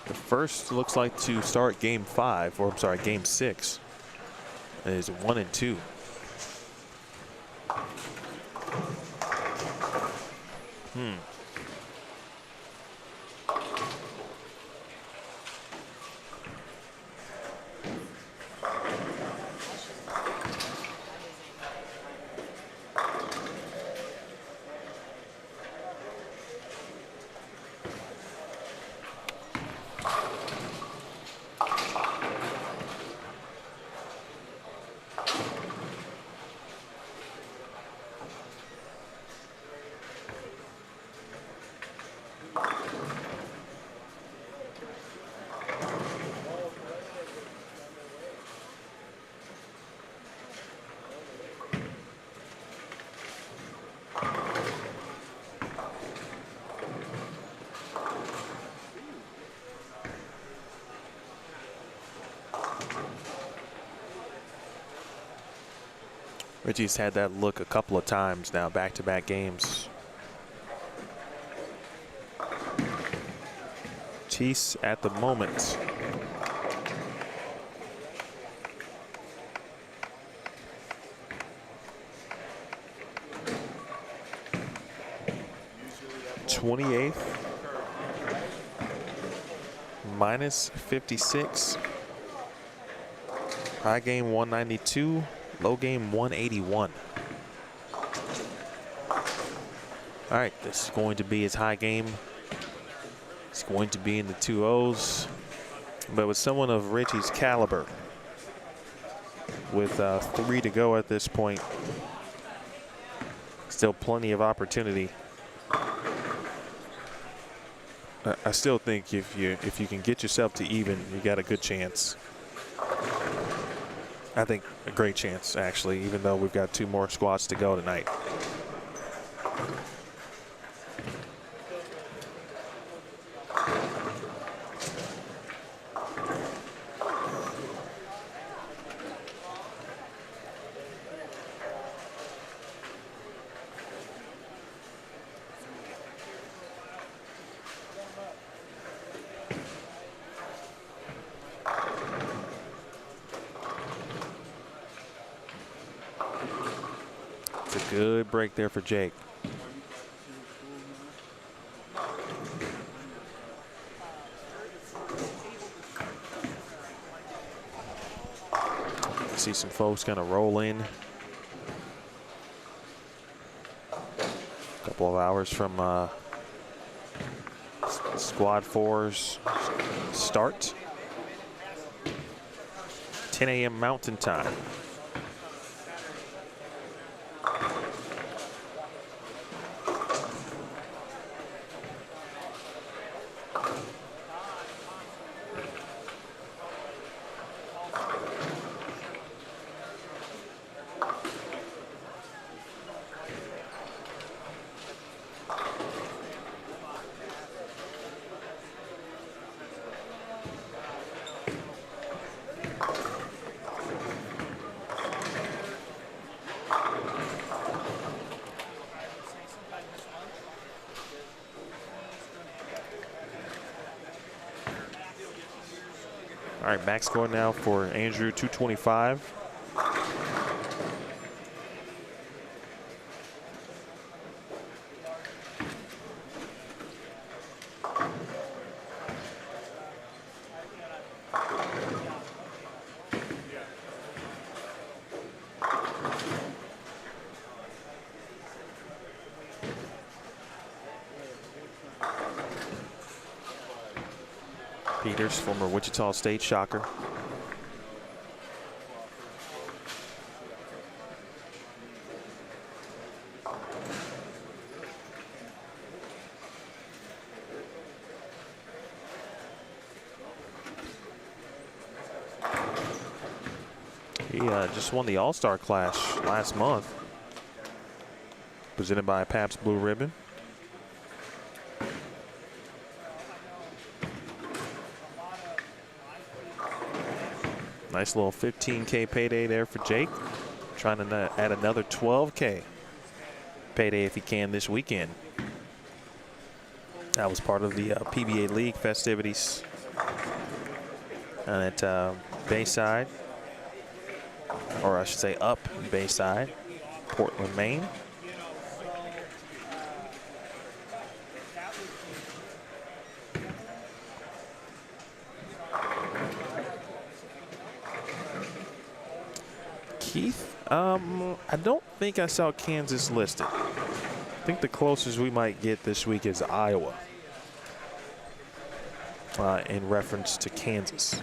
The first looks like to start game 5, or I'm sorry, game 6. It is 1 and 2. Richie's had that look a couple of times now, back-to-back games. Chiefs at the moment. #28th, minus 56. High game 192. Low game 181. All right, this is going to be his high game. It's going to be in the 2-0s. But with someone of Richie's caliber, with 3 to go at this point, still plenty of opportunity. I still think if you can get yourself to even, you got a good chance. I think a great chance, actually, even though we've got 2 more squads to go tonight. Good break there for Jake. See some folks kind of roll in. A couple of hours from Squad 4's start. 10 a.m. Mountain Time. All right, max score now for Andrew, 225. Peters, former Wichita State Shocker. He just won the All-Star Clash last month, presented by Pabst Blue Ribbon. Nice little 15K payday there for Jake. Trying to add another 12K payday if he can this weekend. That was part of the PBA League festivities at Bayside, or I should say up Bayside, Portland, Maine. Keith, I don't think I saw Kansas listed. I think the closest we might get this week is Iowa, in reference to Kansas.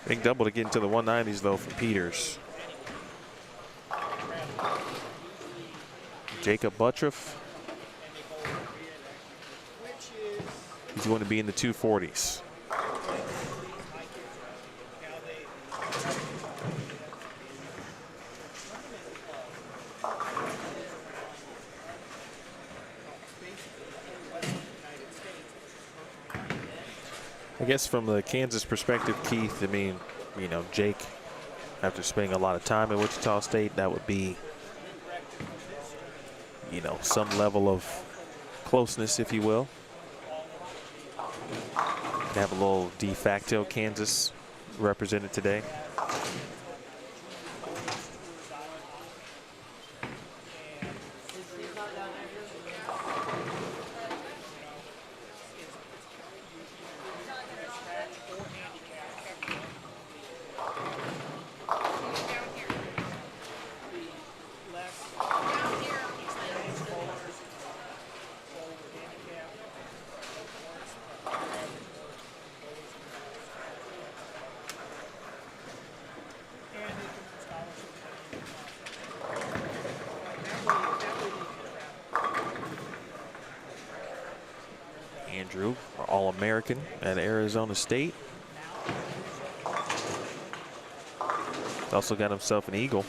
Big double to get into the 190s though for Peters. Jacob Buttriff. He's going to be in the 240s. I guess from the Kansas perspective, Keith, I mean, you know, Jake, after spending a lot of time at Wichita State, that would be, you know, some level of closeness, if you will. Have a little de facto Kansas represented today. Andrew, All-American at Arizona State. He's also got himself an Eagle.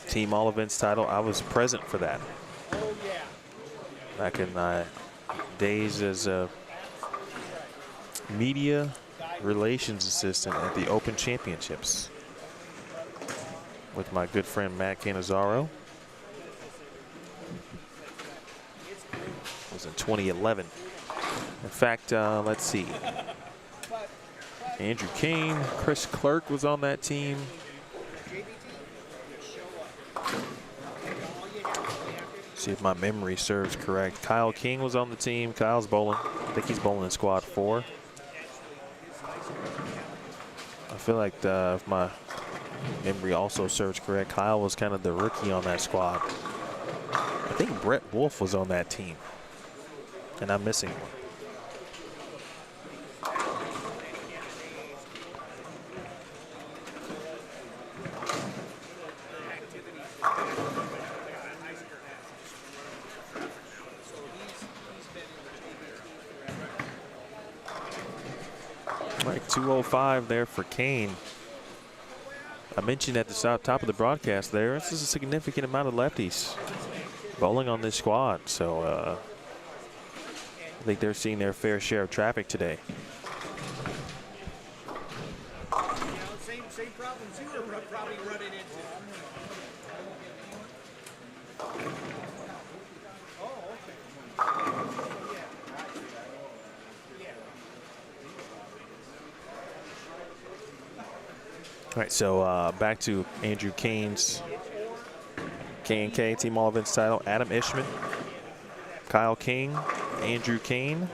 Team All Events title. I was present for that. Back in my days as a media relations assistant at the Open Championships with my good friend Matt Cannizzaro. It was in 2011. In fact, let's see. Andrew Kane, Chris Clerk was on that team. See if my memory serves correct. Kyle King was on the team. Kyle's bowling. I think he's bowling in squad 4. I feel like if my memory also serves correct, Kyle was kind of the rookie on that squad. I think Brett Wolf was on that team, and I'm missing one. All right, 205 there for Kane. I mentioned at the top of the broadcast there, this is a significant amount of lefties bowling on this squad. So I think they're seeing their fair share of traffic today. Same problems you were probably running into. All right, so back to Andrew Kane's K&K Team All Events title. Adam Ishman, Kyle King, Andrew Kane,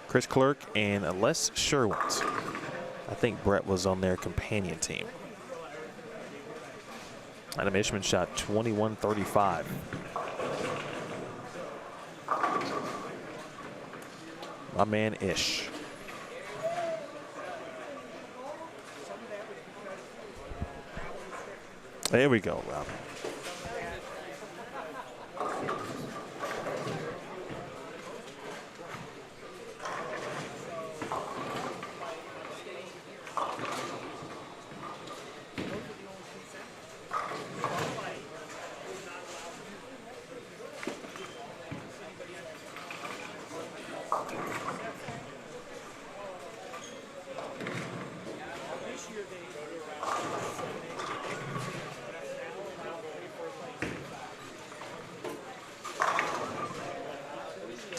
Chris Clerk, and Les Sherwins. I think Brett was on their companion team. Adam Ishman shot 21-35. My man Ish. There we go, Rob.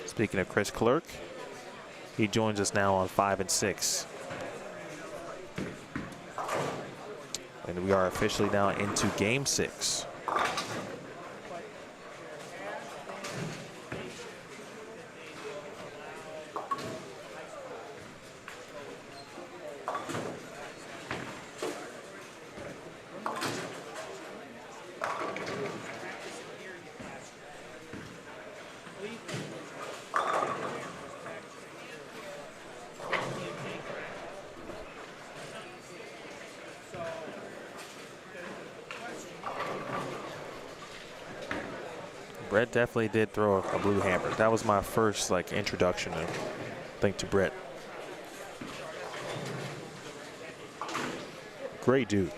Speaking of Chris Clerk, he joins us now on 5 and 6. And we are officially now into game 6. Brett definitely did throw a blue hammer. That was my first introduction, I think, to Brett. Great dude.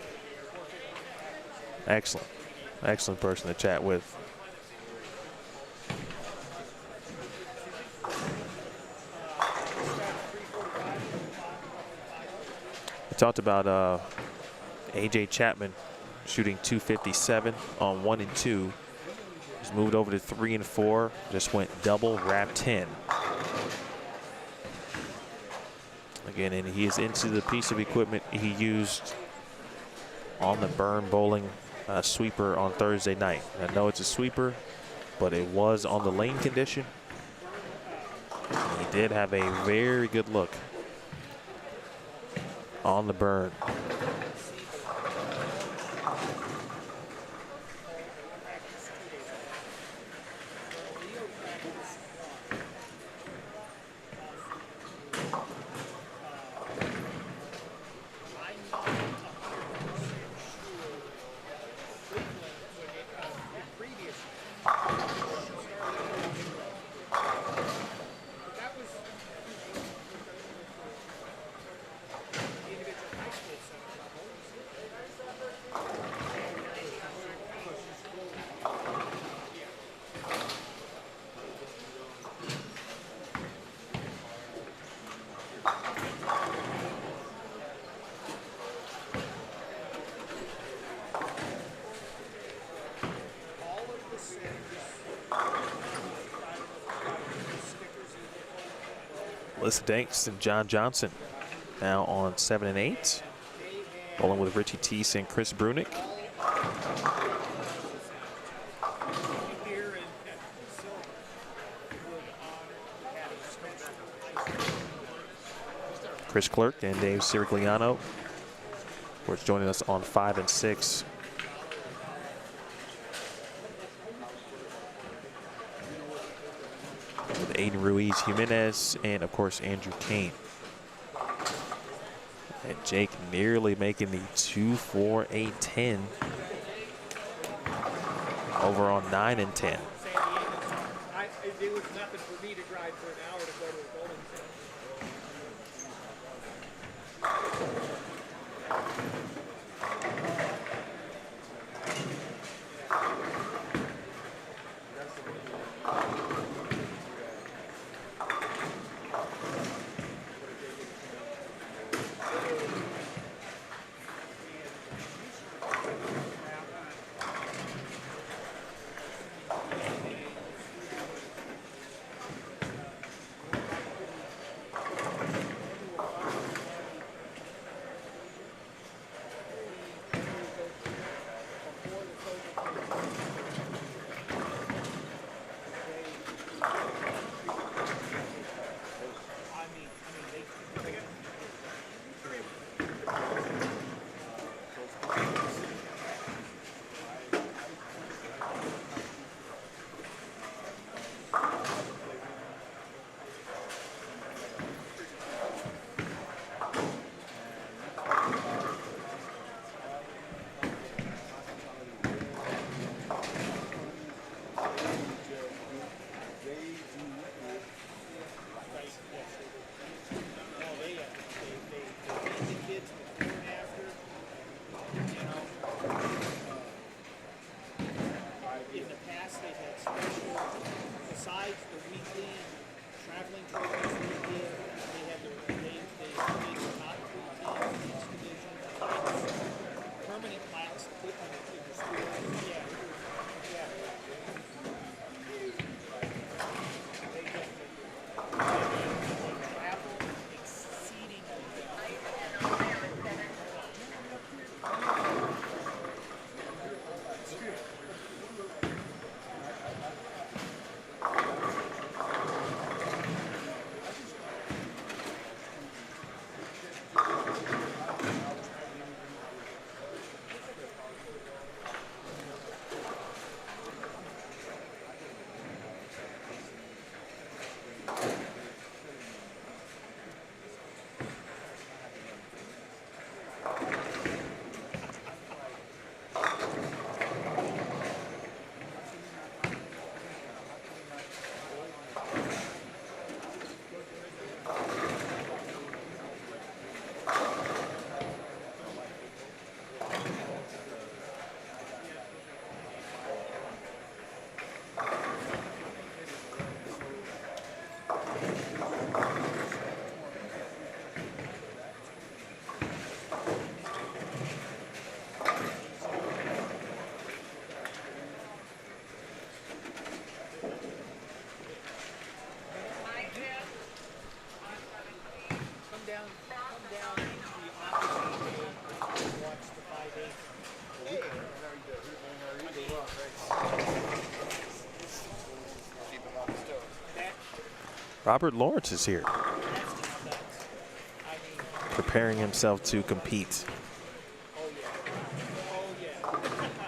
Excellent. Excellent person to chat with. We talked about AJ Chapman shooting 257 on 1 and 2. He's moved over to 3 and 4. Just went double wrap 10. Again, and he is into the piece of equipment he used on the burn bowling sweeper on Thursday night. I know it's a sweeper, but it was on the lane condition. He did have a very good look on the burn. Alyssa Danks and John Johnson now on 7 and 8. Bowling with Richie Teese and Chris Brunick. Chris Clerk and Dave Sirigliano, of course, joining us on 5 and 6. With Aiden Ruiz Jimenez and, of course, Andrew Kane. And Jake nearly making the 2-4-8-10 over on 9 and 10. It was nothing for me to drive for an hour to go to a bowling center. Robert Lawrence is here, preparing himself to compete.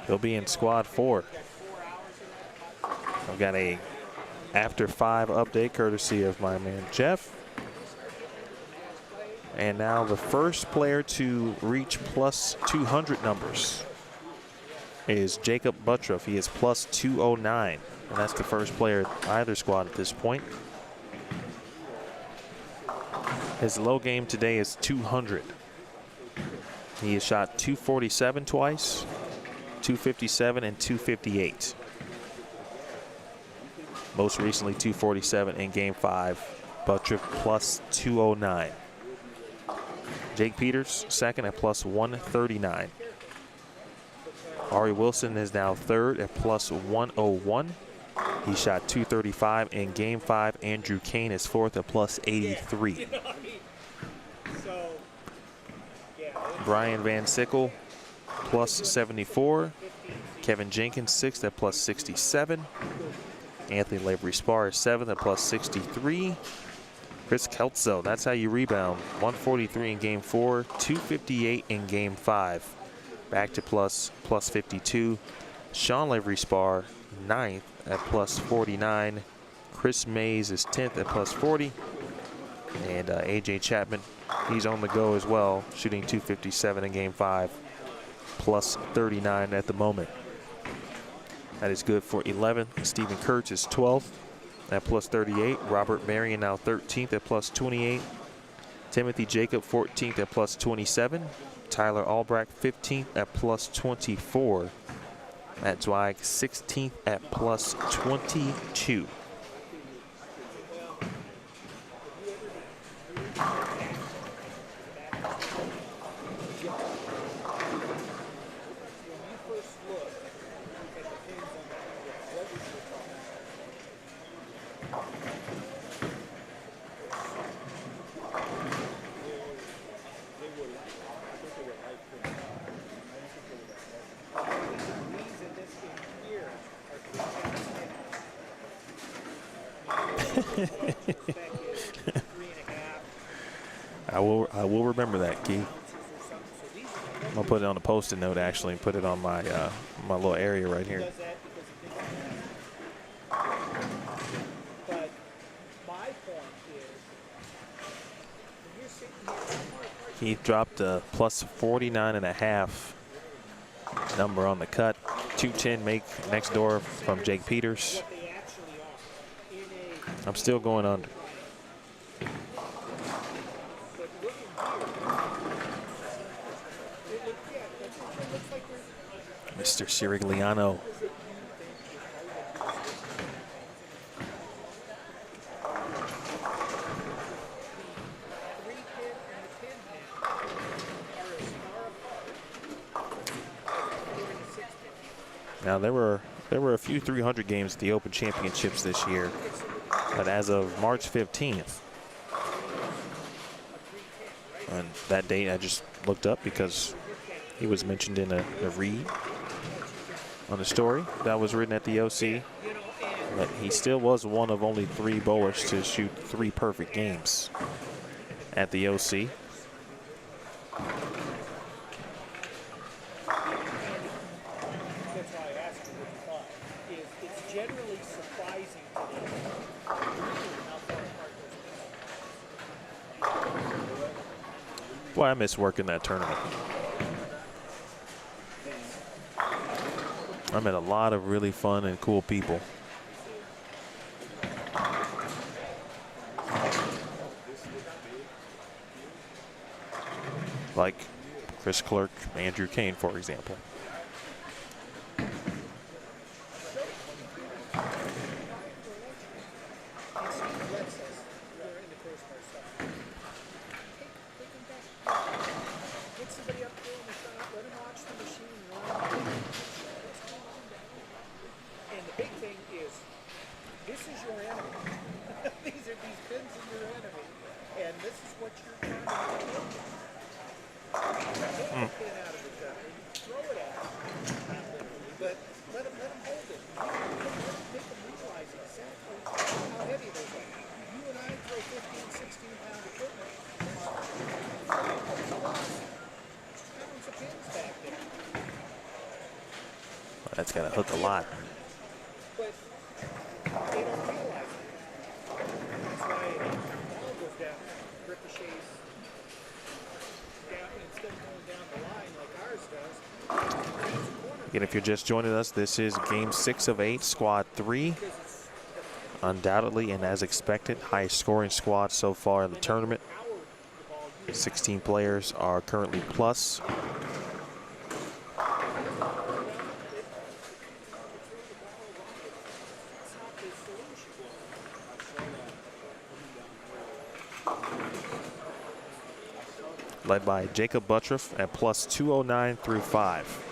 He'll be in squad 4. I've got a after 5 update courtesy of my man Jeff. And now the first player to reach plus 200 numbers is Jacob Buttroff. He is plus 209, and that's the first player at either squad at this point. His low game today is 200. He has shot 247 twice, 257 and 258. Most recently 247 in game 5. Buttroff plus 209. Jake Peters second at plus 139. Ari Wilson is now third at plus 101. He shot 235 in game 5. Andrew Kane is fourth at plus 83. Brian Van Sickle plus 74. Kevin Jenkins sixth at plus 67. Anthony Lavery Spar is seventh at plus 63. Chris Keltzo, that's how you rebound. 143 in game 4, 258 in game 5. Back to plus 52. Sean Lavery Spar, 9th at plus 49. Chris Mays is 10th at plus 40. And AJ Chapman, he's on the go as well, shooting 257 in game 5, plus 39 at the moment. That is good for 11th. Stephen Kurtz is 12th at plus 38. Robert Marion now 13th at plus 28. Timothy Jacob 14th at plus 27. Tyler Albrecht 15th at plus 24. Matt Zweig 16th at plus 22. I will remember that, Keith. I'm gonna put it on a post-it note actually and put it on my my little area right here. Keith dropped a plus 49.5 number on the cut. 210 make next door from Jake Peters. I'm still going under. Mr. Sirigliano. Now there were a few 300 games at the Open Championships this year, but as of March 15th, and that date I just looked up because he was mentioned in a read on the story that was written at the OC, but he still was one of only 3 bowlers to shoot 3 perfect games at the OC. Boy, I miss working that tournament. I met a lot of really fun and cool people. Like Chris Clerk, Andrew Kane, for example. That's got to hook a lot. But they don't realize it. That's why the ball goes down, ricochets down instead of going down the line like ours does. Again, if you're just joining us, this is Game 6 of 8, Squad 3. Undoubtedly, and as expected, highest scoring squad so far in the tournament. 16 players are currently plus. Led by Jacob Buttriff at plus 209 through 5.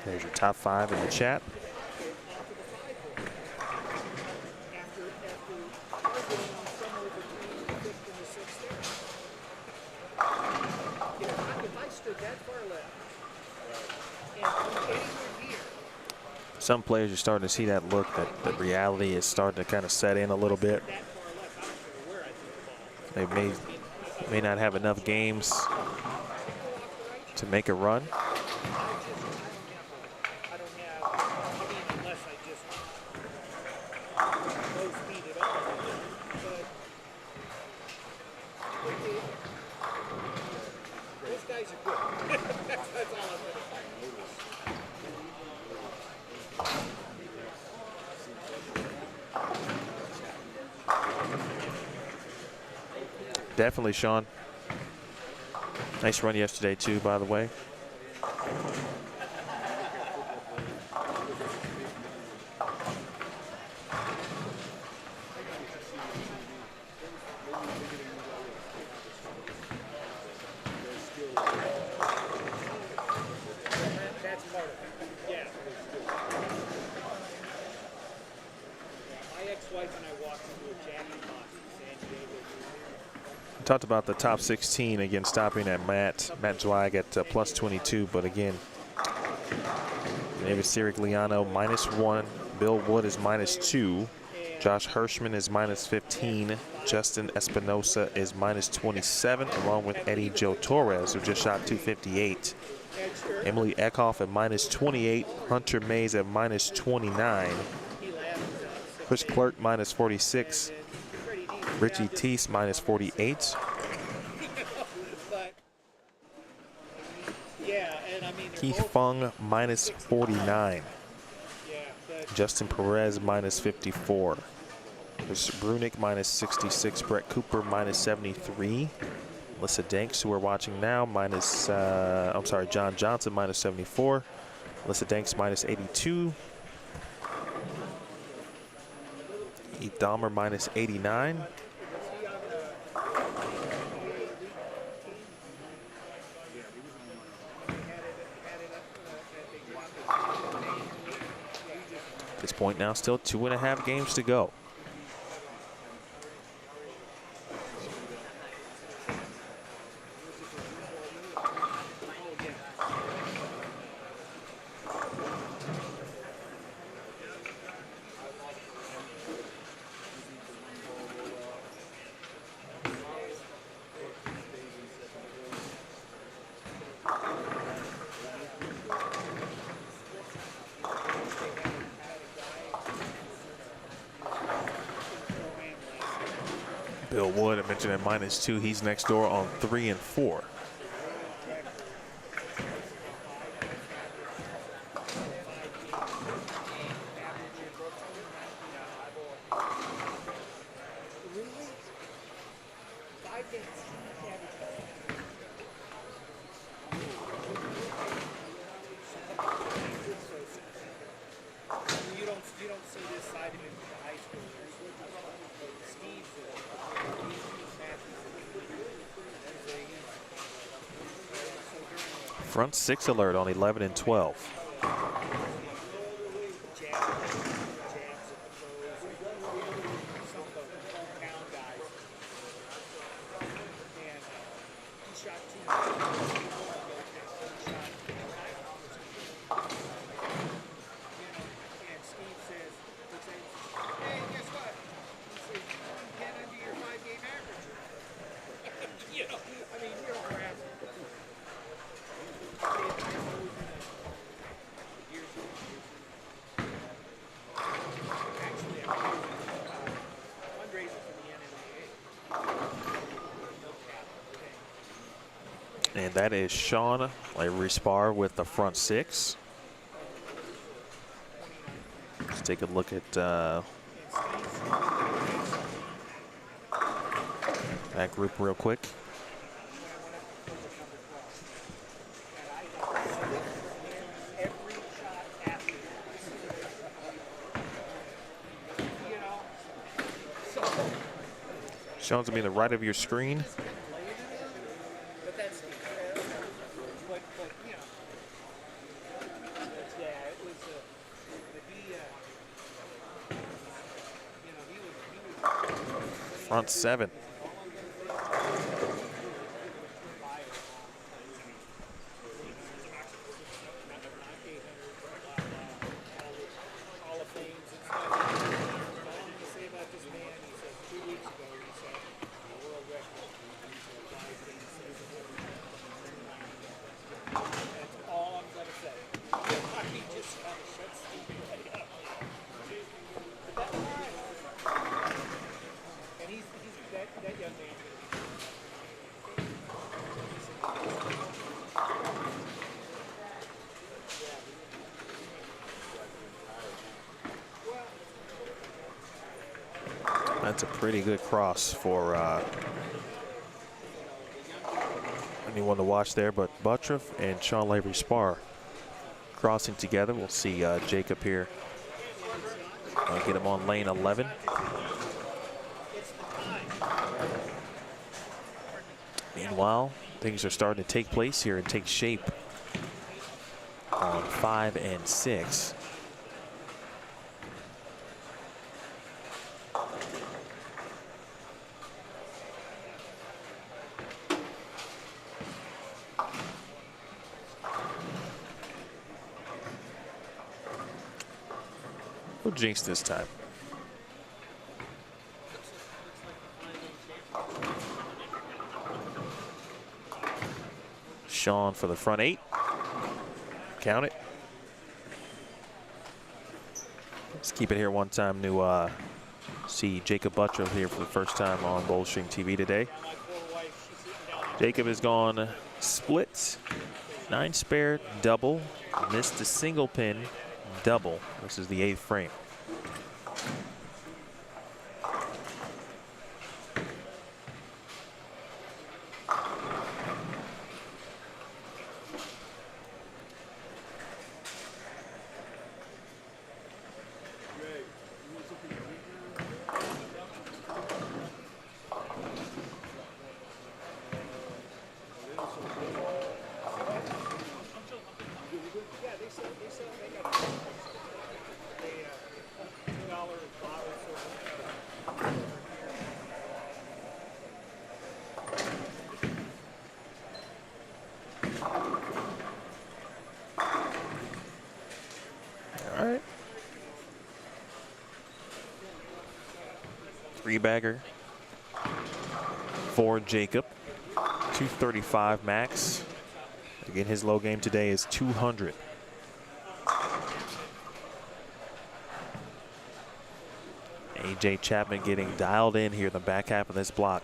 There's your top 5 in the chat. Some players are starting to see that look, that the reality is starting to kind of set in a little bit. They may not have enough games to make a run. Definitely, Sean. Nice run yesterday, too, by the way. That's part of it. Yeah. My ex-wife and I walked into a jacket box in San Diego. Talked about the top 16, again, stopping at Matt Zweig at plus 22, but again, David Sirigliano -1, Bill Wood is -2, Josh Hirschman is -15, Justin Espinosa is -27, along with Eddie Joe Torres, who just shot 258. Emily Eckhoff at -28, Hunter Mays at -29, Chris Clerk -46, Richie Teese -48. Keith Fung -49. Justin Perez -54. There's Brunick -66. Brett Cooper -73. Melissa Danks, who we're watching now, John Johnson -74. Melissa Danks -82. Heath Dahmer -89. At this point now, still 2.5 games to go. Bill Wood, I mentioned at -2. He's next door on 3 and 4. You don't see this side of him in the high school. Steve's Front 6 alert on 11 and 12. And that is Sean Respar with the front 6. Let's take a look at that group real quick. Sean's gonna be on the right of your screen. Front 7. That's a pretty good cross for anyone to watch there, but Buttriff and Sean Lavery Spar crossing together. We'll see Jacob here. Get him on lane 11. Meanwhile, things are starting to take place here and take shape on 5 and 6. We'll jinx this time. Sean for the front 8. Count it. Let's keep it here one time to see Jacob Buttrill here for the first time on BowlStreamTV today. Jacob has gone split, 9 spare, double, missed a single pin, double. This is the 8th frame. All right. 3-bagger for Jacob. 235 max. Again, his low game today is 200. AJ Chapman getting dialed in here in the back half of this block.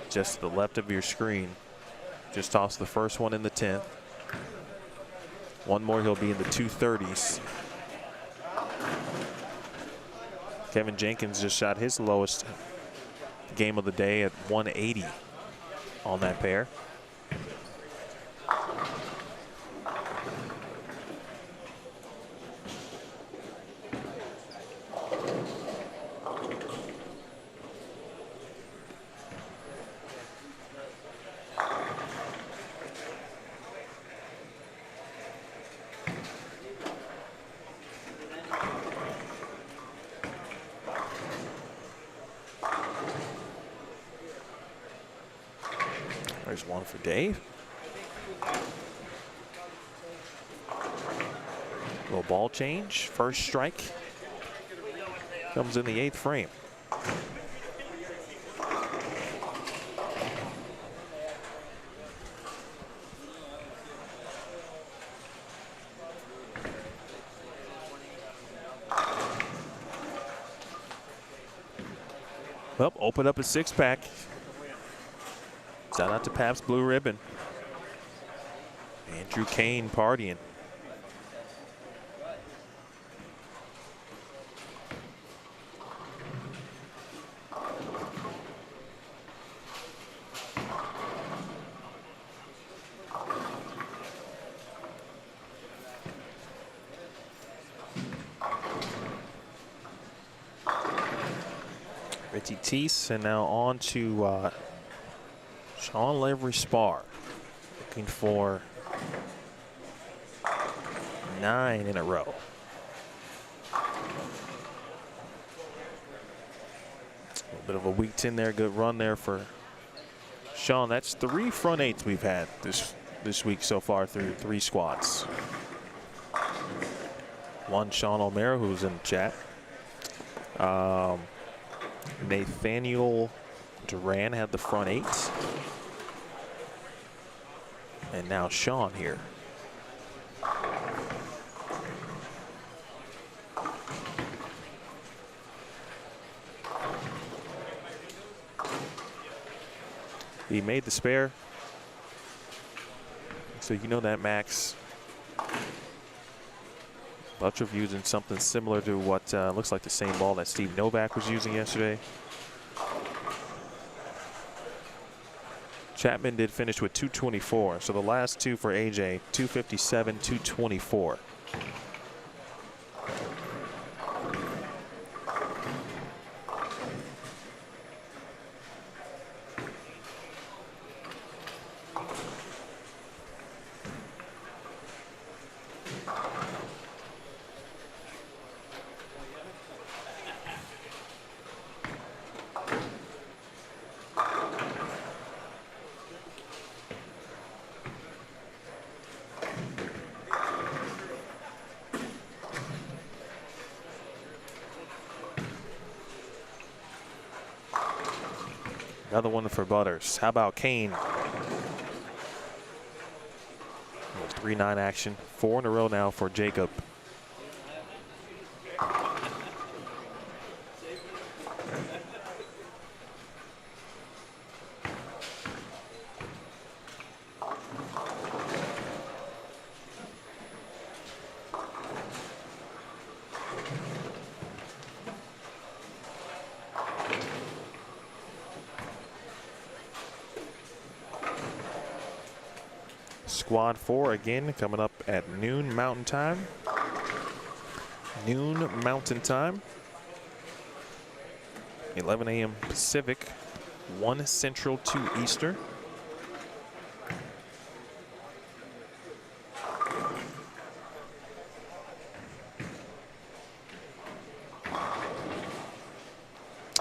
Just to the left of your screen. Just tossed the first one in the 10th. One more, he'll be in the 230s. Kevin Jenkins just shot his lowest game of the day at 180 on that pair. There's one for Dave. Little ball change. First strike comes in the 8th frame. Well, open up a 6-pack. Shout out to Pabst Blue Ribbon. Andrew Kane partying. Ritty Teese, and now on to Sean Lavery Spar. looking for 9 in a row. A little bit of a weak 10 there. Good run there for Sean. That's 3 front 8s we've had this week so far through 3 squads. One Sean O'Mara, who's in the chat. Nathaniel Duran had the front 8s. And now Sean here. He made the spare. So you know that Max Butcher using something similar to what looks like the same ball that Steve Novak was using yesterday. Chapman did finish with 224. So the last 2 for AJ, 257, 224. Another one for Butters. How about Kane? 3-9 action. 4 in a row now for Jacob. Squad 4 again coming up at noon Mountain Time. Noon Mountain Time. 11 a.m. Pacific. 1 Central, 2 Eastern.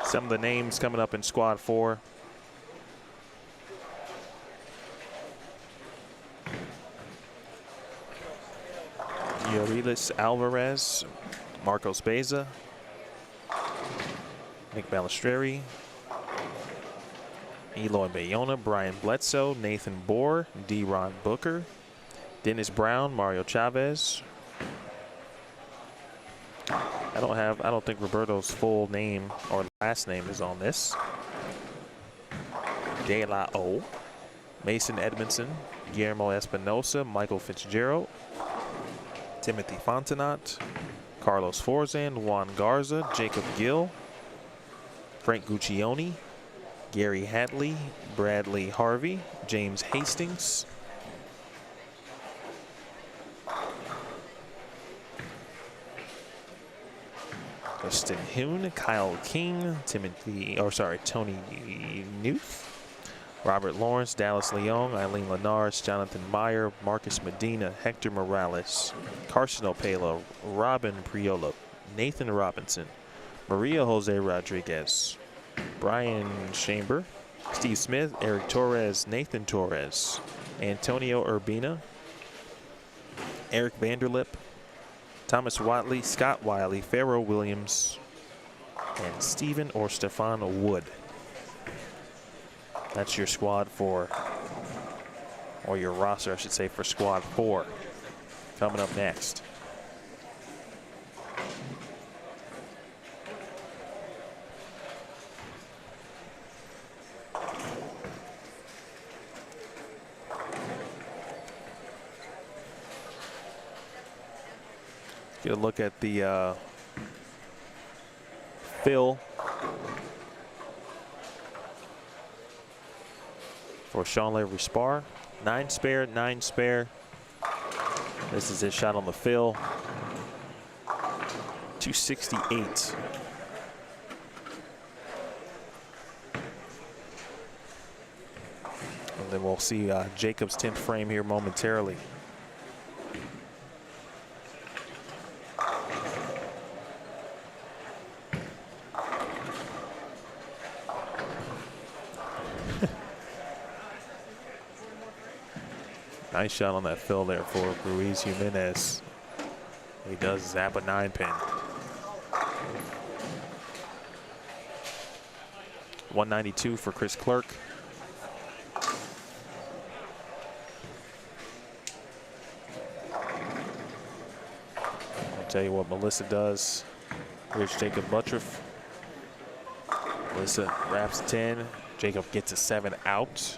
Some of the names coming up in Squad 4. Yorilis Alvarez, Marcos Beza, Nick Balistreri, Eloy Bayona, Brian Bledsoe, Nathan Bohr, D-Ron Booker, Dennis Brown, Mario Chavez. I don't think Roberto's full name or last name is on this. De La O, Mason Edmondson, Guillermo Espinosa, Michael Fitzgerald, Timothy Fontenot, Carlos Forzan, Juan Garza, Jacob Gill, Frank Guccione, Gary Hadley, Bradley Harvey, James Hastings, Justin Hoon, Kyle King, Tony Newth, Robert Lawrence, Dallas Leong, Eileen Lenars, Jonathan Meyer, Marcus Medina, Hector Morales, Carson Opela, Robin Priola, Nathan Robinson, Maria Jose Rodriguez, Brian Chamber, Steve Smith, Eric Torres, Nathan Torres, Antonio Urbina, Eric Vanderlip, Thomas Watley, Scott Wiley, Pharaoh Williams, and Stephen or Stefan Wood. That's your squad for, or your roster, I should say, for Squad 4. Coming up next. Get a look at the fill for Sean Lavery Spar. 9 spare, 9 spare. This is his shot on the fill. 268. And then we'll see Jacob's 10th frame here momentarily. Nice shot on that fill there for Ruiz Jimenez. He does zap a 9-pin. 192 for Chris Clerk. I'll tell you what Melissa does. Here's Jacob Buttriff. Melissa wraps 10. Jacob gets a 7 out.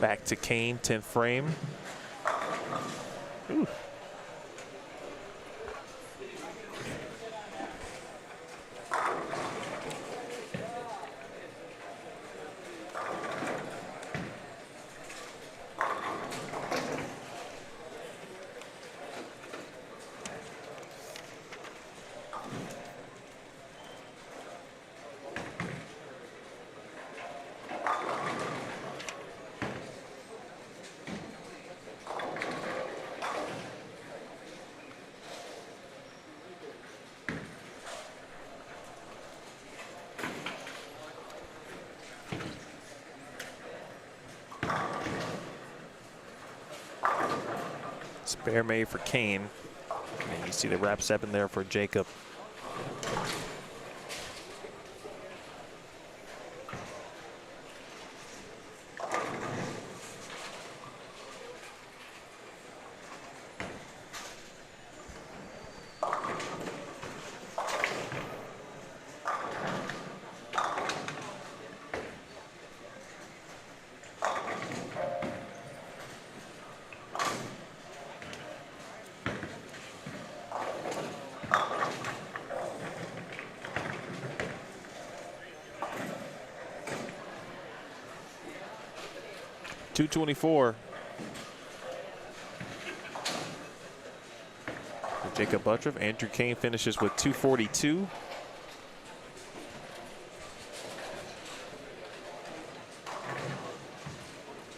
Back to Kane, 10th frame. Ooh. Spare made for Kane. And you see the wrap 7 there for Jacob. .224. Jacob Buttriff. Andrew Kane finishes with .242.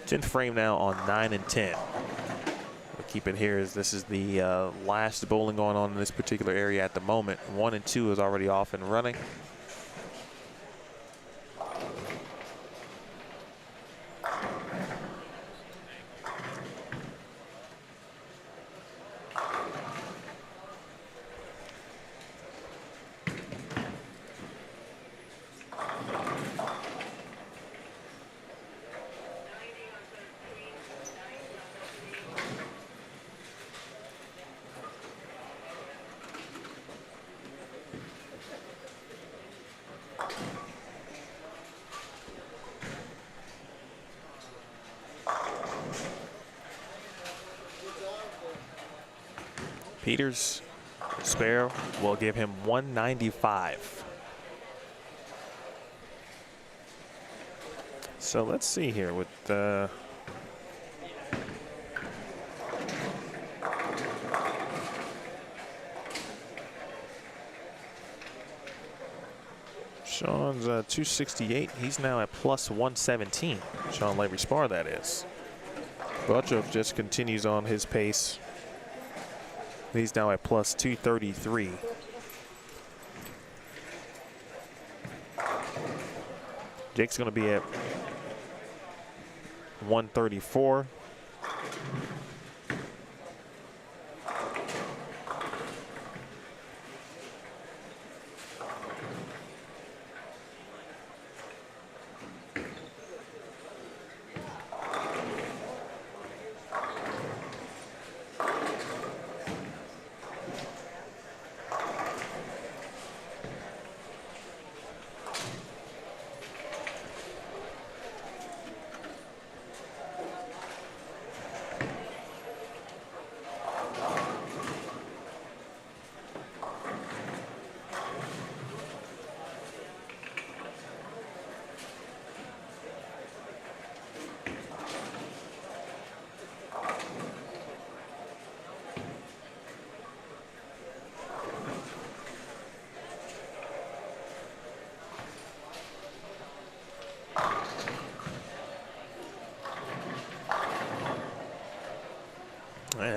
Tenth frame now on 9 and 10. We'll keep it here as this is the last bowling going on in this particular area at the moment. 1 and 2 is already off and running. Peters, spare, will give him 195. So let's see here with Sean's 268. He's now at plus 117. Sean Lavery Spar, that is. Buttriff just continues on his pace. He's now at plus 233. Jake's going to be at 134.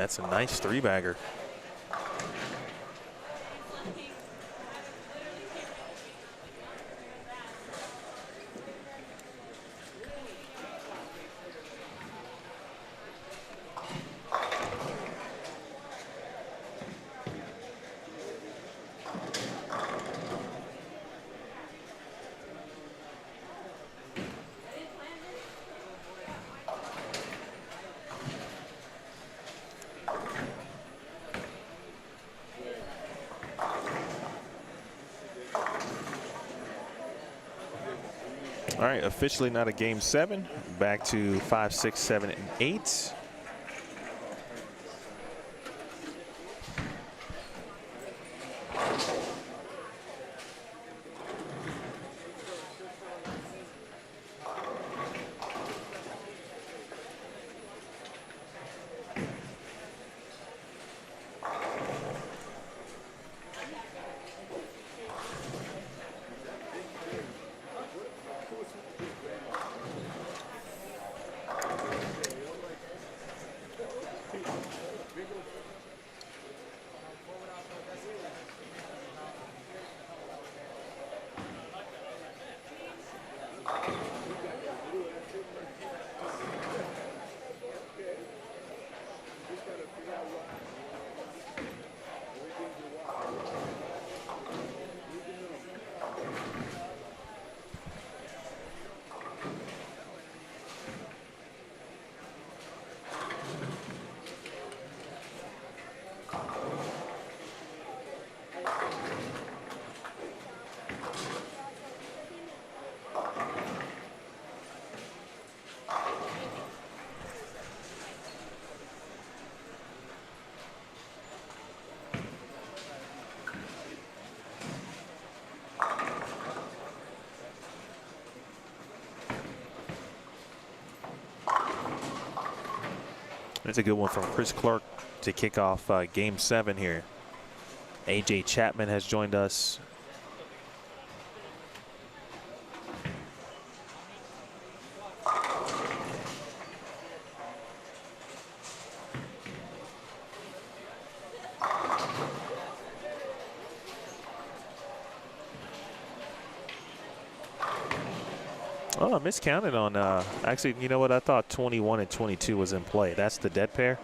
That's a nice three-bagger. All right, officially not a game 7. Back to 5, 6, 7, and 8. That's a good one from Chris Clark to kick off game 7 here. AJ Chapman has joined us. Oh, I miscounted on, actually, you know what? I thought 21 and 22 was in play. That's the dead pair.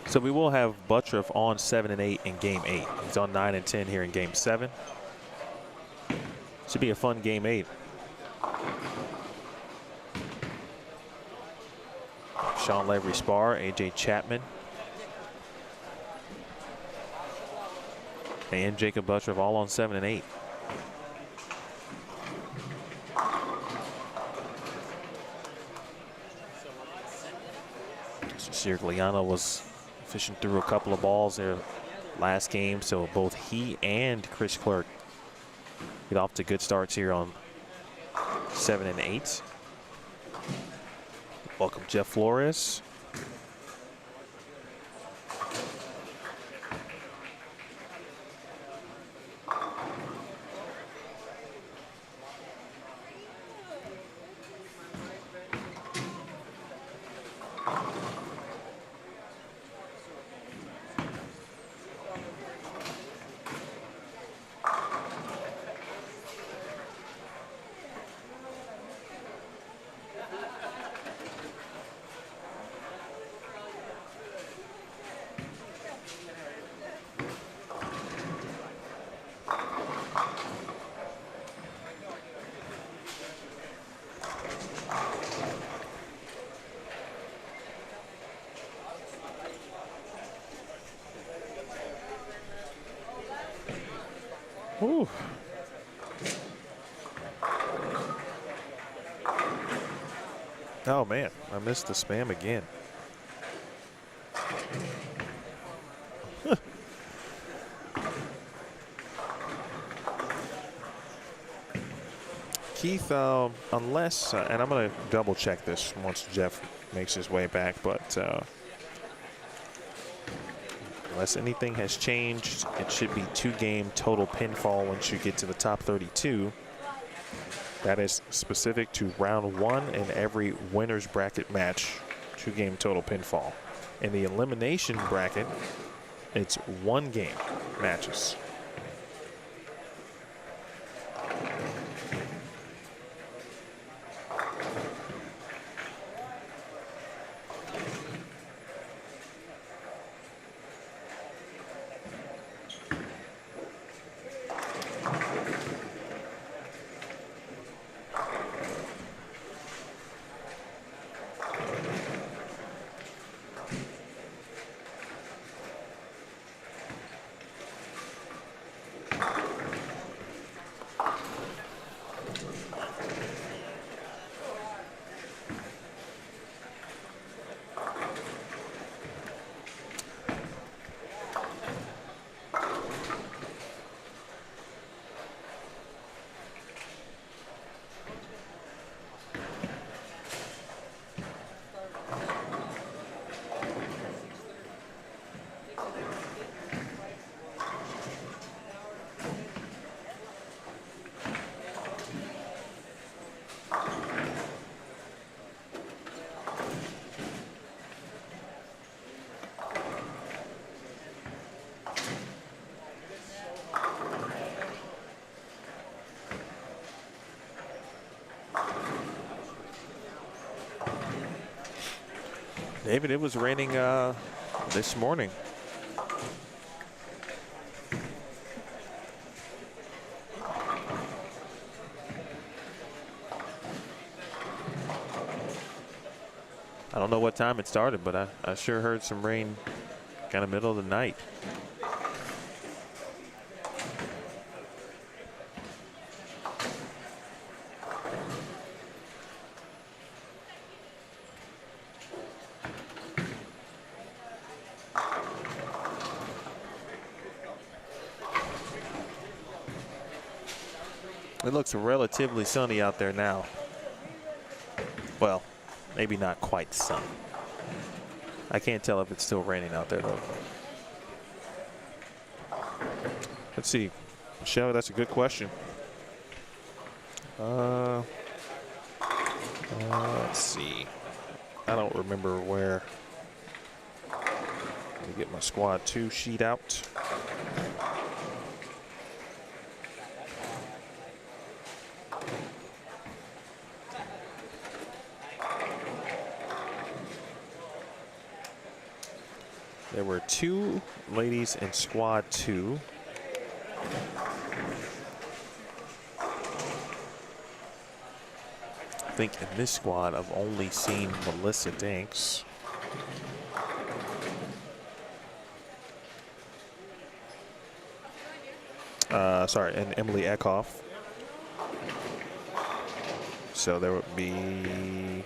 So we will have Buttriff on 7 and 8 in game 8. He's on 9 and 10 here in game 7. Should be a fun game 8. Sean Lavery Spar, AJ Chapman, and Jacob Buttriff all on 7 and 8. Sirigliano was fishing through a couple of balls there last game, so both he and Chris Clark get off to good starts here on 7 and 8. Welcome Jeff Flores. Whew. Oh man, I missed the spam again. Keith, unless, and I'm going to double check this once Jeff makes his way back, but unless anything has changed, it should be 2-game total pinfall once you get to the top 32. That is specific to round 1 in every winner's bracket match, 2-game total pinfall. In the elimination bracket, it's 1 game matches. David, it was raining this morning. I don't know what time it started, but I sure heard some rain kind of middle of the night. It looks relatively sunny out there now. Well, maybe not quite sunny. I can't tell if it's still raining out there though. Let's see. Michelle, that's a good question. Let's see. I don't remember where. Let me get my squad 2 sheet out. There were 2 ladies in squad 2. I think in this squad I've only seen Melissa Danks. Sorry, and Emily Eckhoff. So there would be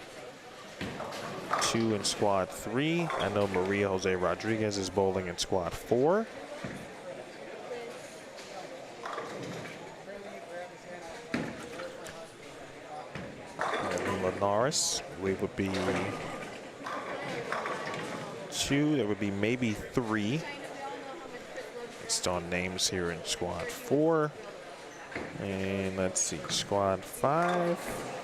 2 in squad 3. I know Maria Jose Rodriguez is bowling in squad 4. And Linares, we would be 2. There would be maybe 3. Based on names here in squad 4. And let's see, squad 5.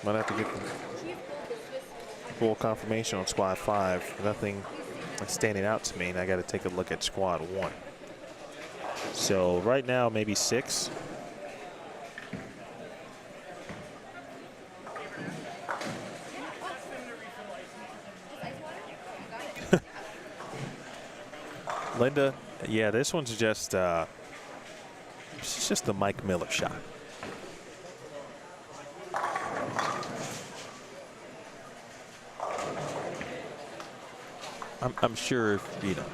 Might have to get the full confirmation on squad 5. Nothing standing out to me, and I got to take a look at squad 1. So right now, maybe 6. Linda, yeah, this one's just it's just the Mike Miller shot. I'm sure if, you know,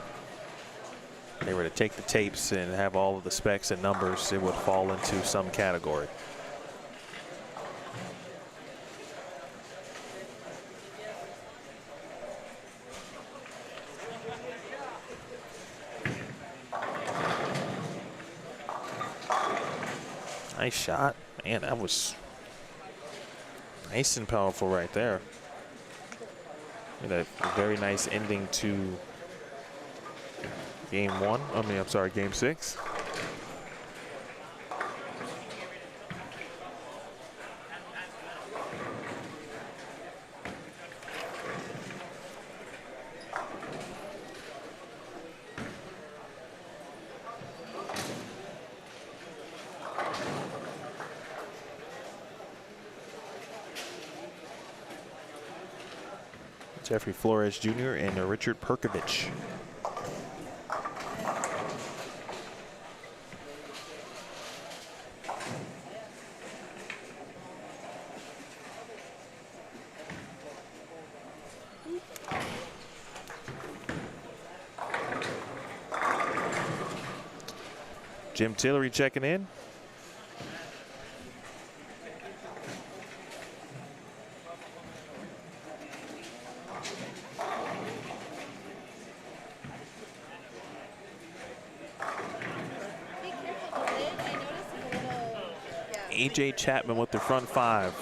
they were to take the tapes and have all of the specs and numbers, it would fall into some category. Nice shot. Man, that was nice and powerful right there. And a very nice ending to game 1. I mean, I'm sorry, game 6. Jeffrey Flores Jr. and Richard Perkovich. Jim Tillery checking in. AJ Chapman with the front five.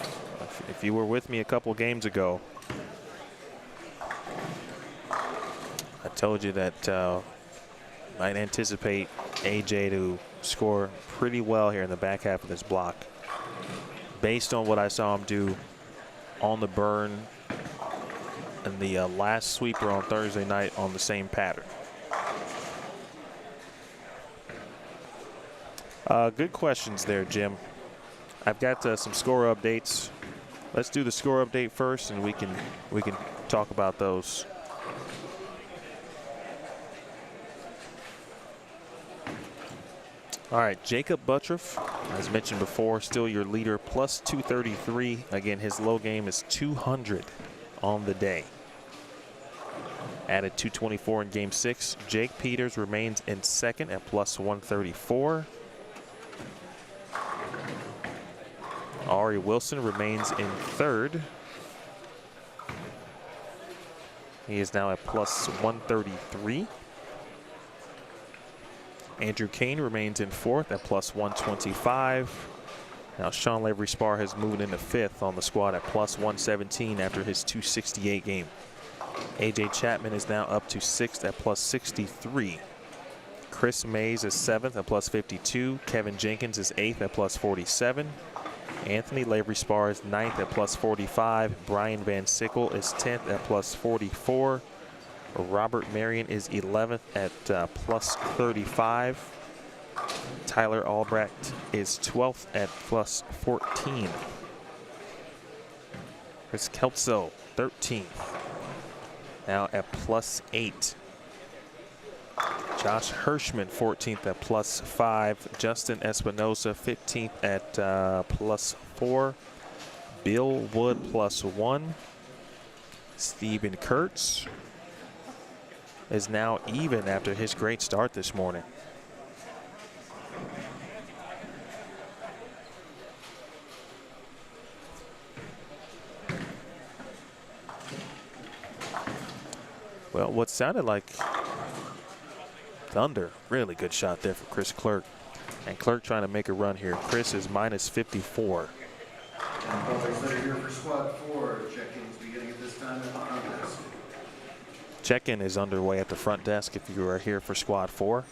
If you were with me a couple games ago, I told you that I'd anticipate AJ to score pretty well here in the back half of this block, based on what I saw him do on the burn and the last sweeper on Thursday night on the same pattern. Good questions there, Jim. I've got some score updates. Let's do the score update first, and we can talk about those. All right, Jacob Buttriff, as mentioned before, still your leader, plus 233. Again, his low game is 200 on the day. Added 224 in game 6. Jake Peters remains in second at plus 134. Ari Wilson remains in third. He is now at plus 133. Andrew Kane remains in fourth at plus 125. Now Sean Lavery Spar has moved into fifth on the squad at plus 117 after his 268 game. AJ Chapman is now up to sixth at plus 63. Chris Mays is seventh at plus 52. Kevin Jenkins is eighth at plus 47. Anthony Lavery Spar is ninth at plus 45. Brian Van Sickle is 10th at plus 44. Robert Marion is 11th at plus 35. Tyler Albrecht is 12th at plus 14. Chris Kelso, 13th, now at plus 8. Josh Hirschman, 14th at plus 5. Justin Espinosa, 15th at plus 4. Bill Wood, plus 1. Steven Kurtz is now even after his great start this morning. Well, what sounded like thunder, really good shot there for Chris Clerk. And Clerk trying to make a run here. Chris is minus 54. Callers that are here for squad 4, check-ins beginning at this time at the front desk. Check-in is underway at the front desk if you are here for squad 4.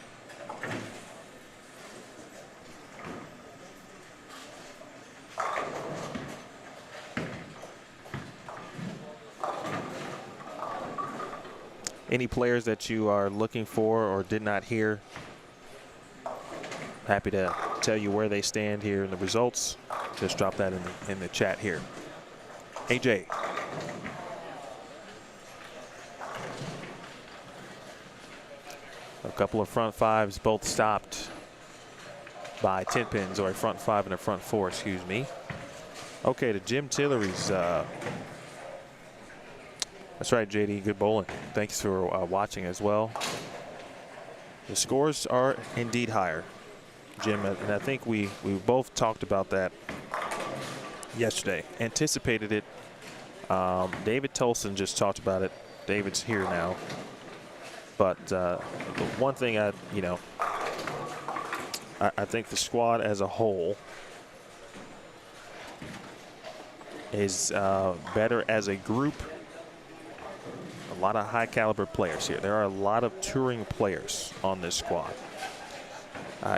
Any players that you are looking for or did not hear, happy to tell you where they stand here in the results. Just drop that in the chat here. AJ. A couple of front fives, both stopped by Tenpins, or a front five and a front 4, excuse me. Okay, to Jim Tillery's. That's right, JD, good bowling. Thanks for watching as well. The scores are indeed higher, Jim, and I think we both talked about that yesterday, anticipated it. David Tolson just talked about it. David's here now. But one thing I think the squad as a whole is better as a group. A lot of high caliber players here. There are a lot of touring players on this squad.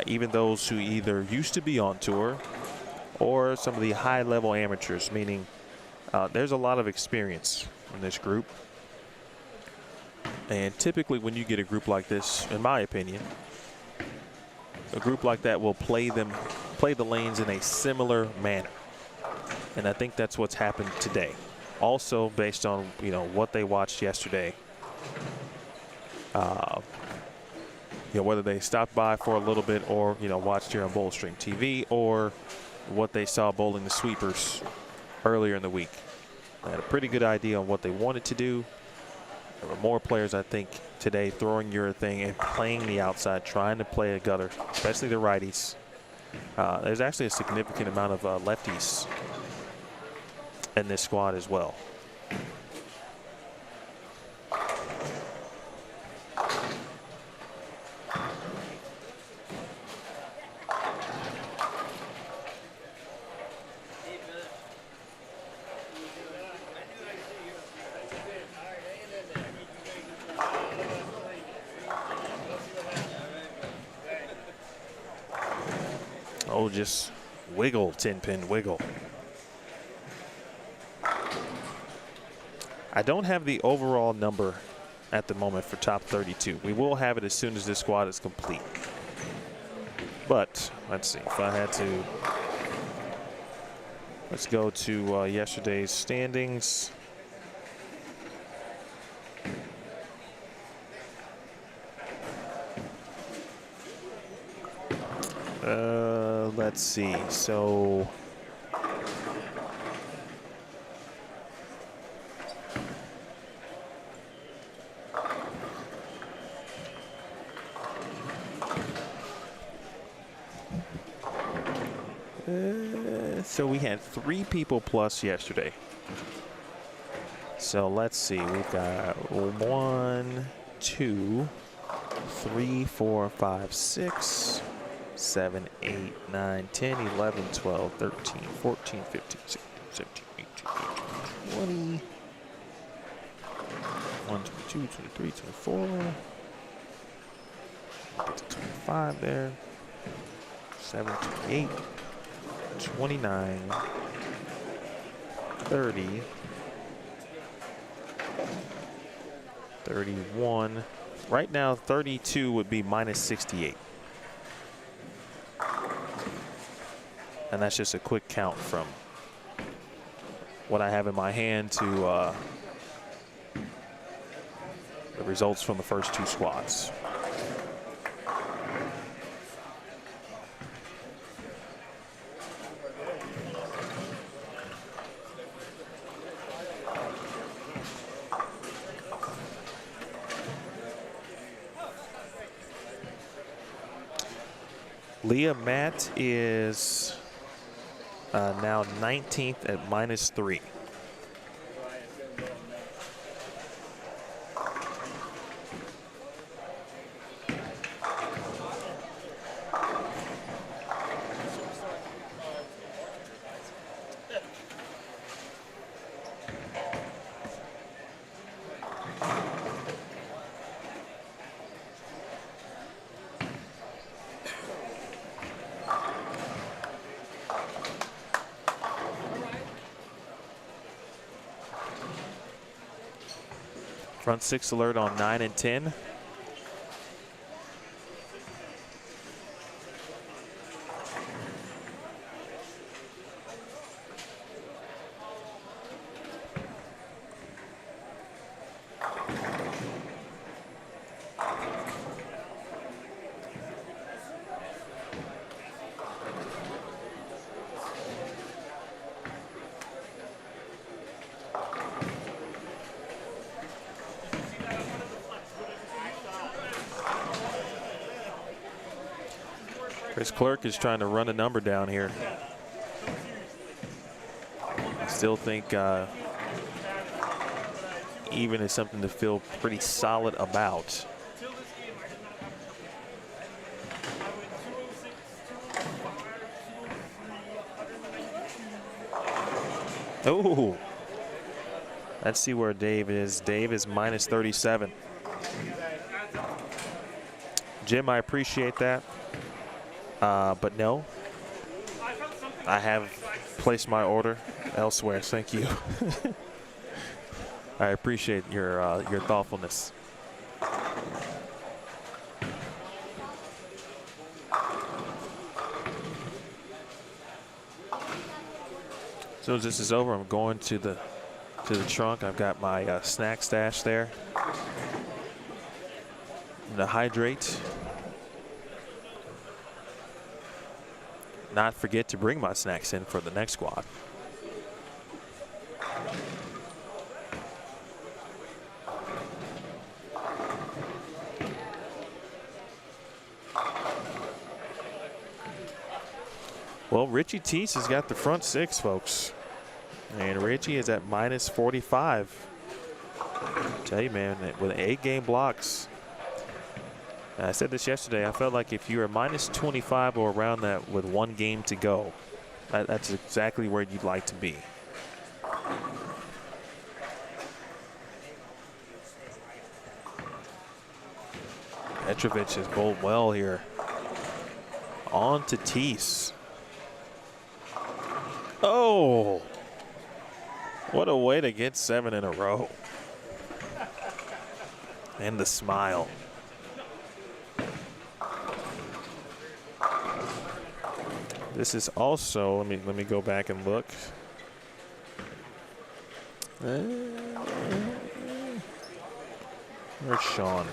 Even those who either used to be on tour or some of the high level amateurs, meaning there's a lot of experience in this group. And typically when you get a group like this, in my opinion, a group like that will play the lanes in a similar manner. And I think that's what's happened today. also based on, you know, what they watched yesterday. You know, whether they stopped by for a little bit or, you know, watched here on BowlStreamTV, or what they saw bowling the sweepers earlier in the week. They had a pretty good idea on what they wanted to do. There were more players, I think, today throwing your thing and playing the outside, trying to play a gutter, especially the righties. There's actually a significant amount of lefties in this squad as well. Oh, just wiggle, 10-pin wiggle. I don't have the overall number at the moment for top 32. We will have it as soon as this squad is complete. But let's see, if I had to, let's go to yesterday's standings. Let's see, so we had 3 people plus yesterday. So let's see, we've got 1, 2, 3, 4, 5, 6, 7, 8, 9, 10, 11, 12, 13, 14, 15, 16, 17, 18, 19, 20, 21, 22, 23, 24, get to 25 there, 7, 28, 29, 30, 31. Right now, 32 would be minus 68. And that's just a quick count from what I have in my hand to the results from the first 2 squads. Leah Matt is now 19th at minus 3. Front 6 alert on 9 and 10. Chris Clerk is trying to run a number down here. I still think even is something to feel pretty solid about. Oh, let's see where Dave is. Dave is minus 37. Jim, I appreciate that. But no, I have placed my order elsewhere. Thank you. I appreciate your thoughtfulness. As soon as this is over, I'm going to the to the trunk. I've got my snack stash there. I'm gonna hydrate. Not forget to bring my snacks in for the next squad. Well, Richie Teese has got the front six, folks. And Richie is at minus 45. Tell you, man, with 8 game blocks. I said this yesterday, I felt like if you were minus 25 or around that with 1 game to go, that's exactly where you'd like to be. Petrovic has bowled well here. On to Teese. Oh, what a way to get 7 in a row. And the smile. This is also, let me go back and look. Where's Sean?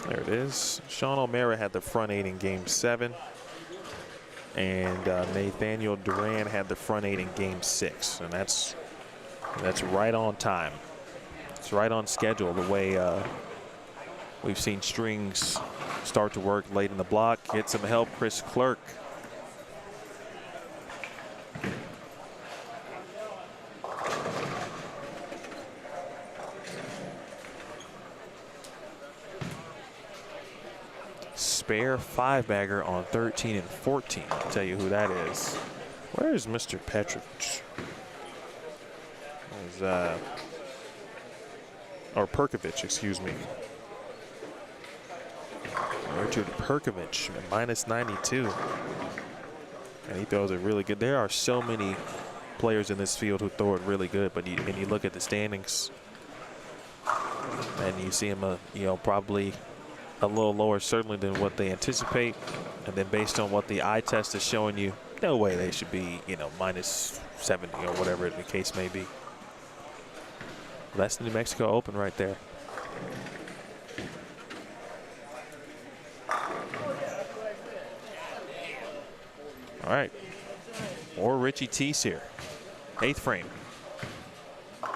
There it is. Sean O'Mara had the front 8 in game 7. And Nathaniel Duran had the front 8 in game 6. And that's right on time. It's right on schedule the way we've seen strings start to work late in the block. Get some help, Chris Clerk. Spare 5-bagger on 13 and 14. I'll tell you who that is. Where is Mr. Petrovic? Or Perkovic, excuse me. Richard Perkovic, minus 92. And he throws it really good. There are so many players in this field who throw it really good, but and you look at the standings, and you see him, probably a little lower certainly than what they anticipate. And then based on what the eye test is showing you, no way they should be, minus 70 or whatever the case may be. That's the New Mexico Open right there. All right. More Richie Teese here. 8th frame. A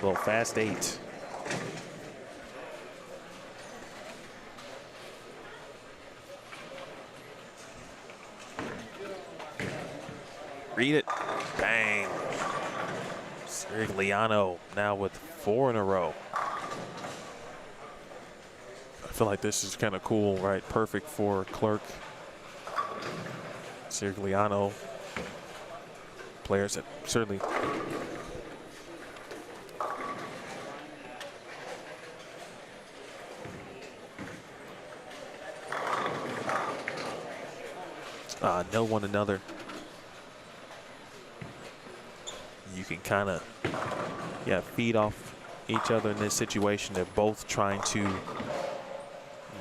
little fast 8. Read it. Bang. Sirigliano now with 4 in a row. I feel like this is kind of cool, right? Perfect for Clerk. Sirigliano. Players that certainly know one another. You can kind of, feed off each other in this situation. They're both trying to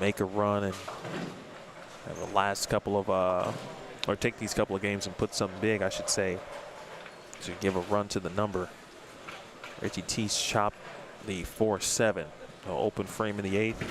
make a run and have the last couple of, or take these couple of games and put something big, I should say, to give a run to the number. Richie Teese chopped the 4-7. Open frame in the 8th.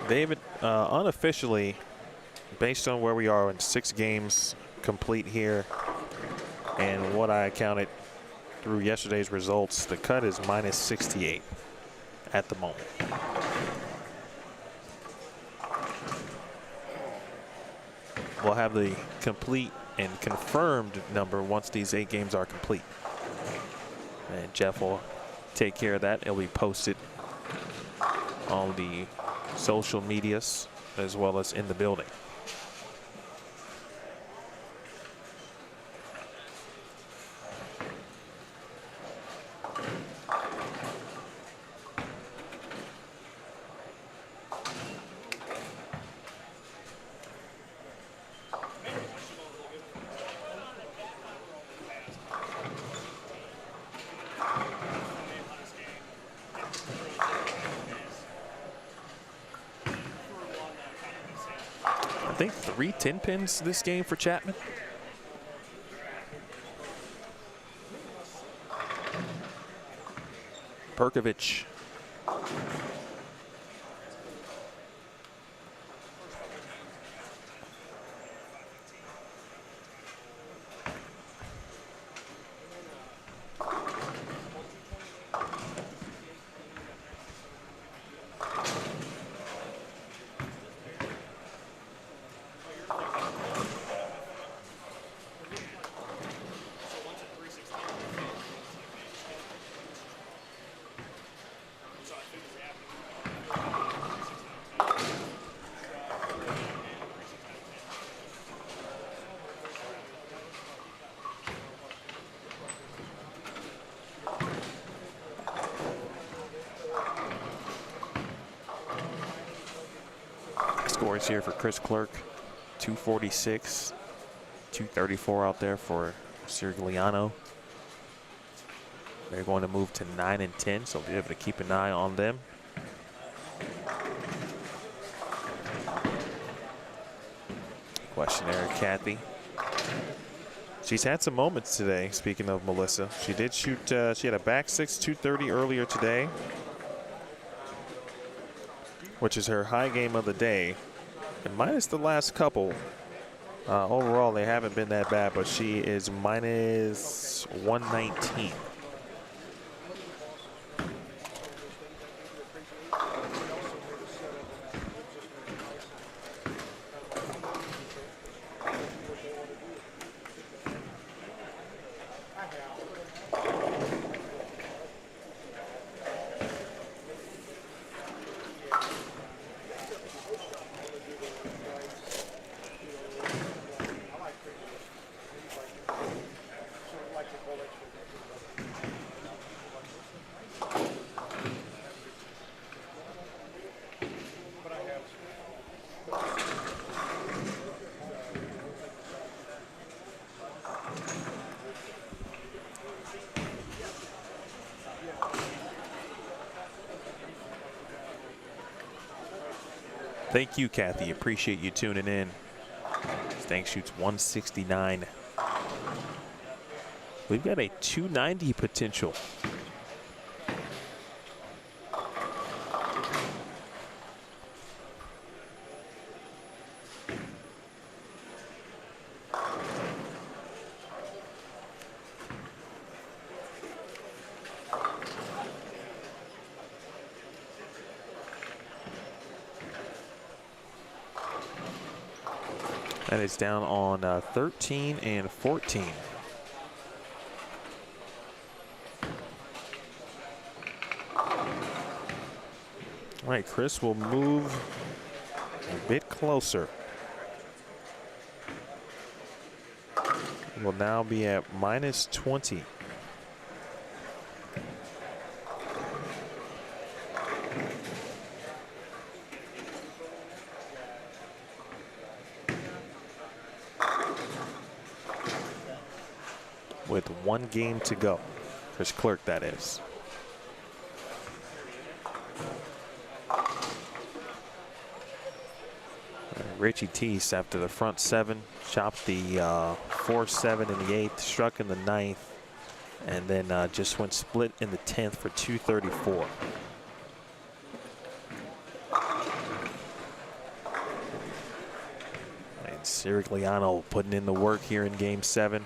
David, unofficially, based on where we are in 6 games complete here and what I counted through yesterday's results, the cut is minus 68 at the moment. We'll have the complete and confirmed number once these 8 games are complete. And Jeff will take care of that. It'll be posted on the social medias as well as in the building. I think 3 10-pins this game for Chapman. Perkovic. Scores here for Chris Clerk, 246, 234 out there for Sirigliano. They're going to move to 9 and 10, so be able to keep an eye on them. Questionnaire, Kathy. She's had some moments today, speaking of Melissa. She did shoot, she had a back 6, 230 earlier today, which is her high game of the day. And minus the last couple, overall they haven't been that bad, but she is minus 119. Thank you, Kathy. Appreciate you tuning in. Stank shoots 169. We've got a 290 potential. And it's down on 13 and 14. All right, Chris will move a bit closer. Will now be at minus 20. With 1 game to go. Chris Clerk, that is. Richie Teese after the front 7, chopped the 4-7 in the 8th, struck in the 9th, and then just went split in the 10th for 234. Sirigliano putting in the work here in game 7.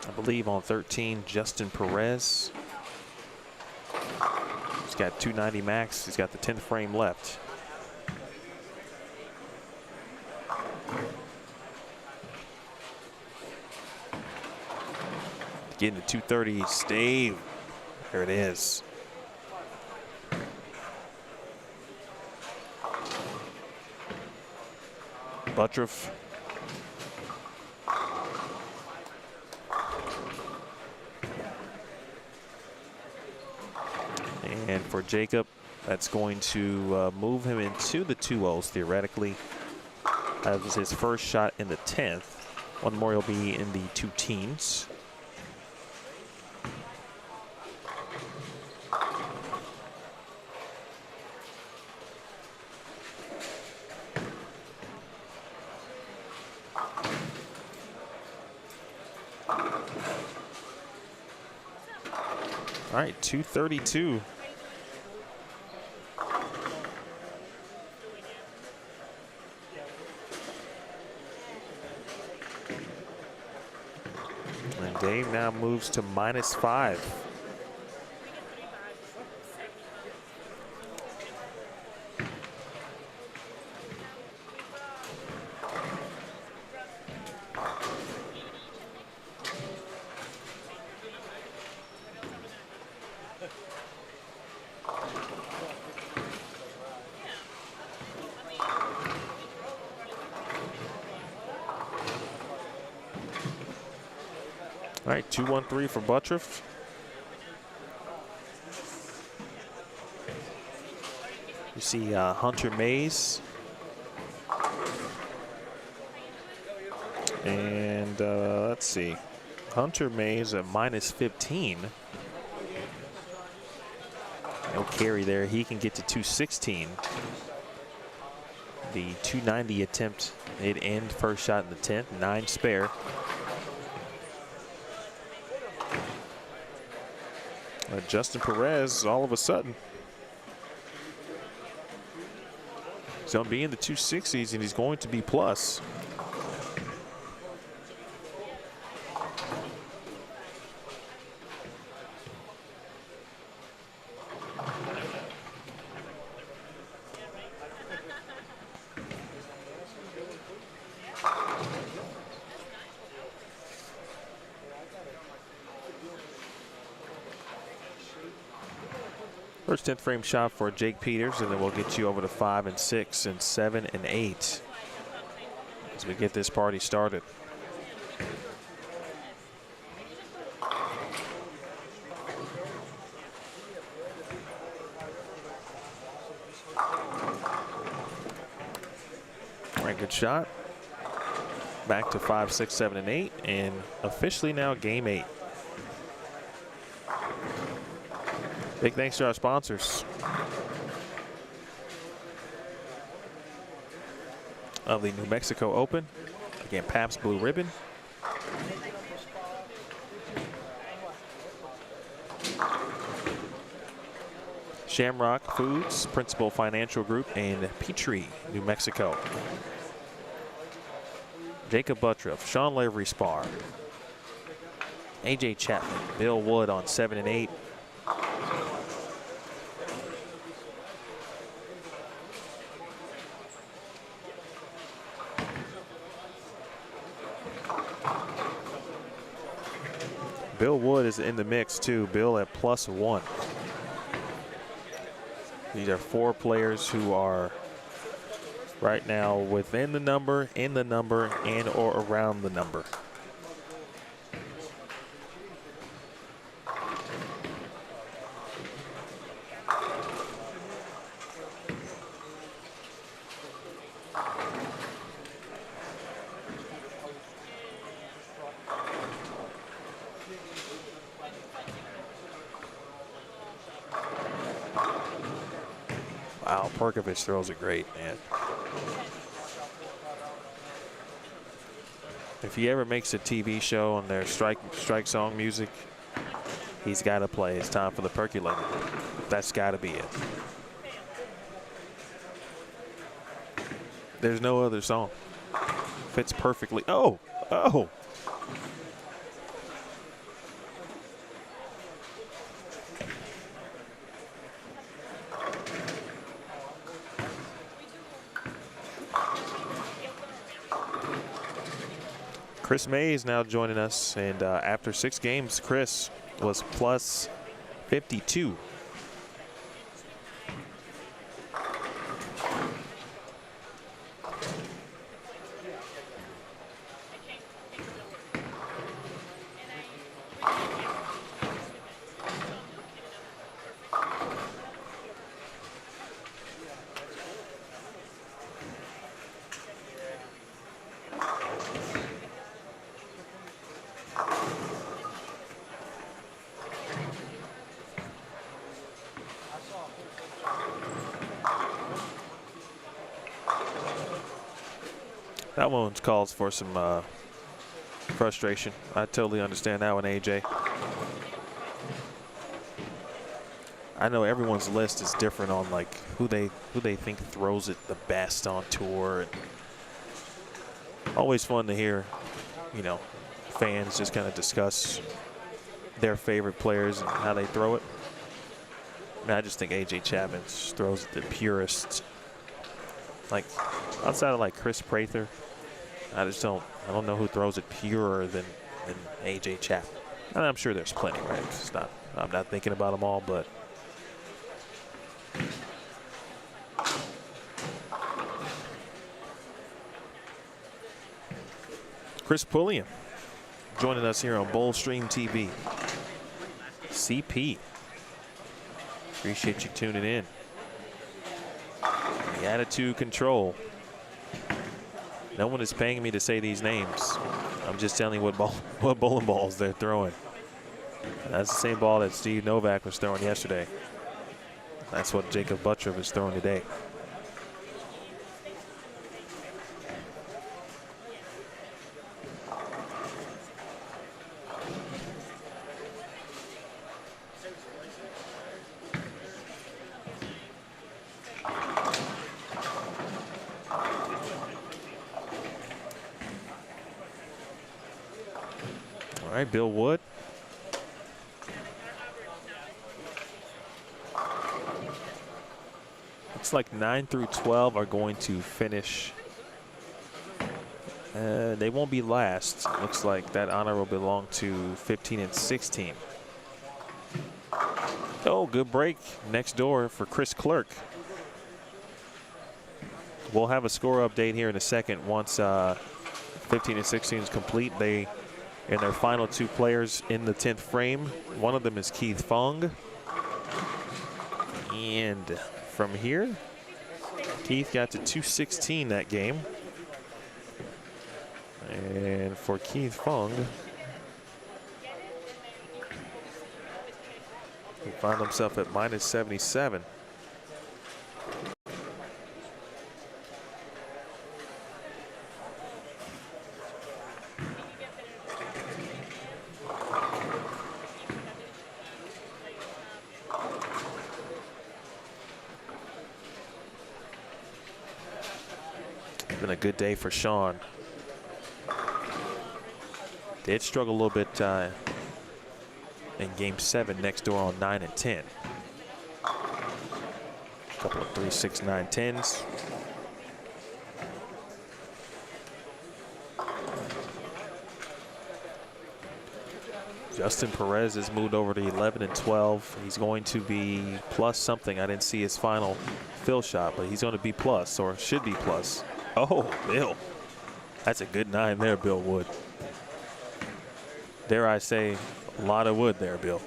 I believe on 13, Justin Perez. He's got 290 max. He's got the 10th frame left. Getting to 230, Stave. There it is. Buttriff. And for Jacob, that's going to move him into the 2-0s theoretically. That was his first shot in the 10th. One more, he'll be in the 2 teens. All right, 232. And Dave now moves to -5. All right, 2-1-3 for Buttriff. You see Hunter Mays. And let's see. Hunter Mays at -15. No carry there. He can get to 216. The 290 attempt, it end first shot in the 10th, 9 spare. Justin Perez, all of a sudden, he's going to be in the 260s, and he's going to be plus. First 10th frame shot for Jake Peters, and then we'll get you over to 5 and 6 and 7 and 8 as we get this party started. All right, good shot. Back to 5, 6, 7, and 8, and officially now game 8. Big thanks to our sponsors of the New Mexico Open. Again, Pabst Blue Ribbon. Shamrock Foods, Principal Financial Group, and Petrie, New Mexico. Jacob Buttriff, Sean Lavery Spar, AJ Chapman, Bill Wood on 7 and 8. Bill Wood is in the mix too. Bill at +1. These are 4 players who are right now within the number, in the number, and or around the number. Wow, Perkovich throws it great, man. If he ever makes a TV show on their strike song music, he's got to play It's Time for the Percolator. That's got to be it. There's no other song. Fits perfectly. Oh, oh. Chris May is now joining us, and after 6 games, Chris was plus 52. That one calls for some frustration. I totally understand that one, AJ. I know everyone's list is different on like who they think throws it the best on tour. And always fun to hear, you know, fans just kind of discuss their favorite players and how they throw it. And I just think AJ Chapman throws it the purest. Like outside of like Chris Prather, I don't know who throws it purer than AJ Chapman. And I'm sure there's plenty, right? It's not, I'm not thinking about them all, but Chris Pulliam joining us here on BowlStreamTV. CP, appreciate you tuning in. The attitude control. No one is paying me to say these names. I'm just telling you what bowling balls they're throwing. That's the same ball that Steve Novak was throwing yesterday. That's what Jacob Buttrop is throwing today. All right, Bill Wood. Looks like 9 through 12 are going to finish. They won't be last. Looks like that honor will belong to 15 and 16. Oh, good break next door for Chris Clerk. We'll have a score update here in a second once 15 and 16 is complete. They and their final 2 players in the 10th frame. One of them is Keith Fung. And from here, Keith got to 216 that game. And for Keith Fung, he found himself at minus 77. Been a good day for Sean. Did struggle a little bit in game 7 next door on 9 and 10. A couple of 3, 6, 9, 10s. Justin Perez has moved over to 11 and 12. He's going to be plus something. I didn't see his final fill shot, but he's going to be plus, or should be plus. Oh, Bill. That's a good 9 there, Bill Wood. Dare I say, a lot of wood there, Bill.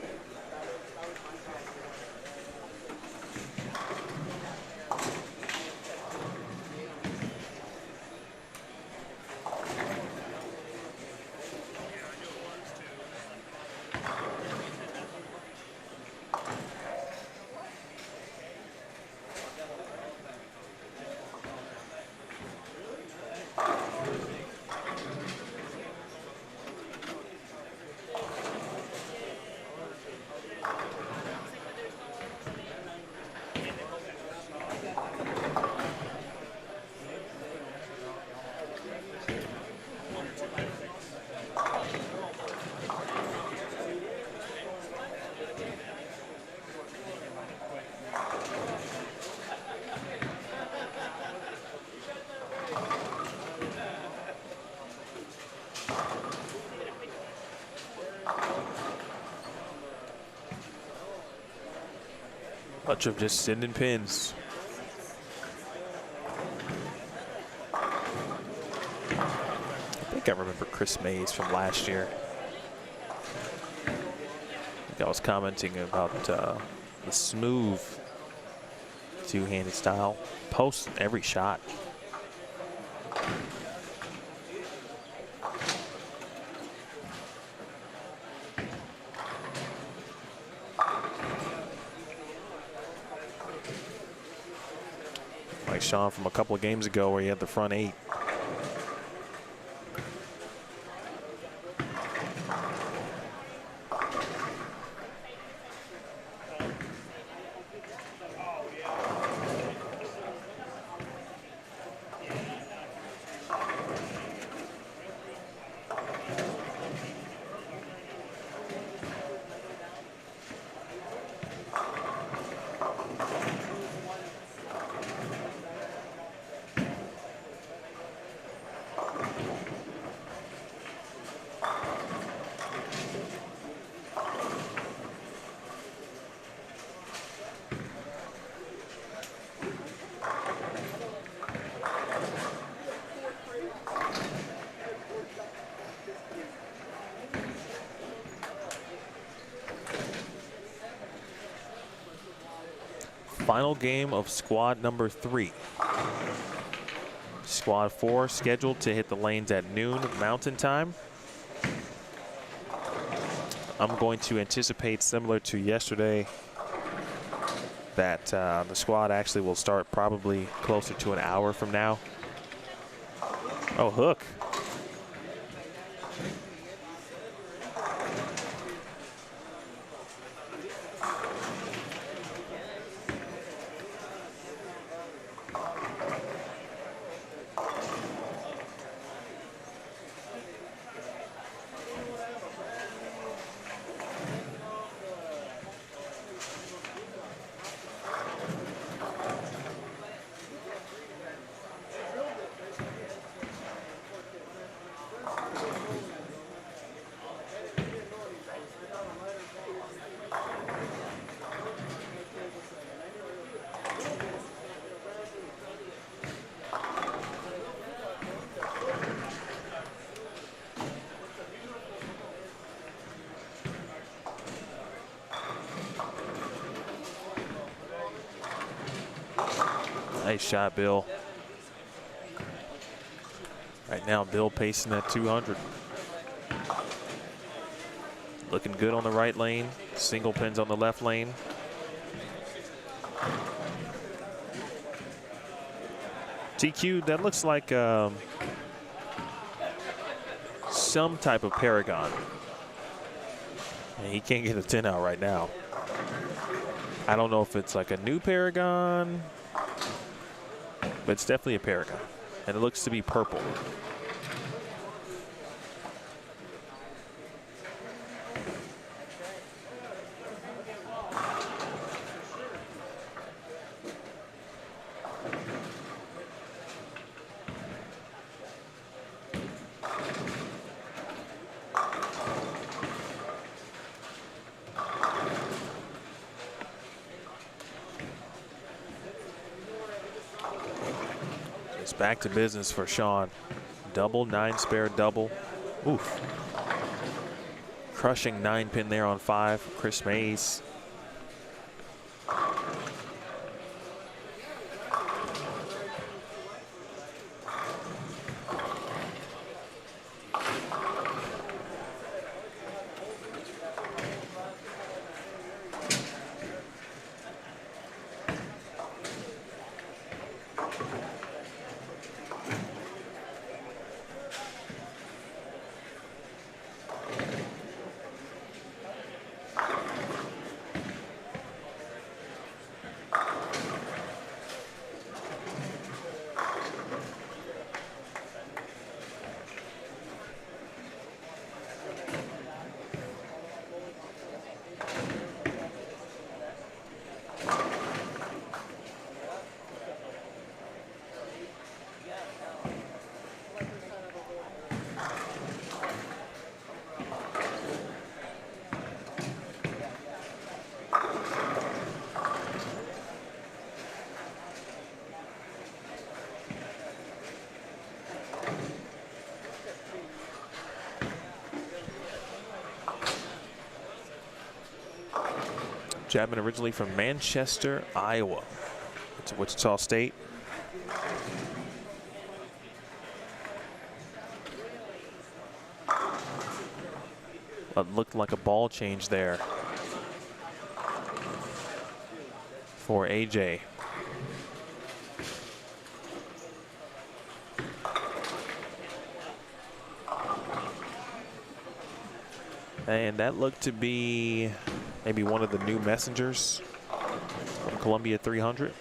Much of just sending pins. I think I remember Chris Mays from last year. I think I was commenting about the smooth two-handed style. Post every shot. Like Sean from a couple of games ago where he had the front 8. Final game of squad number 3. Squad 4 scheduled to hit the lanes at noon Mountain Time. I'm going to anticipate, similar to yesterday, that the squad actually will start probably closer to an hour from now. Oh, hook. Nice shot, Bill. Right now, Bill pacing at 200. Looking good on the right lane. Single pins on the left lane. TQ, that looks like some type of Paragon. And he can't get a 10 out right now. I don't know if it's like a new Paragon, but it's definitely a Paragon. And it looks to be purple. Back to business for Sean. Double, 9 spare double. Oof. Crushing 9 pin there on 5. Chris Mays. Chapman originally from Manchester, Iowa. To Wichita State. It looked like a ball change there for AJ. And that looked to be maybe one of the new messengers from Columbia 300.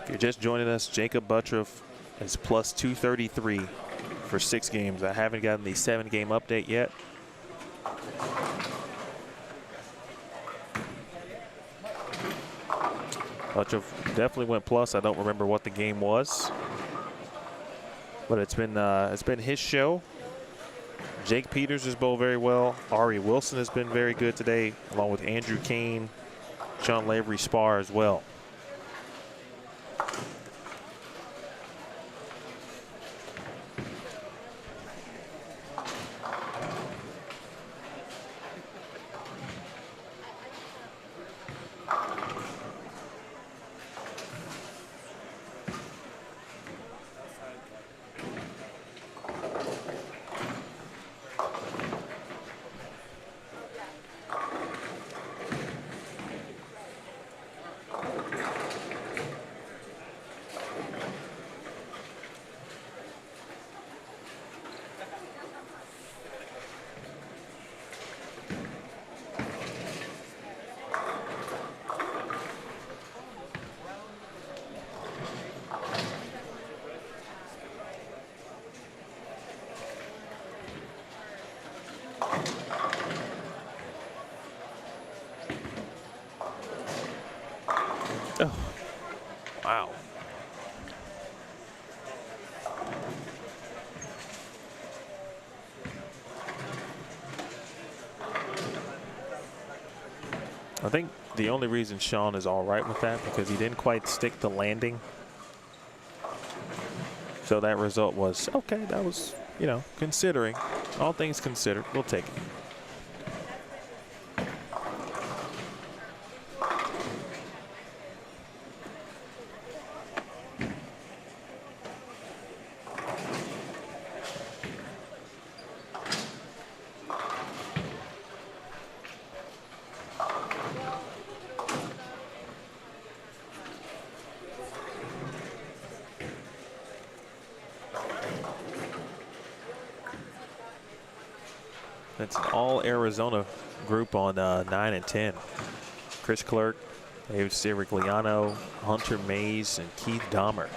If you're just joining us, Jacob Buttroff is plus 233 for 6 games. I haven't gotten the 7-game update yet. Buttroff definitely went plus. I don't remember what the game was, but it's been his show. Jake Peters has bowled very well. Ari Wilson has been very good today, along with Andrew Kane, Sean Lavery Spar as well. Oh, wow. I think the only reason Sean is all right with that because he didn't quite stick the landing. So that result was, okay, that was, you know, considering, all things considered, we'll take it. That's an all Arizona group on 9 and 10. Chris Clerk, David Sirigliano, Hunter Mays, and Keith Dahmer.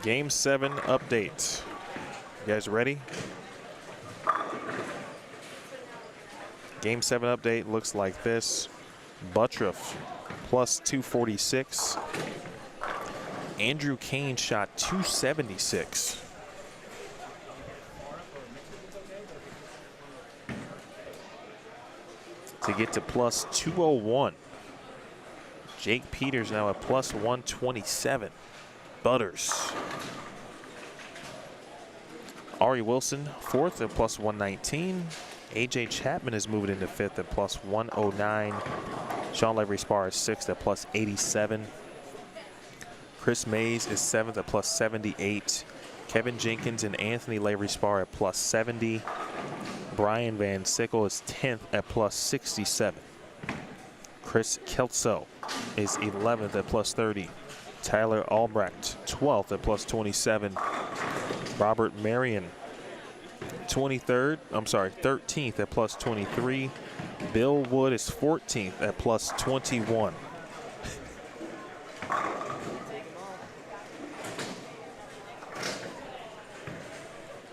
Game 7 update. You guys ready? Game 7 update looks like this. Buttroff plus 246. Andrew Kane shot 276. to get to plus 201. Jake Peters now at plus 127. Butters. Ari Wilson, fourth at plus 119. AJ Chapman is moving into fifth at plus 109. Sean Lavery Spar is sixth at plus 87. Chris Mays is seventh at plus 78. Kevin Jenkins and Anthony Lavery Spar at plus 70. Brian Van Sickle is 10th at plus 67. Chris Kelso is 11th at plus 30. Tyler Albrecht, 12th at plus 27. Robert Marion, 13th at plus 23. Bill Wood is 14th at plus 21.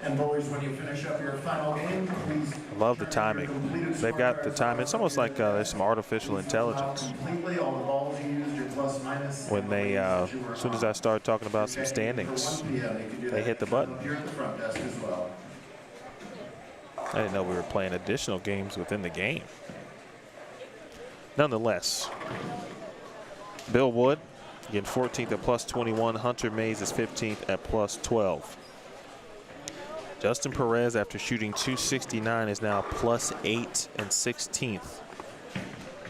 And bowlers, when you finish up your final game, please. I love the timing. They've got the time. It's almost like there's some artificial intelligence. When they, as soon as I started talking about some standings, they hit the button. I didn't know we were playing additional games within the game. Nonetheless, Bill Wood, again 14th at plus 21. Hunter Mays is 15th at plus 12. Justin Perez, after shooting 269, is now plus 8 and 16th.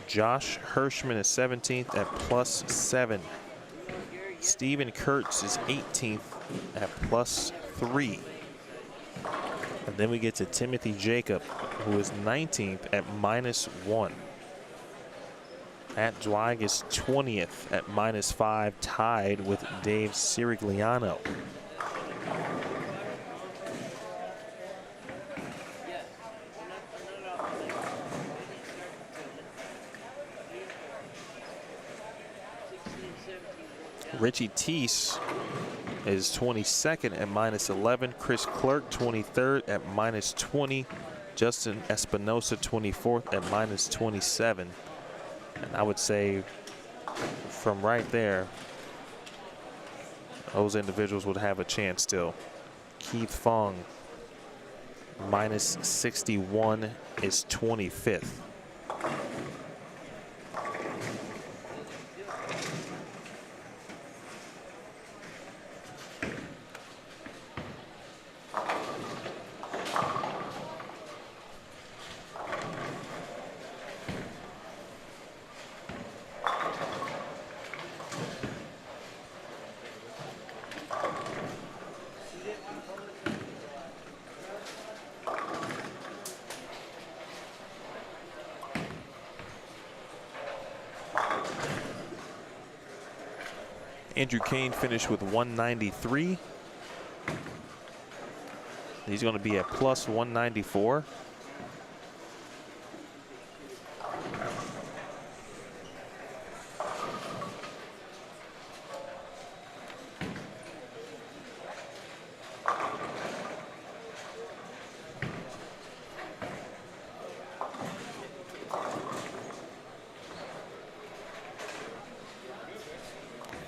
Josh Hirschman is 17th at plus 7. Steven Kurtz is 18th at plus 3. And then we get to Timothy Jacob, who is 19th at minus 1. Matt Zweig is 20th at minus 5, tied with Dave Sirigliano. Richie Teese is 22nd at minus 11. Chris Clerk, 23rd at minus 20. Justin Espinosa, 24th at minus 27. And I would say from right there, those individuals would have a chance still. Keith Fong, minus 61, is 25th. Andrew Kane finished with 193. He's going to be at plus 194.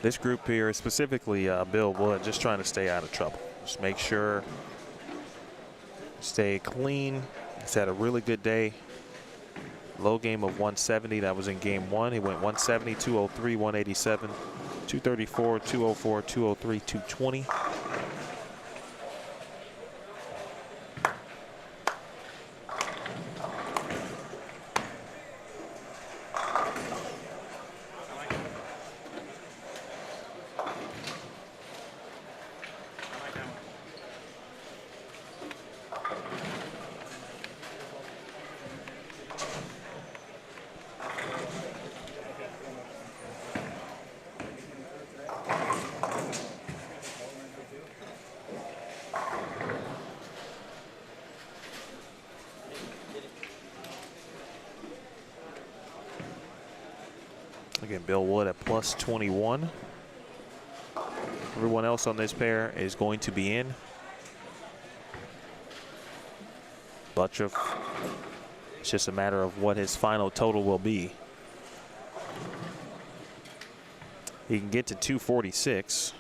This group here, specifically Bill Wood, just trying to stay out of trouble. Just make sure, stay clean. He's had a really good day. Low game of 170. That was in game one. He went 170, 203, 187, 234, 204, 203, 220. Again, Bill Wood at plus 21. Everyone else on this pair is going to be in. Buttriff, it's just a matter of what his final total will be. He can get to 246.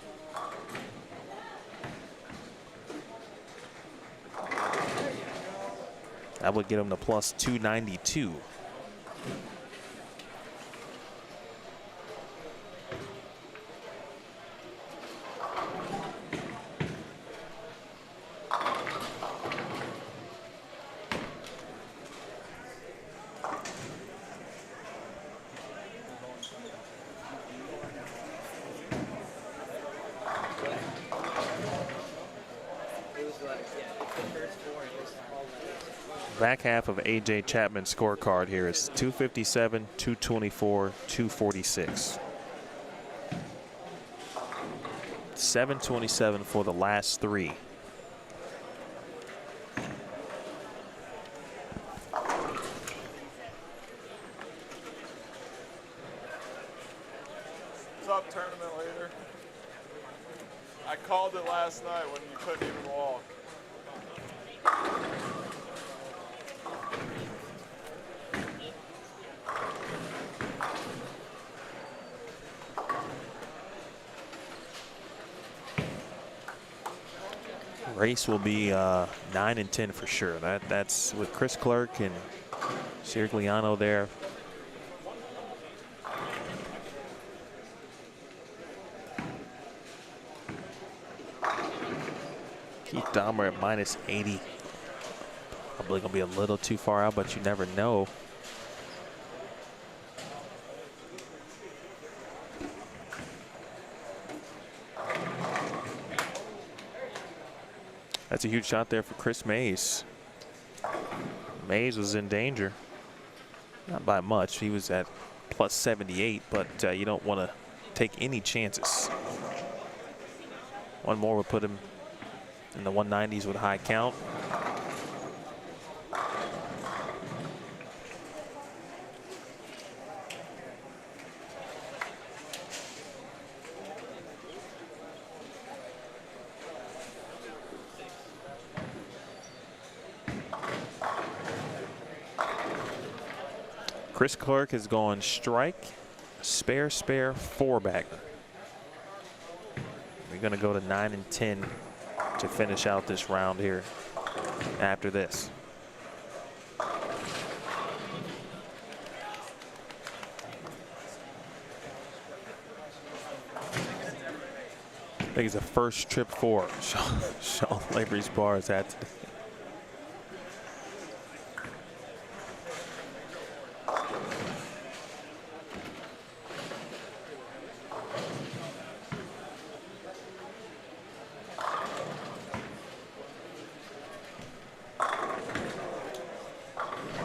That would get him to plus 292. Back half of A.J. Chapman's scorecard here is 257, 224, 246. 727 for the last three. What's up, tournament leader? I called it last night when you couldn't even walk. Race will be 9 and 10 for sure. That's with Chris Clerk and Sirigliano there. Keith Dahmer at -80. Probably gonna be a little too far out, but you never know. That's a huge shot there for Chris Mays. Mays was in danger. Not by much. He was at +78, but you don't want to take any chances. One more would put him in the 190s with a high count. Chris Clark has gone strike, spare, 4-bagger. We're going to go to 9 and 10 to finish out this round here after this. I think it's the first trip for Sean Lavery's bar has had today.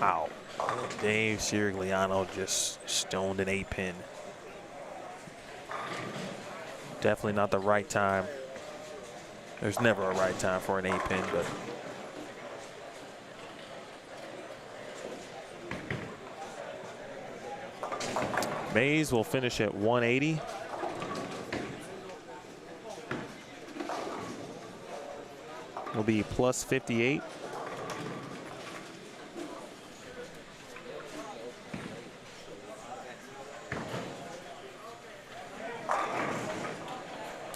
Wow. Dave Sirigliano just stoned an 8-pin. Definitely not the right time. There's never a right time for an 8-pin, but Mays will finish at 180. Will be +58.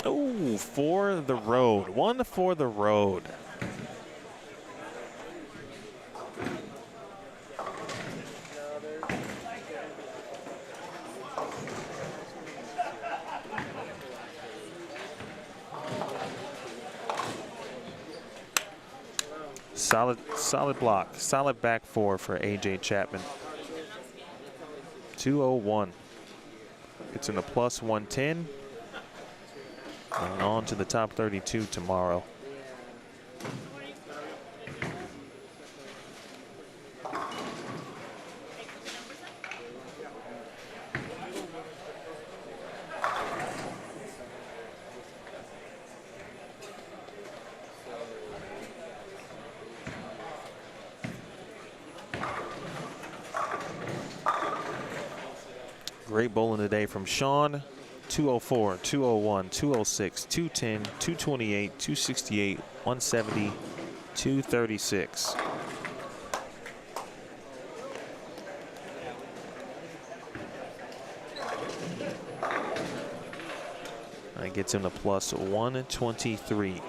Oh, for the road. One for the road. Solid block, solid back four for A.J. Chapman. 201. It's in the +110. And on to the top 32 tomorrow. Great bowling today from Sean. 204, 201, 206, 210, 228, 268, 170, 236. That gets him to +123.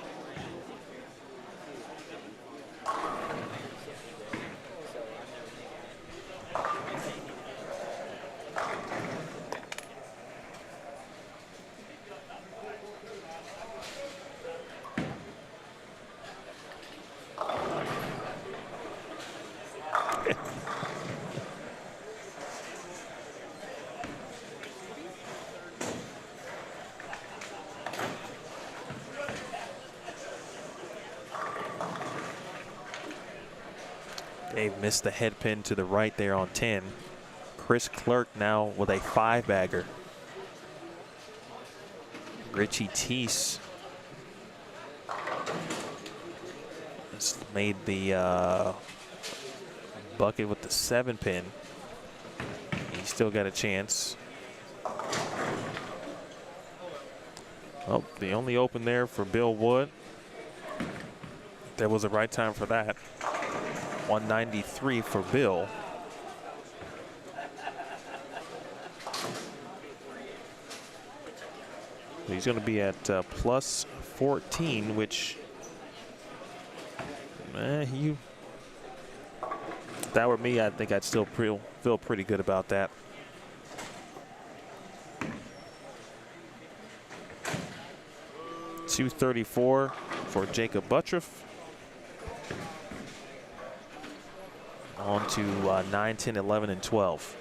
Dave missed the head pin to the right there on 10. Chris Clerk now with a 5-bagger. Richie Teese has made the bucket with the 7-pin. He's still got a chance. Oh, the only open there for Bill Wood. There was a right time for that. 193 for Bill. He's going to be at plus 14, which if that were me, I think I'd still feel pretty good about that. .234 for Jacob Buttriff. On to 9, 10, 11, and 12.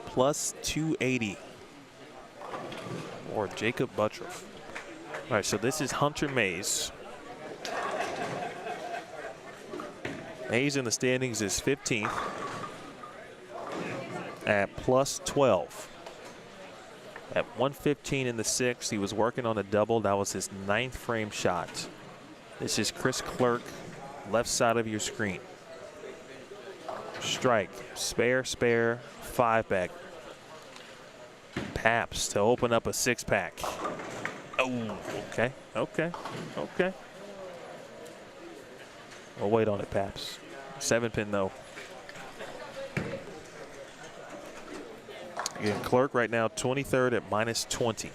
Plus 280 or Jacob Buttriff. All right, so this is Hunter Mays. Mays in the standings is 15th at plus 12. At 115 in the 6th, he was working on a double. That was his 9th frame shot. This is Chris Clerk, left side of your screen. Strike, spare, 5-bag. Paps to open up a 6-pack. Oh, okay. We'll wait on it, Paps. 7-pin though. Again, Clerk right now 23rd at minus 20.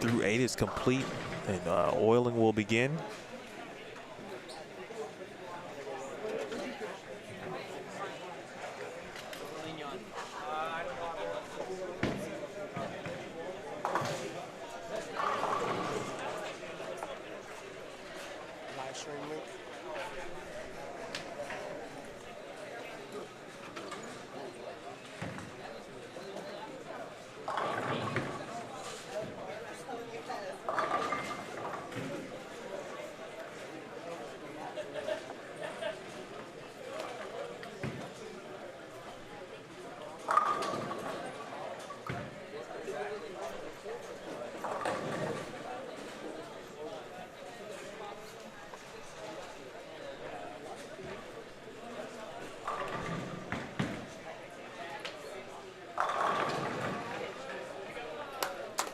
Through 8 is complete, and oiling will begin.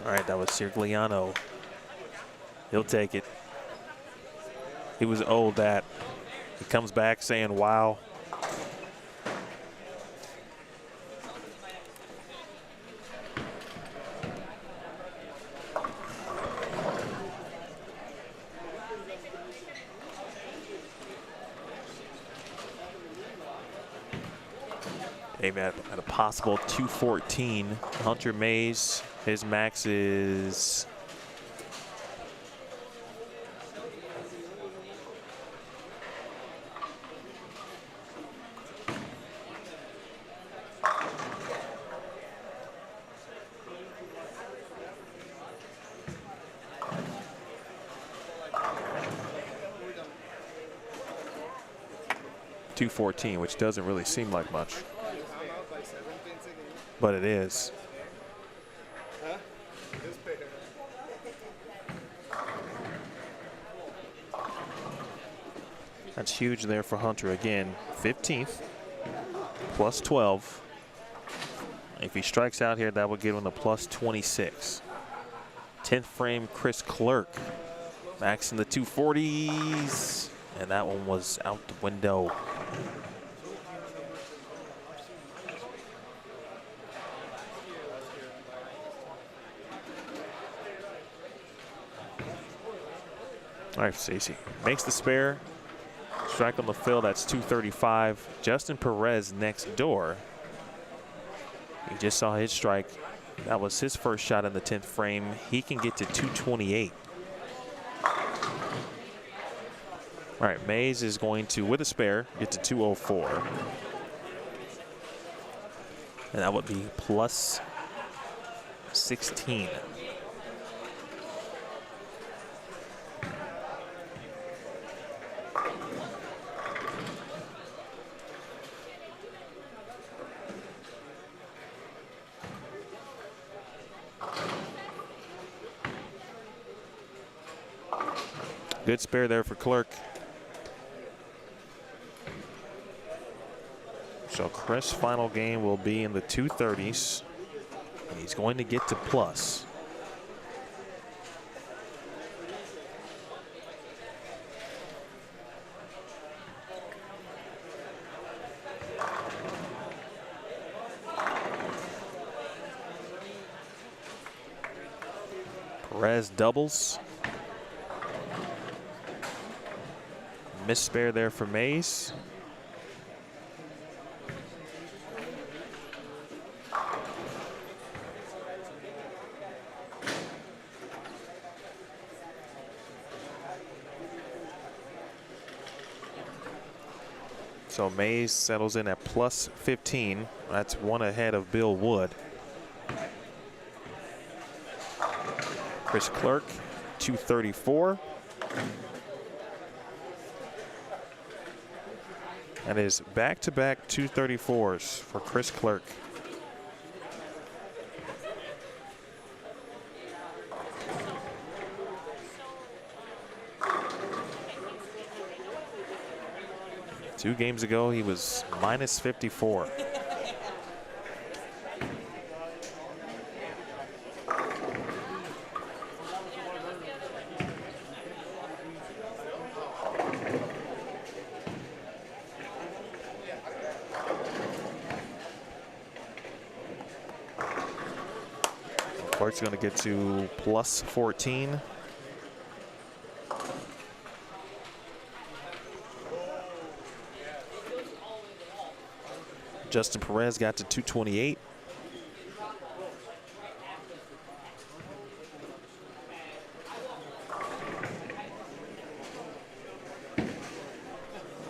All right, that was Cirgliano. He'll take it. He was owed that. He comes back saying, wow. Aim at a possible 214. Hunter Mays, his max is .214, which doesn't really seem like much, but it is. That's huge there for Hunter. Again, 15th, plus 12. If he strikes out here, that would give him a plus 26. 10th frame, Chris Clerk. Max in the 240s. And that one was out the window. All right, Stacey makes the spare. Strike on the fill, that's 235. Justin Perez next door. He just saw his strike. That was his first shot in the 10th frame. He can get to 228. All right, Mays is going to, with a spare, get to 204. And that would be plus 16. Good spare there for Clerk. So Chris' final game will be in the 230s. And he's going to get to plus. Perez doubles. Missed spare there for Mays. So Mays settles in at plus 15. That's one ahead of Bill Wood. Chris Clerk, 234. That is back-to-back 234s for Chris Clerk. Two games ago, he was minus 54. Clark's going to get to plus 14. Justin Perez got to 228.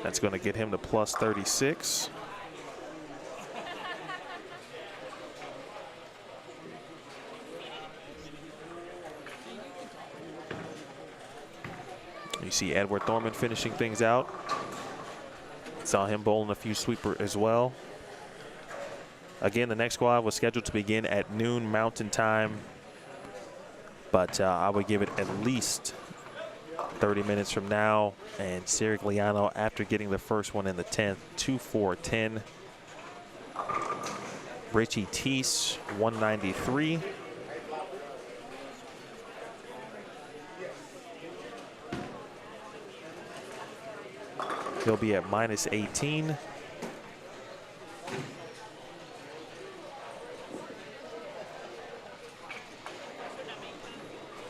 That's going to get him to plus 36. You see Edward Thorman finishing things out. Saw him bowling a few sweeper as well. Again, the next squad was scheduled to begin at noon Mountain Time, but I would give it at least 30 minutes from now. And Sirigliano, after getting the first one in the 10th, 2-4-10. Richie Teese, 193. He'll be at minus 18.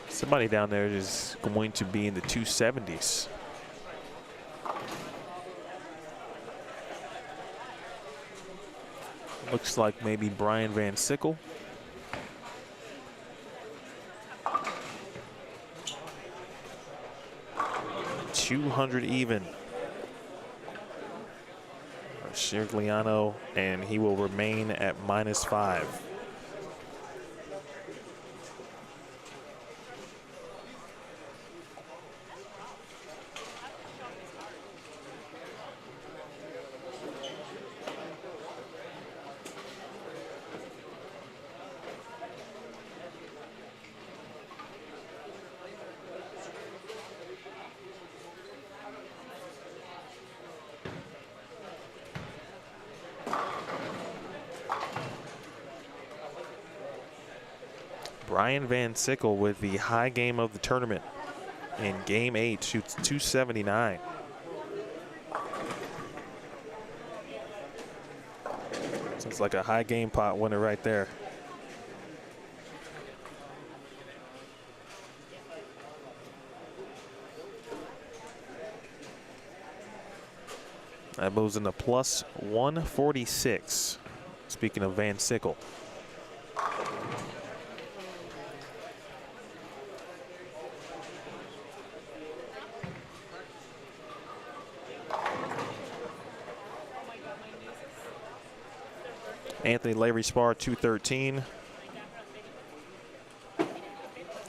Somebody down there is going to be in the 270s. Looks like maybe Brian Van Sickle. $200 even. Sirigliano, and he will remain at minus 5. Brian Van Sickle with the high game of the tournament. In game 8, shoots 279. Sounds like a high game pot winner right there. That moves into plus 146. Speaking of Van Sickle. Anthony Lavery Spar 213.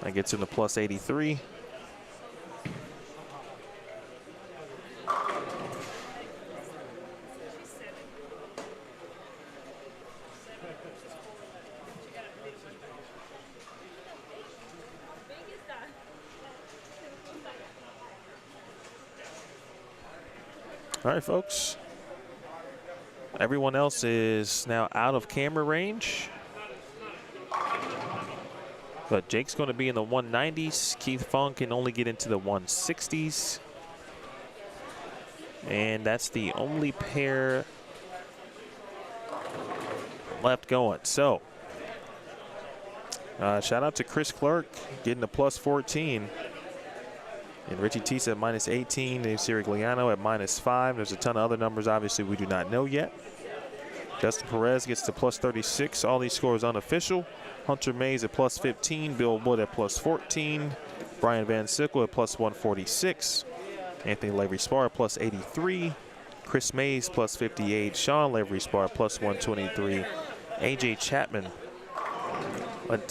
That gets him to plus 83. All right, folks. Everyone else is now out of camera range. But Jake's going to be in the 190s. Keith Funk can only get into the 160s. And that's the only pair left going. So, shout out to Chris Clark getting the plus 14. And Richie Tisa at minus 18. Dave Sirigliano at minus 5. There's a ton of other numbers, obviously, we do not know yet. Justin Perez gets to plus 36. All these scores unofficial. Hunter Mays at plus 15. Bill Wood at plus 14. Brian Van Sickle at plus 146. Anthony Lavery Spar at plus 83. Chris Mays plus 58. Sean Lavery Spar plus 123. AJ Chapman at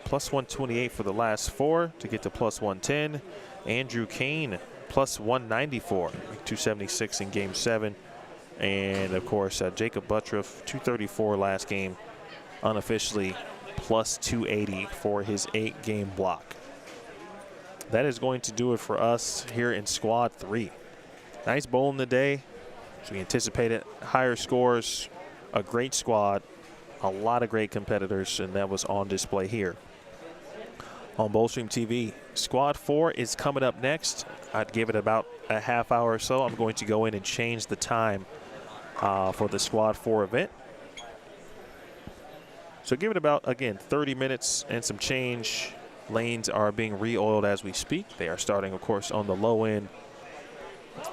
plus 128 for the last 4 to get to plus 110. Andrew Kane plus 194, 276 in game 7. And of course, Jacob Buttroff, 234 last game, unofficially plus 280 for his 8-game block. That is going to do it for us here in Squad 3. Nice bowling today. So we anticipated higher scores, a great squad, a lot of great competitors, and that was on display here on BowlStreamTV. Squad 4 is coming up next. I'd give it about a half hour or so. I'm going to go in and change the time for the Squad 4 event. So give it about, again, 30 minutes and some change. Lanes are being re-oiled as we speak. They are starting, of course, on the low end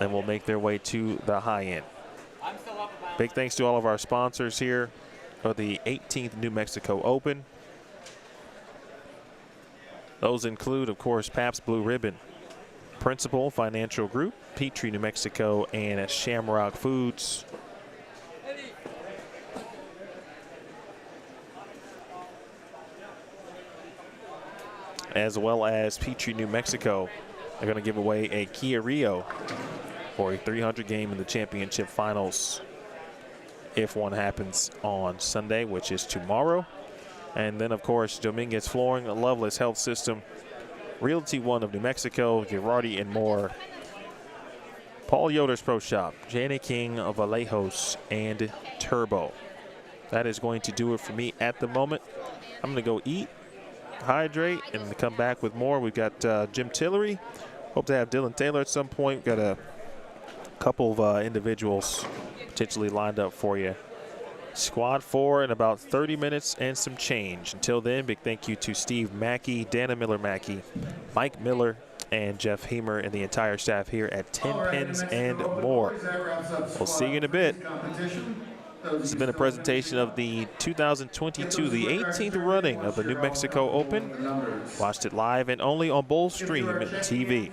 and will make their way to the high end. Big thanks to all of our sponsors here for the 18th New Mexico Open. Those include, of course, Pabst Blue Ribbon, Principal Financial Group, Petrie, New Mexico, and Shamrock Foods. As well as Petrie, New Mexico. They're going to give away a Kia Rio for a 300 game in the championship finals if one happens on Sunday, which is tomorrow. And then, of course, Dominguez Flooring, Loveless Health System, Realty One of New Mexico, Girardi and More, Paul Yoder's Pro Shop, Jana King of Valejos, and Turbo. That is going to do it for me at the moment. I'm going to go eat, hydrate, and come back with more. We've got Jim Tillery. Hope to have Dylan Taylor at some point. We've got a couple of individuals potentially lined up for you. Squad 4 in about 30 minutes and some change. Until then, big thank you to Steve Mackey, Dana Miller-Mackey, Mike Miller, and Jeff Hamer, and the entire staff here at Tenpins and More. We'll see you in a bit. This has been a presentation of the 2022, the 18th running of the New Mexico Open. Watched it live and only on BowlStreamTV.